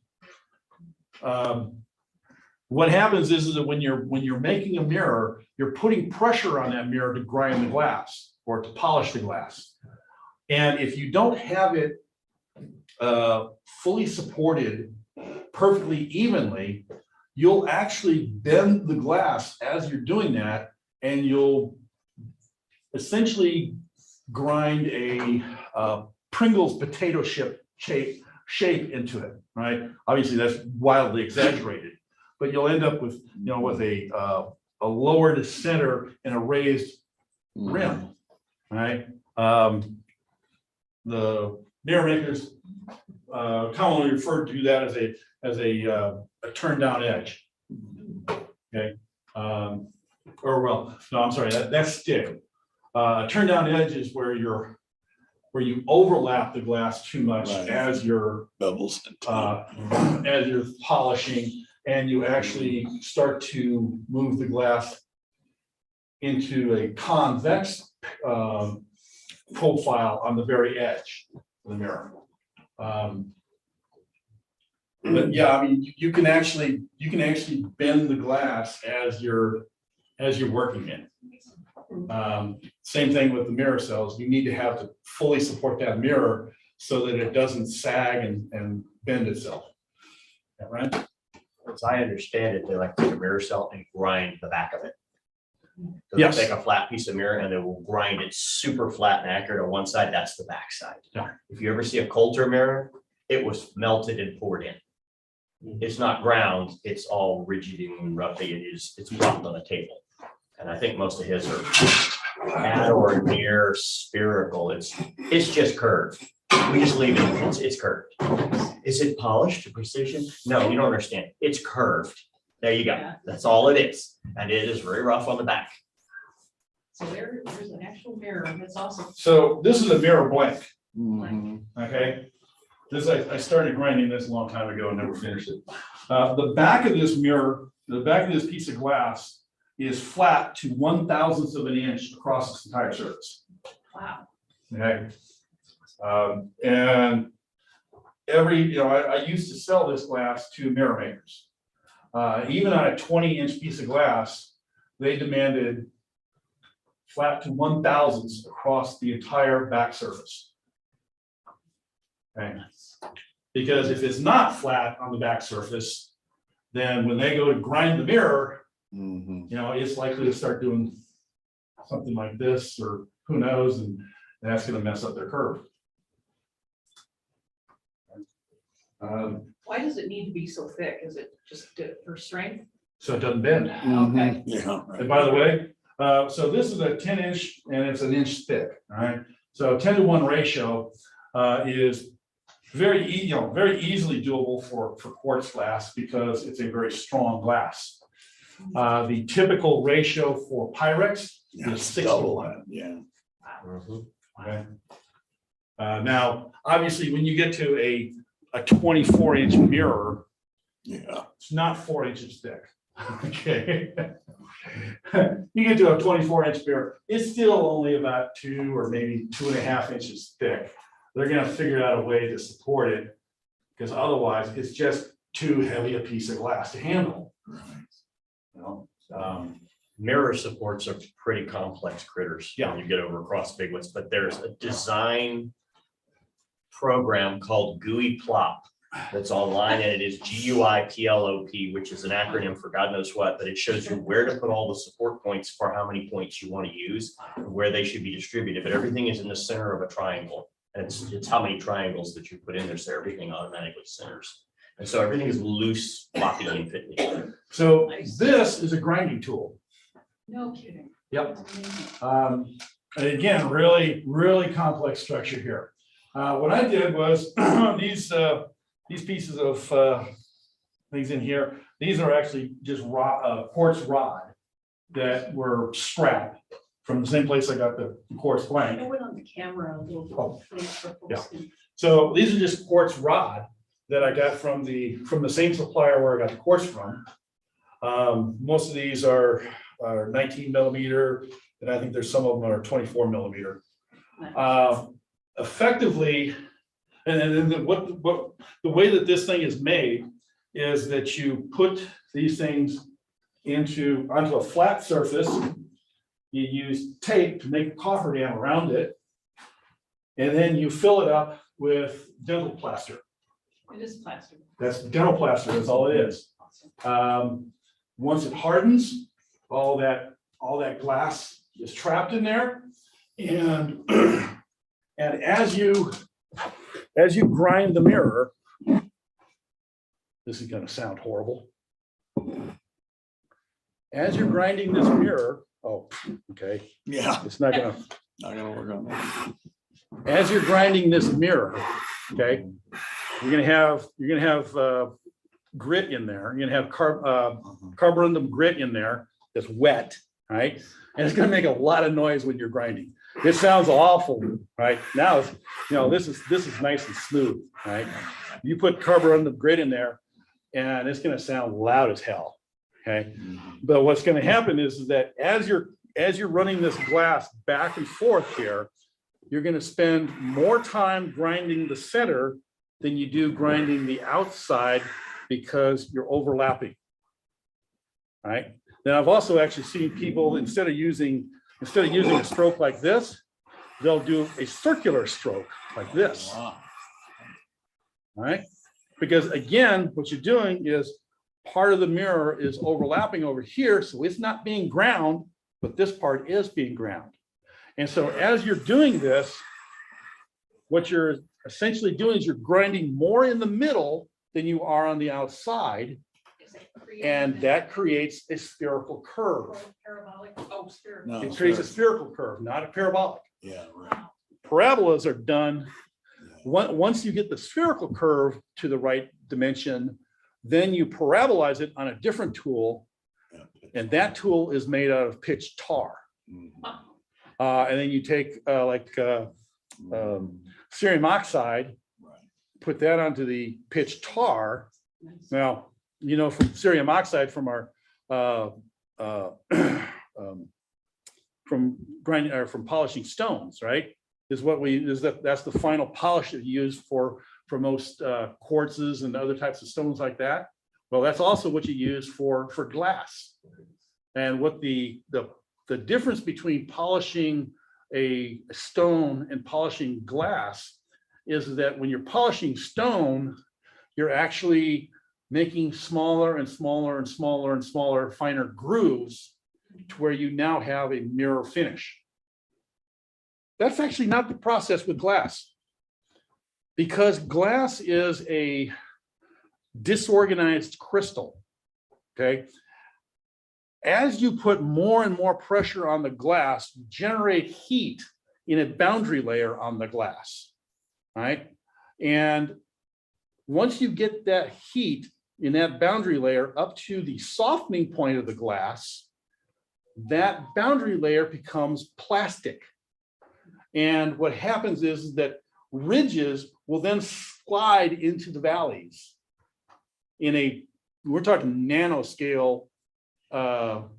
L: What happens is that when you're making a mirror, you're putting pressure on that mirror to grind the glass or to polish the glass. And if you don't have it fully supported perfectly evenly, you'll actually bend the glass as you're doing that, and you'll essentially grind a Pringles potato chip shape into it, right? Obviously, that's wildly exaggerated, but you'll end up with a lowered center and a raised rim, right? The mirror makers commonly refer to that as a turn down edge. Okay, or well, no, I'm sorry, that's stick. Turn down edge is where you overlap the glass too much
M: Right.
L: as you're
M: Bubbles.
L: as you're polishing, and you actually start to move the glass into a convex profile on the very edge of the mirror. But yeah, I mean, you can actually bend the glass as you're working it. Same thing with the mirror cells. You need to have to fully support that mirror so that it doesn't sag and bend itself. Yeah, right?
D: As I understand it, they like to take a mirror cell and grind the back of it. So
L: Yes.
D: they'll take a flat piece of mirror and they will grind it super flat and accurate on one side. That's the back side.
L: Yeah.
D: If you ever see a Coulter mirror, it was melted and poured in. It's not ground, it's all rigid and roughy. It's brought on a table. And I think most of his are at or near spherical. It's just curved. We just leave it, it's curved. Is it polished to precision? No, you don't understand. It's curved. There you go.
I: Yeah.
D: That's all it is. And it is very rough on the back.
I: So there's an actual mirror. That's awesome.
L: So this is a mirror blank.
M: Mhm.
L: Okay, this, I started grinding this a long time ago and never finished it. The back of this mirror, the back of this piece of glass is flat to 1/1000th of an inch across its entire surface.
I: Wow.
L: Okay. And I used to sell this glass to mirror makers. Even on a 20-inch piece of glass, they demanded flat to 1/1000th across the entire back surface. Okay. Because if it's not flat on the back surface, then when they go to grind the mirror, it's likely to start doing something like this, or who knows, and that's going to mess up their curve.
I: Why does it need to be so thick? Is it just for strength?
L: So it doesn't bend.
I: Okay.
M: Yeah.
L: And by the way, so this is a 10-inch and it's an inch thick, all right? So 10-to-1 ratio is very easily doable for quartz glass because it's a very strong glass. The typical ratio for Pyrex is 6 to
M: Double
L: 1.
M: that, yeah.
L: Okay. Now, obviously, when you get to a 24-inch mirror,
M: Yeah.
L: it's not 4 inches thick. Okay. You get to a 24-inch mirror, it's still only about 2 or maybe 2.5 inches thick. They're gonna figure out a way to support it, because otherwise it's just too heavy a piece of glass to handle. You know,
D: Mirror supports are pretty complex critters.
L: Yeah.
D: When you get over across big ones, but there's a design program called GUI Plop that's online, and it is GUIPLOP, which is an acronym for God knows what, but it shows you where to put all the support points for how many points you want to use, and where they should be distributed, but everything is in the center of a triangle. And it's how many triangles that you put in there, so everything automatically centers. And so everything is loose, floppy, and fit together.
L: So this is a grinding tool.
I: No kidding.
L: Yep. And again, really, really complex structure here. What I did was these pieces of things in here, these are actually just quartz rod that were scrapped from the same place I got the quartz blank.
I: I went on the camera a little
L: Oh,
I: bit. For folks
L: yeah.
I: to-
L: So these are just quartz rod that I got from the same supplier where I got the quartz from. Most of these are 19 millimeter, and I think there's some of them are 24 millimeter. Effectively, and then the way that this thing is made is that you put these things onto a flat surface. You use tape to make a cofferdam around it, and then you fill it up with dental plaster.
I: It is plastic.
L: That's dental plaster, that's all it is. Once it hardens, all that glass is trapped in there. And, and as you grind the mirror, this is gonna sound horrible. As you're grinding this mirror, oh, okay.
M: Yeah.
L: It's not gonna
M: Not gonna work on that.
L: as you're grinding this mirror, okay, you're gonna have grit in there. You're gonna have carborundum grit in there that's wet, right? And it's gonna make a lot of noise when you're grinding. It sounds awful, right? Now, it's, this is nice and smooth, right? You put carborundum grit in there and it's gonna sound loud as hell, okay? But what's gonna happen is that as you're running this glass back and forth here, you're gonna spend more time grinding the center than you do grinding the outside because you're overlapping, right? Then I've also actually seen people, instead of using a stroke like this, they'll do a circular stroke like this. All right? Because again, what you're doing is part of the mirror is overlapping over here, so it's not being ground, but this part is being ground. And so as you're doing this, what you're essentially doing is you're grinding more in the middle than you are on the outside. And that creates a spherical curve. It creates a spherical curve, not a parabolic.
M: Yeah, right.
L: Parabolas are done, once you get the spherical curve to the right dimension, then you parabolize it on a different tool. And that tool is made out of pitch tar. And then you take cerium oxide, put that onto the pitch tar. Now, from cerium oxide from our from grinding or from polishing stones, right? That's the final polish that you use for most quartzes and other types of stones like that. Well, that's also what you use for glass. And what the difference between polishing a stone and polishing glass is that when you're polishing stone, you're actually making smaller and smaller and smaller and smaller, finer grooves to where you now have a mirror finish. That's actually not the process with glass, because glass is a disorganized crystal, okay? As you put more and more pressure on the glass, you generate heat in a boundary layer on the glass, right? And once you get that heat in that boundary layer up to the softening point of the glass, that boundary layer becomes plastic. And what happens is that ridges will then slide into the valleys we're talking nanoscale, the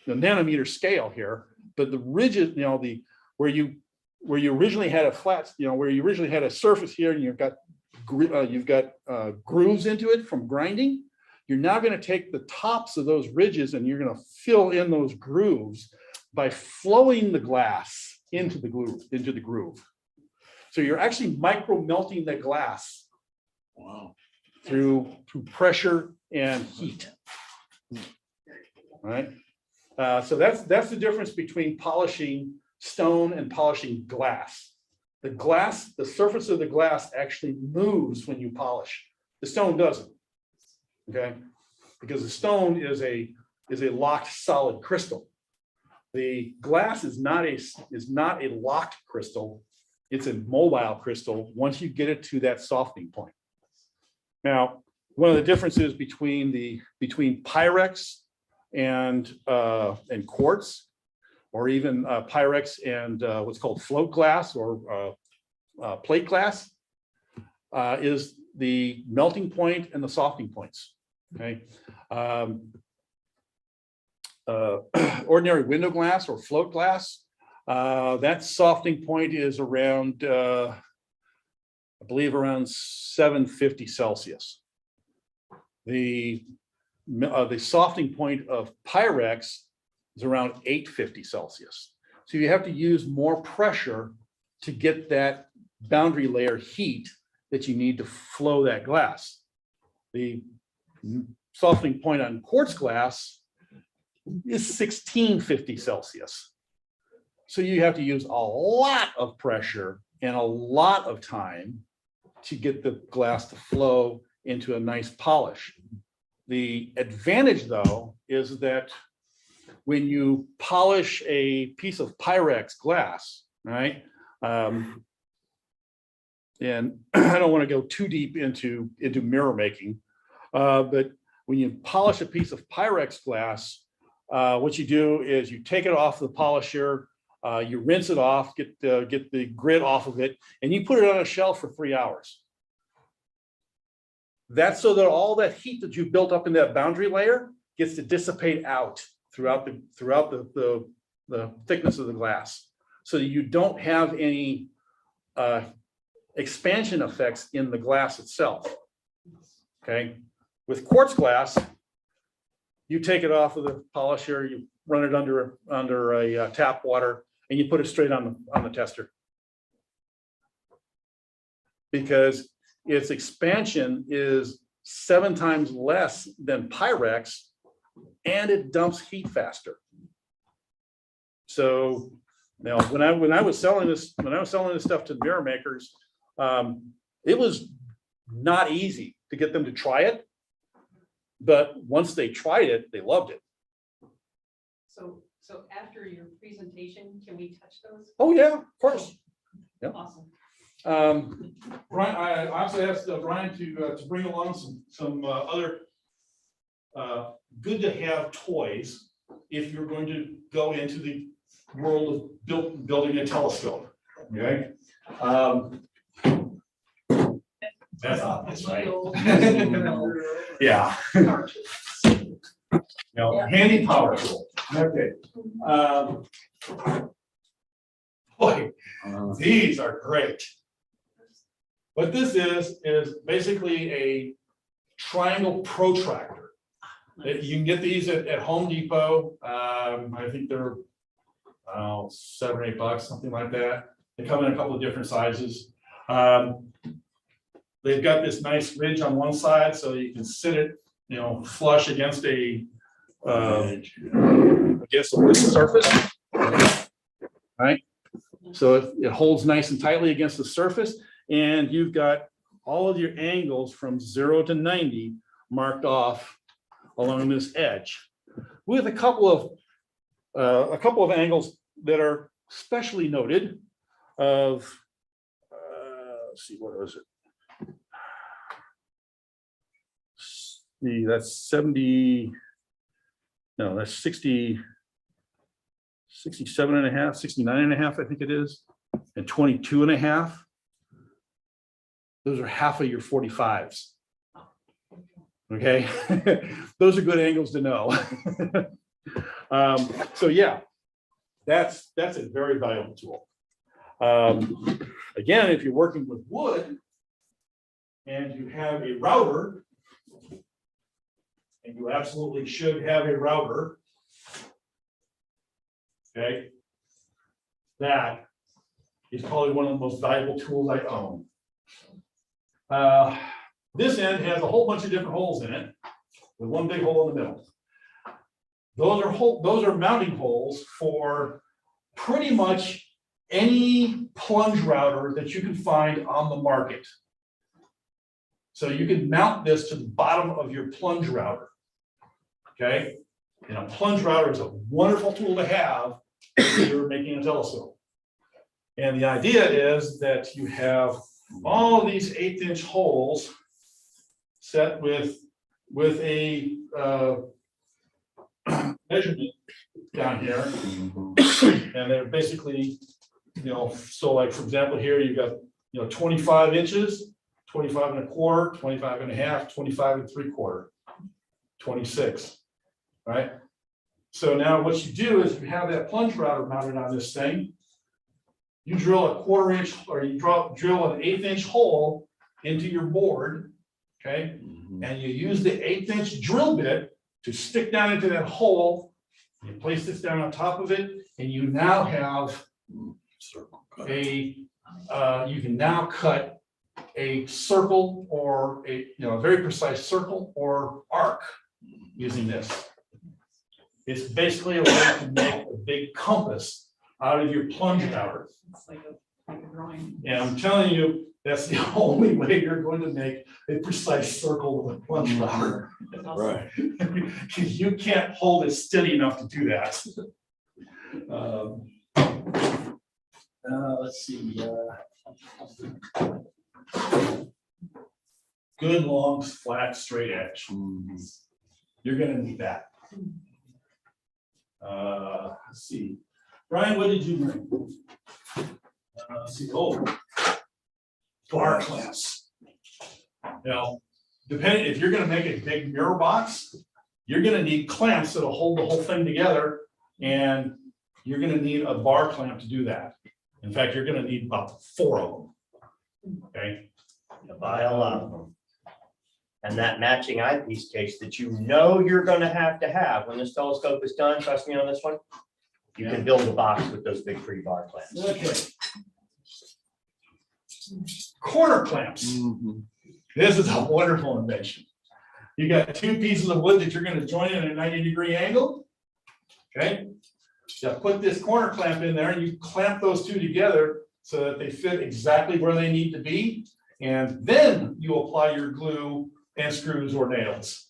L: nanometer scale here, but the ridges, where you originally had a flat, where you originally had a surface here and you've got grooves into it from grinding, you're now going to take the tops of those ridges and you're going to fill in those grooves by flowing the glass into the groove. So you're actually micro melting the glass. Wow. Through pressure and heat. All right. So that's the difference between polishing stone and polishing glass. The surface of the glass actually moves when you polish. The stone doesn't. Okay, because the stone is a locked solid crystal. The glass is not a locked crystal. It's a mobile crystal once you get it to that softening point. Now, one of the differences between Pyrex and quartz, or even Pyrex and what's called float glass or plate glass, is the melting point and the softening points. Okay, ordinary window glass or float glass, that softening point is around, I believe, around 750 Celsius. The softening point of Pyrex is around 850 Celsius. So you have to use more pressure to get that boundary layer heat that you need to flow that glass. The softening point on quartz glass is 1650 Celsius. So you have to use a lot of pressure and a lot of time to get the glass to flow into a nice polish. The advantage, though, is that when you polish a piece of Pyrex glass, right? And I don't want to go too deep into mirror making, but when you polish a piece of Pyrex glass, what you do is you take it off the polisher, you rinse it off, get the grit off of it, and you put it on a shelf for 3 hours. That's so that all that heat that you built up in that boundary layer gets to dissipate out throughout the thickness of the glass, so that you don't have any expansion effects in the glass itself. Okay, with quartz glass, you take it off of the polisher, you run it under a tap water, and you put it straight on the tester, because its expansion is 7 times less than Pyrex, and it dumps heat faster. So now, when I was selling this stuff to mirror makers, it was not easy to get them to try it, but once they tried it, they loved it.
I: So after your presentation, can we touch those?
L: Oh yeah, of course. Yeah.
I: Awesome.
L: Brian, I also asked Brian to bring along some other good to have toys if you're going to go into the world of building a telescope. Okay. That's obvious, right? Yeah. Handy power tool. Okay. Boy, these are great. What this is basically a triangle protractor. You can get these at Home Depot. I think they're $7 or $8, something like that. They come in a couple of different sizes. They've got this nice ridge on one side, so you can sit it, flush against a surface. Right. So it holds nice and tightly against the surface, and you've got all of your angles from 0 to 90 marked off along this edge, with a couple of angles that are specially noted. Let's see, what was it? See, that's 70. No, that's 60. 67 and a half, 69 and a half, I think it is, and 22 and a half. Those are half of your 45s. Okay, those are good angles to know. So yeah, that's a very valuable tool. Again, if you're working with wood and you have a router, and you absolutely should have a router. Okay, that is probably one of the most valuable tools I own. This end has a whole bunch of different holes in it, with one big hole in the middle. Those are mounting holes for pretty much any plunge router that you can find on the market. So you can mount this to the bottom of your plunge router. Okay, and a plunge router is a wonderful tool to have if you're making a telescope. And the idea is that you have all of these 1/8" holes set with a measurement down here, and they're basically, so like for example here you've got 25 inches, 25 1/4, 25 1/2, 25 3/4, 26. Right. So now what you do is you have that plunge router mounted on this thing. You drill a 1/4 inch, or you drill an 1/8" hole into your board. Okay. And you use the 1/8" drill bit to stick down into that hole. You place this down on top of it, and you now have you can now cut a circle, or a very precise circle or arc using this. It's basically a way to make a big compass out of your plunge router.
I: It's like a drawing.
L: And I'm telling you, that's the only way you're going to make a precise circle with a plunge router.
M: Right.
L: You can't hold it steady enough to do that. Let's see. Good, long, flat, straight edge. You're gonna need that. Let's see. Brian, what did you bring? Let's see, bar clamps. Now, depending, if you're gonna make a big mirror box, you're gonna need clamps that'll hold the whole thing together, and you're gonna need a bar clamp to do that. In fact, you're gonna need about 4 of them. Okay?
D: To buy a lot of them. And that matching eyepiece case that you know you're gonna have when this telescope is done, trust me on this one. You can build a box with those big 3 bar clamps.
L: Okay. Corner clamps. This is a wonderful invention. You got 2 pieces of wood that you're gonna join in at a 90-degree angle. Okay? You put this corner clamp in there and you clamp those 2 together so that they fit exactly where they need to be. And then you apply your glue and screws or nails.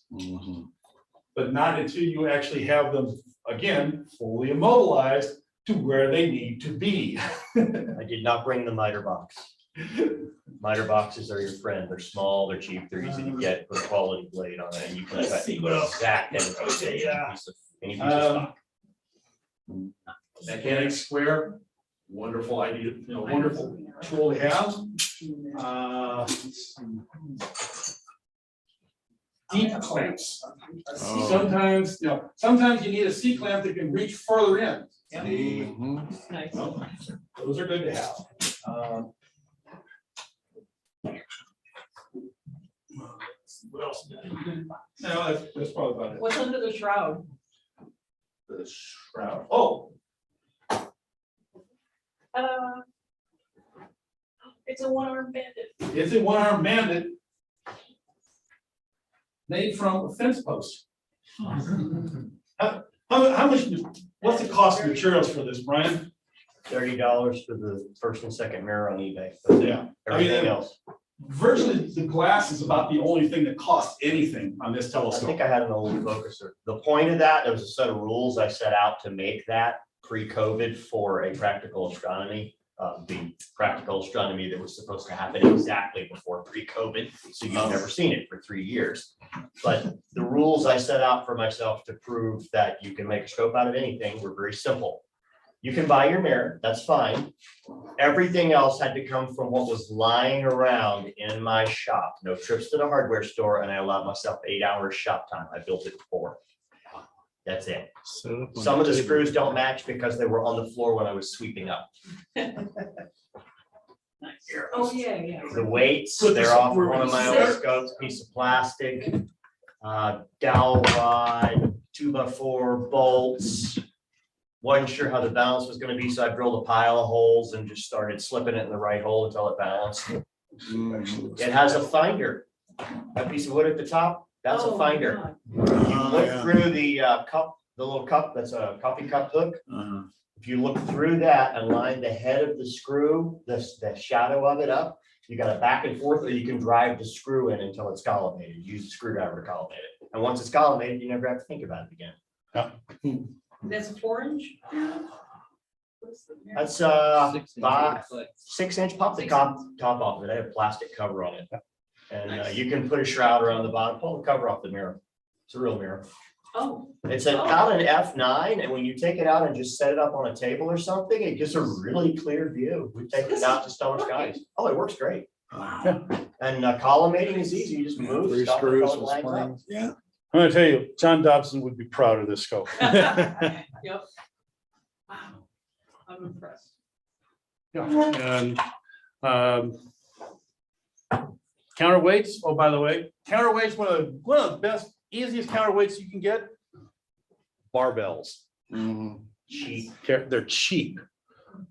L: But not until you actually have them, again, fully immobilized to where they need to be.
D: I did not bring the miter box. Miter boxes are your friend. They're small, they're cheap, they're easy to get, put a quality blade on it, and you can
L: Let's
D: cut
L: see what else.
D: exact any piece of stock.
L: Mechanic square, wonderful idea, wonderful tool to have. Deep clamps. Sometimes, sometimes you need a C clamp that can reach further in.
I: Nice.
L: Those are good to have. What else? No, that's probably about it.
I: What's under the shroud?
L: The shroud. Oh,
I: It's a one-armed bandit.
L: it's a one-armed bandit made from a fence post. How much, what's the cost of materials for this, Brian?
D: $30 for the first and second mirror on eBay.
L: Yeah.
D: Everything else.
L: Virtually, the glass is about the only thing that costs anything on this
D: I
L: telescope.
D: think I had an old focuser. The point of that, there was a set of rules I set out to make that pre-COVID for a practical astronomy. The practical astronomy that was supposed to happen exactly before pre-COVID, so you've never seen it for 3 years. But the rules I set out for myself to prove that you can make a scope out of anything were very simple. You can buy your mirror, that's fine. Everything else had to come from what was lying around in my shop. No trips to the hardware store, and I allowed myself 8 hours shop time. I built it for. That's it. Some of the screws don't match because they were on the floor when I was sweeping up.
I: Nice. Oh, yeah.
D: The weights, they're off one of my oscilloscopes, piece of plastic, dowel rod, 2x4 bolts. Wasn't sure how the balance was gonna be, so I drilled a pile of holes and just started slipping it in the right hole until it balanced. It has a finder, a piece of wood at the top, that's a
I: Oh,
D: finder.
I: God.
D: You look through the cup, the little cup, that's a coffee cup hook. If you look through that and line the head of the screw, the shadow of it up, you got a back and forth, or you can drive the screw in until it's collimated. Use the screwdriver to collimate it. And once it's collimated, you never have to think about it again.
I: That's a 4-inch?
D: That's 6-inch, pop the top off of it. I have a plastic cover on it. And you can put a shroud around the bottom, pull the cover off the mirror. It's a real mirror.
I: Oh.
D: It's about an F9, and when you take it out and just set it up on a table or something, it gives a really clear view. We've taken it out to Stone Skies. Oh, it works great. And collimating is easy. You just move.
E: 3
D: stop,
E: screws
D: and
E: with
D: lines up.
E: springs. Yeah.
L: I'm gonna tell you, John Dobson would be proud of this scope.
I: Yep. Wow. I'm impressed.
L: And counterweights, oh, by the way, counterweights, one of the best, easiest counterweights you can get. Barbells.
D: Cheap.
L: They're cheap.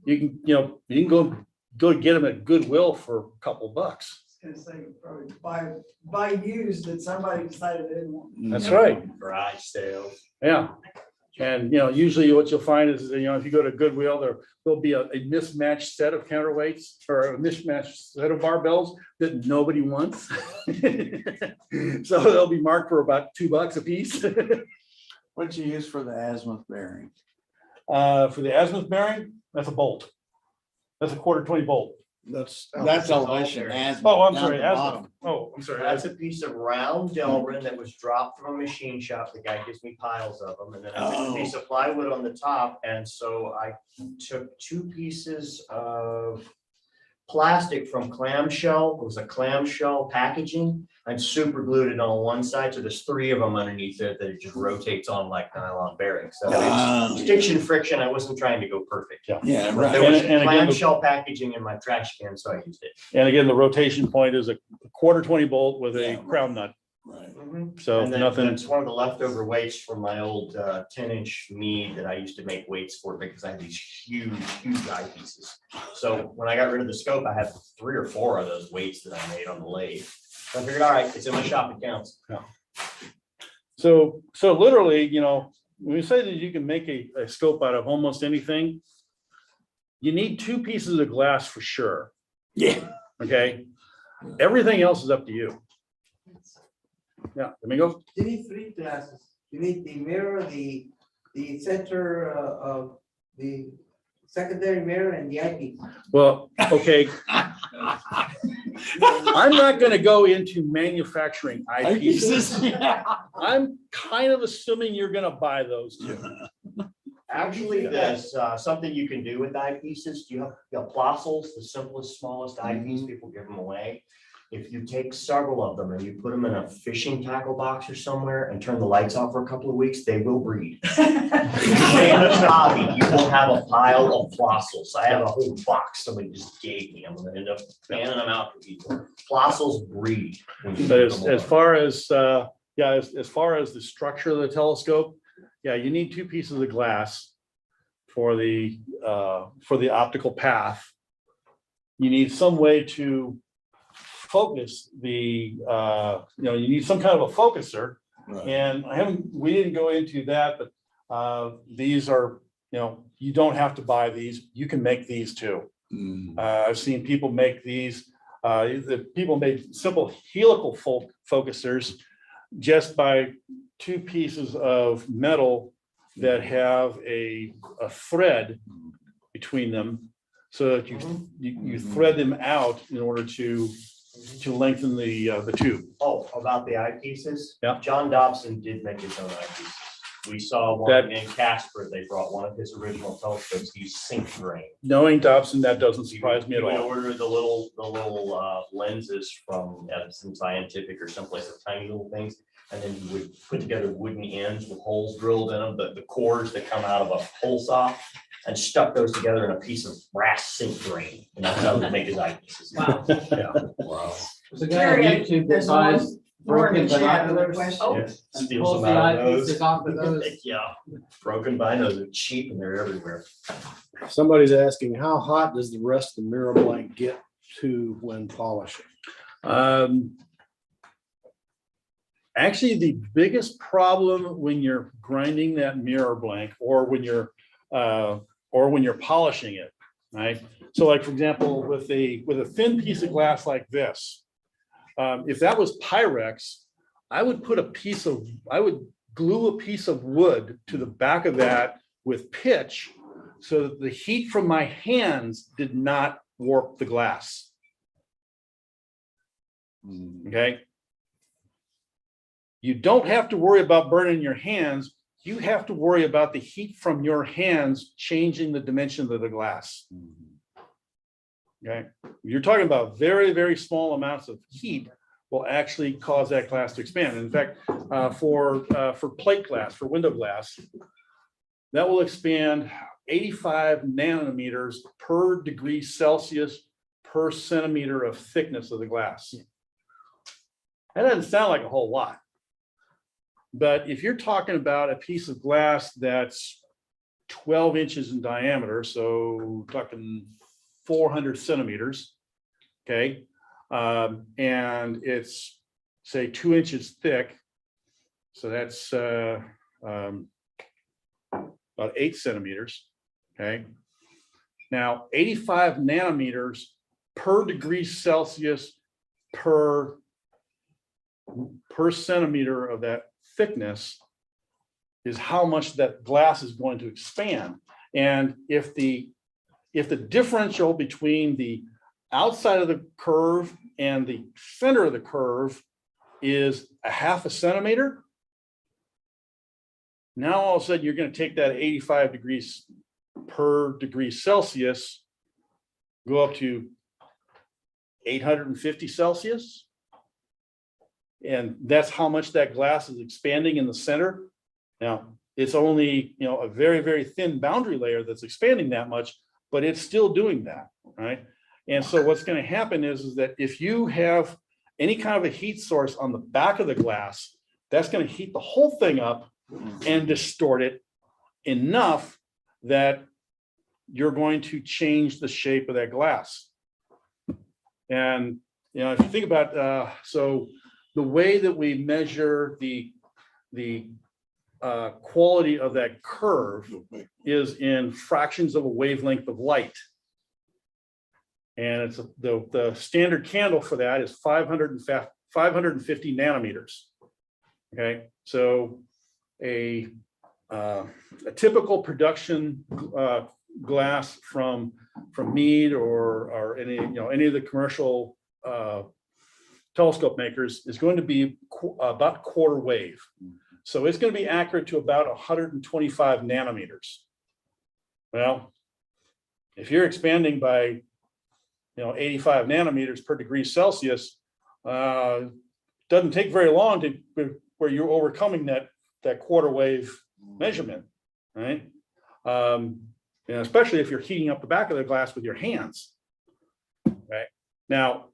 L: You can go get them at Goodwill for a couple bucks.
H: Gonna say, probably buy used that somebody decided they didn't want.
L: That's right.
D: Garage sales.
L: Yeah. And, usually what you'll find is, if you go to Goodwill, there'll be a mismatched set of counterweights or a mismatched set of barbells that nobody wants. So they'll be marked for about $2 a piece.
M: What'd you use for the azimuth bearing?
L: For the azimuth bearing, that's a bolt. That's a quarter 20 bolt.
M: That's
F: That's
M: elevation
F: all
M: as.
L: Oh, I'm
M: down
L: sorry.
M: the
L: Asthma.
M: bottom.
L: Oh, I'm sorry.
D: That's a piece of round Delrin that was dropped from a machine shop. The guy gives me piles of them, and then I took a piece of plywood on the top, and so I took 2 pieces of plastic from clamshell. It was a clamshell packaging. I super glued it on one side, so there's 3 of them underneath it that it just rotates on like nylon bearings. So it's stiction friction. I wasn't trying to go perfect.
M: Yeah,
D: But
M: right.
D: there was
L: And again,
D: clamshell packaging in my trash can, so I used it.
L: And again, the rotation point is a quarter 20 bolt with a
M: Yeah.
L: crown nut.
M: Right.
L: So
D: And then
L: nothing.
D: that's one of the leftover weights from my old 10-inch Mead that I used to make weights for because I had these huge eyepieces. So when I got rid of the scope, I had 3 or 4 of those weights that I made on the lathe. So I figured, all right, it's in my shop, it counts.
L: So literally, you know, when we say that you can make a scope out of almost anything, you need 2 pieces of glass for sure.
M: Yeah.
L: Okay. Everything else is up to you. Yeah, Domingo?
N: You need 3 glasses. You need the mirror, the center of the secondary mirror and the eyepiece.
L: Well, okay. I'm not gonna go into manufacturing eyepieces. I'm kind of assuming you're gonna buy those too.
D: Actually, there's something you can do with eyepieces. You have Plossels, the simplest, smallest eyepiece, people give them away. If you take several of them and you put them in a fishing tackle box or somewhere and turn the lights off for a couple of weeks, they will breed. Stay in this hobby, you will have a pile of Plossels. I have a whole box somebody just gave me. I'm gonna end up fanning them out for people. Plossels breed. when you
L: But
D: put
L: as
D: them on.
L: far as, as far as the structure of the telescope, yeah, you need 2 pieces of glass for the optical path. You need some way to focus the, you need some kind of a focuser.
M: Right.
L: And we didn't go into that, but these are, you don't have to buy these. You can make these too. I've seen people make these. The people made simple helical focusers just by 2 pieces of metal that have a thread between them, so that you thread them out in order to lengthen the tube.
D: Oh, about the eyepieces?
L: Yeah.
D: John Dobson did make his own eyepieces. We saw one in Casper. They brought one of his original telescopes. He used sink drain.
L: Knowing Dobson, that doesn't surprise me at
D: He would
L: all.
D: order the little lenses from Edison Scientific or someplace, the tiny little things. And then he would put together wooden ends with holes drilled in them, the cores that come out of a hole saw, and stuck those together in a piece of brass sink drain. And that's how he would make his eyepieces.
I: Wow.
D: Yeah. Wow.
P: There's a guy on YouTube that buys broken binoculars.
D: Yeah, steal
P: Pulls
D: some
P: the
D: out of
P: eyepieces
D: those.
P: off of those.
D: Yeah, broken binos are cheap and they're everywhere.
B: Somebody's asking, how hot does the rest of the mirror blank get to when polishing?
L: Actually, the biggest problem when you're grinding that mirror blank or when you're polishing it, right? So like, for example, with a thin piece of glass like this, if that was Pyrex, I would glue a piece of wood to the back of that with pitch so that the heat from my hands did not warp the glass. Okay. You don't have to worry about burning your hands. You have to worry about the heat from your hands changing the dimension of the glass. Okay. You're talking about very, very small amounts of heat will actually cause that glass to expand. In fact, for plate glass, for window glass, that will expand 85 nanometers per degree Celsius per centimeter of thickness of the glass. That doesn't sound like a whole lot. But if you're talking about a piece of glass that's 12 inches in diameter, so talking 400 centimeters, okay, and it's say 2 inches thick, so that's about 8 centimeters, okay. Now 85 nanometers per degree Celsius per centimeter of that thickness is how much that glass is going to expand. And if the if the differential between the outside of the curve and the center of the curve is a half a centimeter, now all of a sudden you're going to take that 85 degrees per degree Celsius, go up to 850 Celsius. And that's how much that glass is expanding in the center. Now, it's only, you know, a very, very thin boundary layer that's expanding that much, but it's still doing that, right? And so what's going to happen is that if you have any kind of a heat source on the back of the glass, that's going to heat the whole thing up and distort it enough that you're going to change the shape of that glass. And, you know, if you think about, so the way that we measure the quality of that curve is in fractions of a wavelength of light. And it's the standard candle for that is 550 nanometers. Okay, so a typical production glass from Mead or any, you know, any of the commercial telescope makers is going to be about quarter wave. So it's going to be accurate to about 125 nanometers. Well, if you're expanding by, you know, 85 nanometers per degree Celsius, doesn't take very long to where you're overcoming that quarter wave measurement, right? And especially if you're heating up the back of the glass with your hands, right? Now,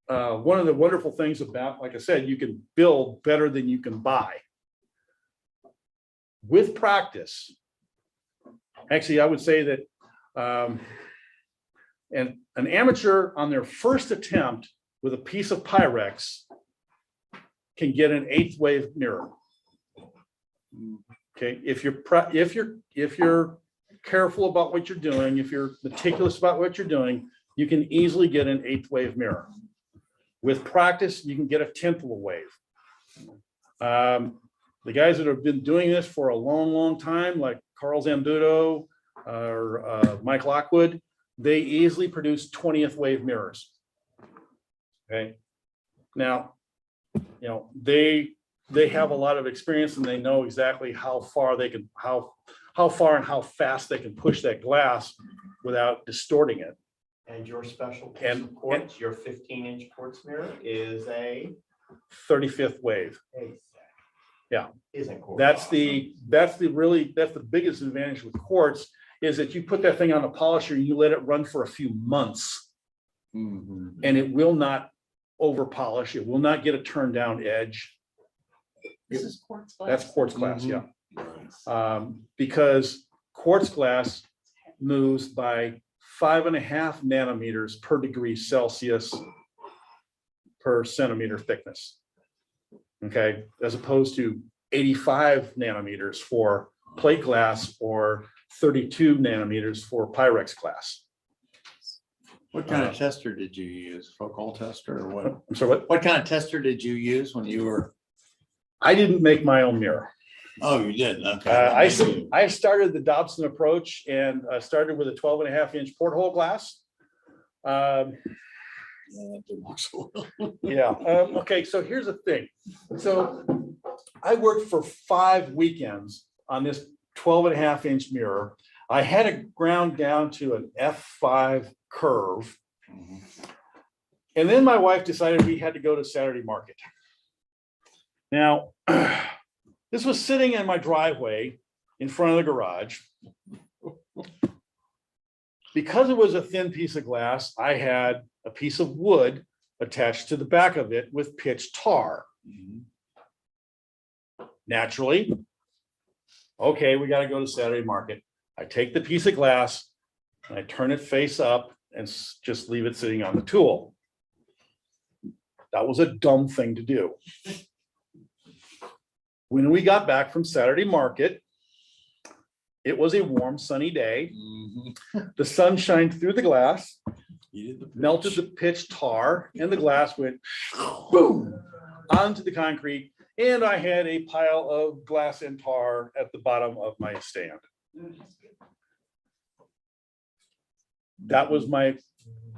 L: one of the wonderful things about, like I said, you can build better than you can buy. With practice, actually, I would say that and an amateur on their first attempt with a piece of Pyrex can get an 8th wave mirror. Okay, if you're careful about what you're doing, if you're meticulous about what you're doing, you can easily get an 8th wave mirror. With practice, you can get a 10th of a wave. The guys that have been doing this for a long, long time, like Carl Zambudo or Mike Lockwood, they easily produce 20th wave mirrors. Okay. Now, you know, they have a lot of experience and they know exactly how far they can, how far and how fast they can push that glass without distorting it.
D: And your special piece of quartz, your 15-inch quartz mirror is a
L: 35th wave. Yeah.
D: Isn't quartz.
L: That's the biggest advantage with quartz is that you put that thing on a polisher and you let it run for a few months and it will not over polish. It will not get a turned down edge.
I: This is quartz glass.
L: That's quartz glass, yeah. Because quartz glass moves by 5.5 nanometers per degree Celsius per centimeter thickness. Okay, as opposed to 85 nanometers for plate glass or 32 nanometers for Pyrex glass.
M: What kind of tester did you use? Focal tester or what?
L: I'm sorry,
M: What kind of tester did you use when you were?
L: I didn't make my own mirror.
M: Oh, you didn't? Okay.
L: I started the Dobson approach and started with a 12.5-inch porthole glass.
M: That didn't work so well.
L: Yeah. Okay. So here's the thing. So I worked for 5 weekends on this 12.5-inch mirror. I had it ground down to an F5 curve. And then my wife decided we had to go to Saturday Market. Now, this was sitting in my driveway in front of the garage. Because it was a thin piece of glass, I had a piece of wood attached to the back of it with pitch tar. Naturally, okay, we got to go to Saturday Market. I take the piece of glass and I turn it face up and just leave it sitting on the tool. That was a dumb thing to do. When we got back from Saturday Market, it was a warm, sunny day. The sun shined through the glass, melted the pitch tar, and the glass went boom onto the concrete. And I had a pile of glass and tar at the bottom of my stand. That was my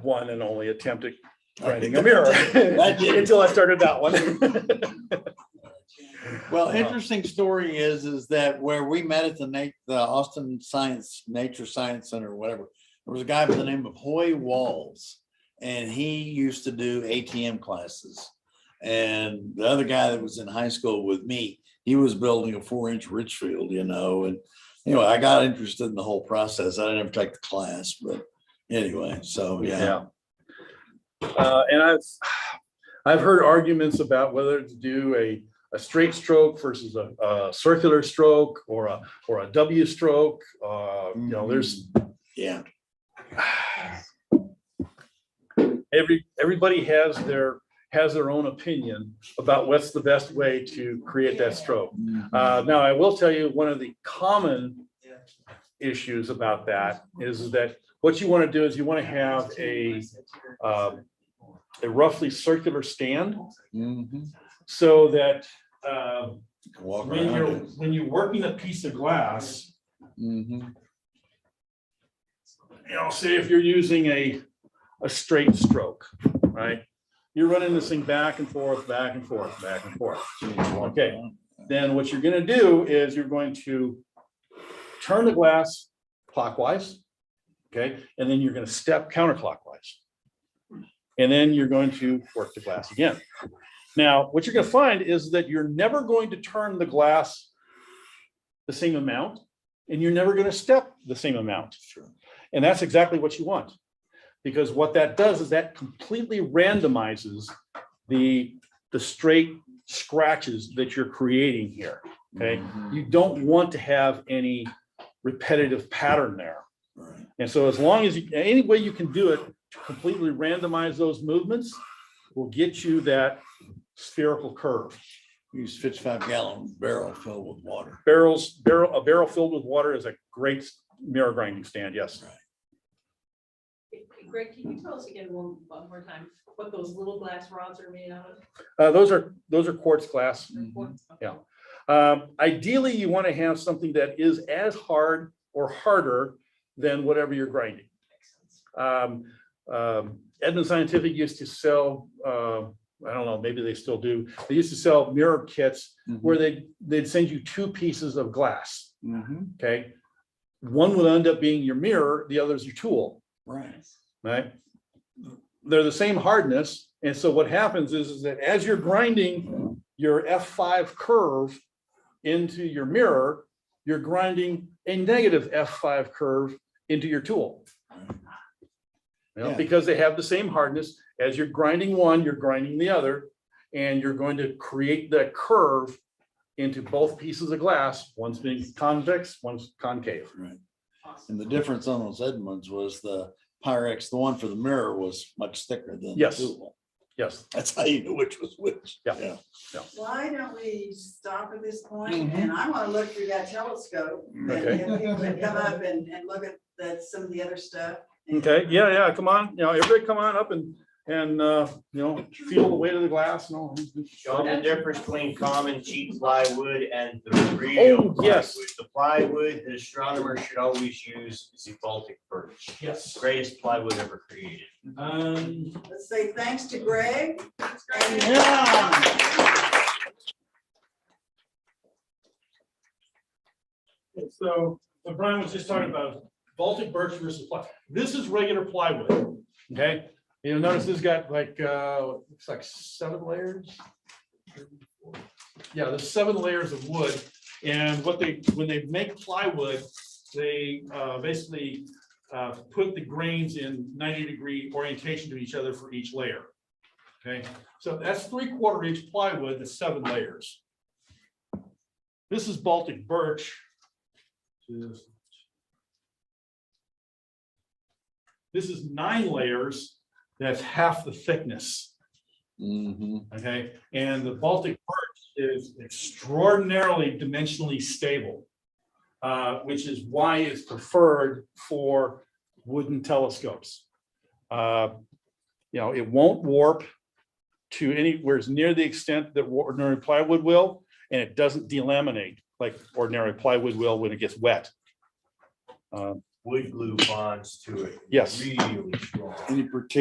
L: one and only attempt at grinding a mirror
M: That did-
L: until I started that one.
M: Well, interesting story is that where we met at the Austin Nature Science Center or whatever, there was a guy by the name of Hoy Walls, and he used to do ATM classes. And the other guy that was in high school with me, he was building a 4-inch Richfield, you know, and anyway, I got interested in the whole process. I didn't ever take the class, but anyway, so yeah.
L: And I've heard arguments about whether to do a straight stroke versus a circular stroke or a W stroke. You know, there's
M: Yeah.
L: everybody has their own opinion about what's the best way to create that stroke. Now, I will tell you, one of the common issues about that is that what you want to do is you want to have a roughly circular stand so that when you're working a piece of glass, you know, say if you're using a straight stroke, right? You're running this thing back and forth, back and forth, back and forth. Okay, then what you're going to do is you're going to turn the glass clockwise, okay, and then you're going to step counterclockwise. And then you're going to work the glass again. Now, what you're going to find is that you're never going to turn the glass the same amount, and you're never going to step the same amount. And that's exactly what you want. Because what that does is that completely randomizes the straight scratches that you're creating here, okay? You don't want to have any repetitive pattern there. And so as long as any way you can do it to completely randomize those movements will get you that spherical curve.
M: Use 55-gallon barrel filled with water.
L: A barrel filled with water is a great mirror grinding stand, yes.
I: Greg, can you tell us again one more time what those little glass rods are made out of?
L: Those are quartz glass. Yeah. Ideally, you want to have something that is as hard or harder than whatever you're grinding. Edmund Scientific used to sell, I don't know, maybe they still do. They used to sell mirror kits where they'd send you 2 pieces of glass. Okay. One would end up being your mirror, the other is your tool. Right. They're the same hardness. And so what happens is that as you're grinding your F5 curve into your mirror, you're grinding a negative F5 curve into your tool. You know, because they have the same hardness. As you're grinding one, you're grinding the other, and you're going to create that curve into both pieces of glass. One's being convex, one's concave.
M: Right. And the difference on those Edmunds was the Pyrex, the one for the mirror was much thicker than the tool.
L: Yes.
M: That's how you knew which was which.
L: Yeah.
G: Why don't we stop at this point? And I want to look through that telescope. And
L: Okay.
G: if people can come up and look at some of the other stuff.
L: Okay, yeah, come on, you know, everybody come on up and you know, feel the weight of the glass and all.
R: Show the difference between common cheap plywood and the real
L: yes.
R: plywood. The plywood that astronomers should always use is the Baltic birch.
L: Yes.
R: Greatest plywood ever created.
G: Let's say thanks to Greg.
L: So what Brian was just talking about, Baltic birch versus plywood. This is regular plywood, okay? You'll notice this got like, looks like 7 layers. Yeah, there's 7 layers of wood. And when they make plywood, they basically put the grains in 90-degree orientation to each other for each layer. Okay, so that's 3/4 inch plywood, that's 7 layers. This is Baltic birch. This is 9 layers. That's half the thickness. Okay, and the Baltic birch is extraordinarily dimensionally stable, which is why it's preferred for wooden telescopes. You know, it won't warp to anywhere near the extent that ordinary plywood will, and it doesn't delaminate like ordinary plywood will when it gets wet.
R: wood glue bonds to it.
E: Yes.
R: Really strong.
E: Any particular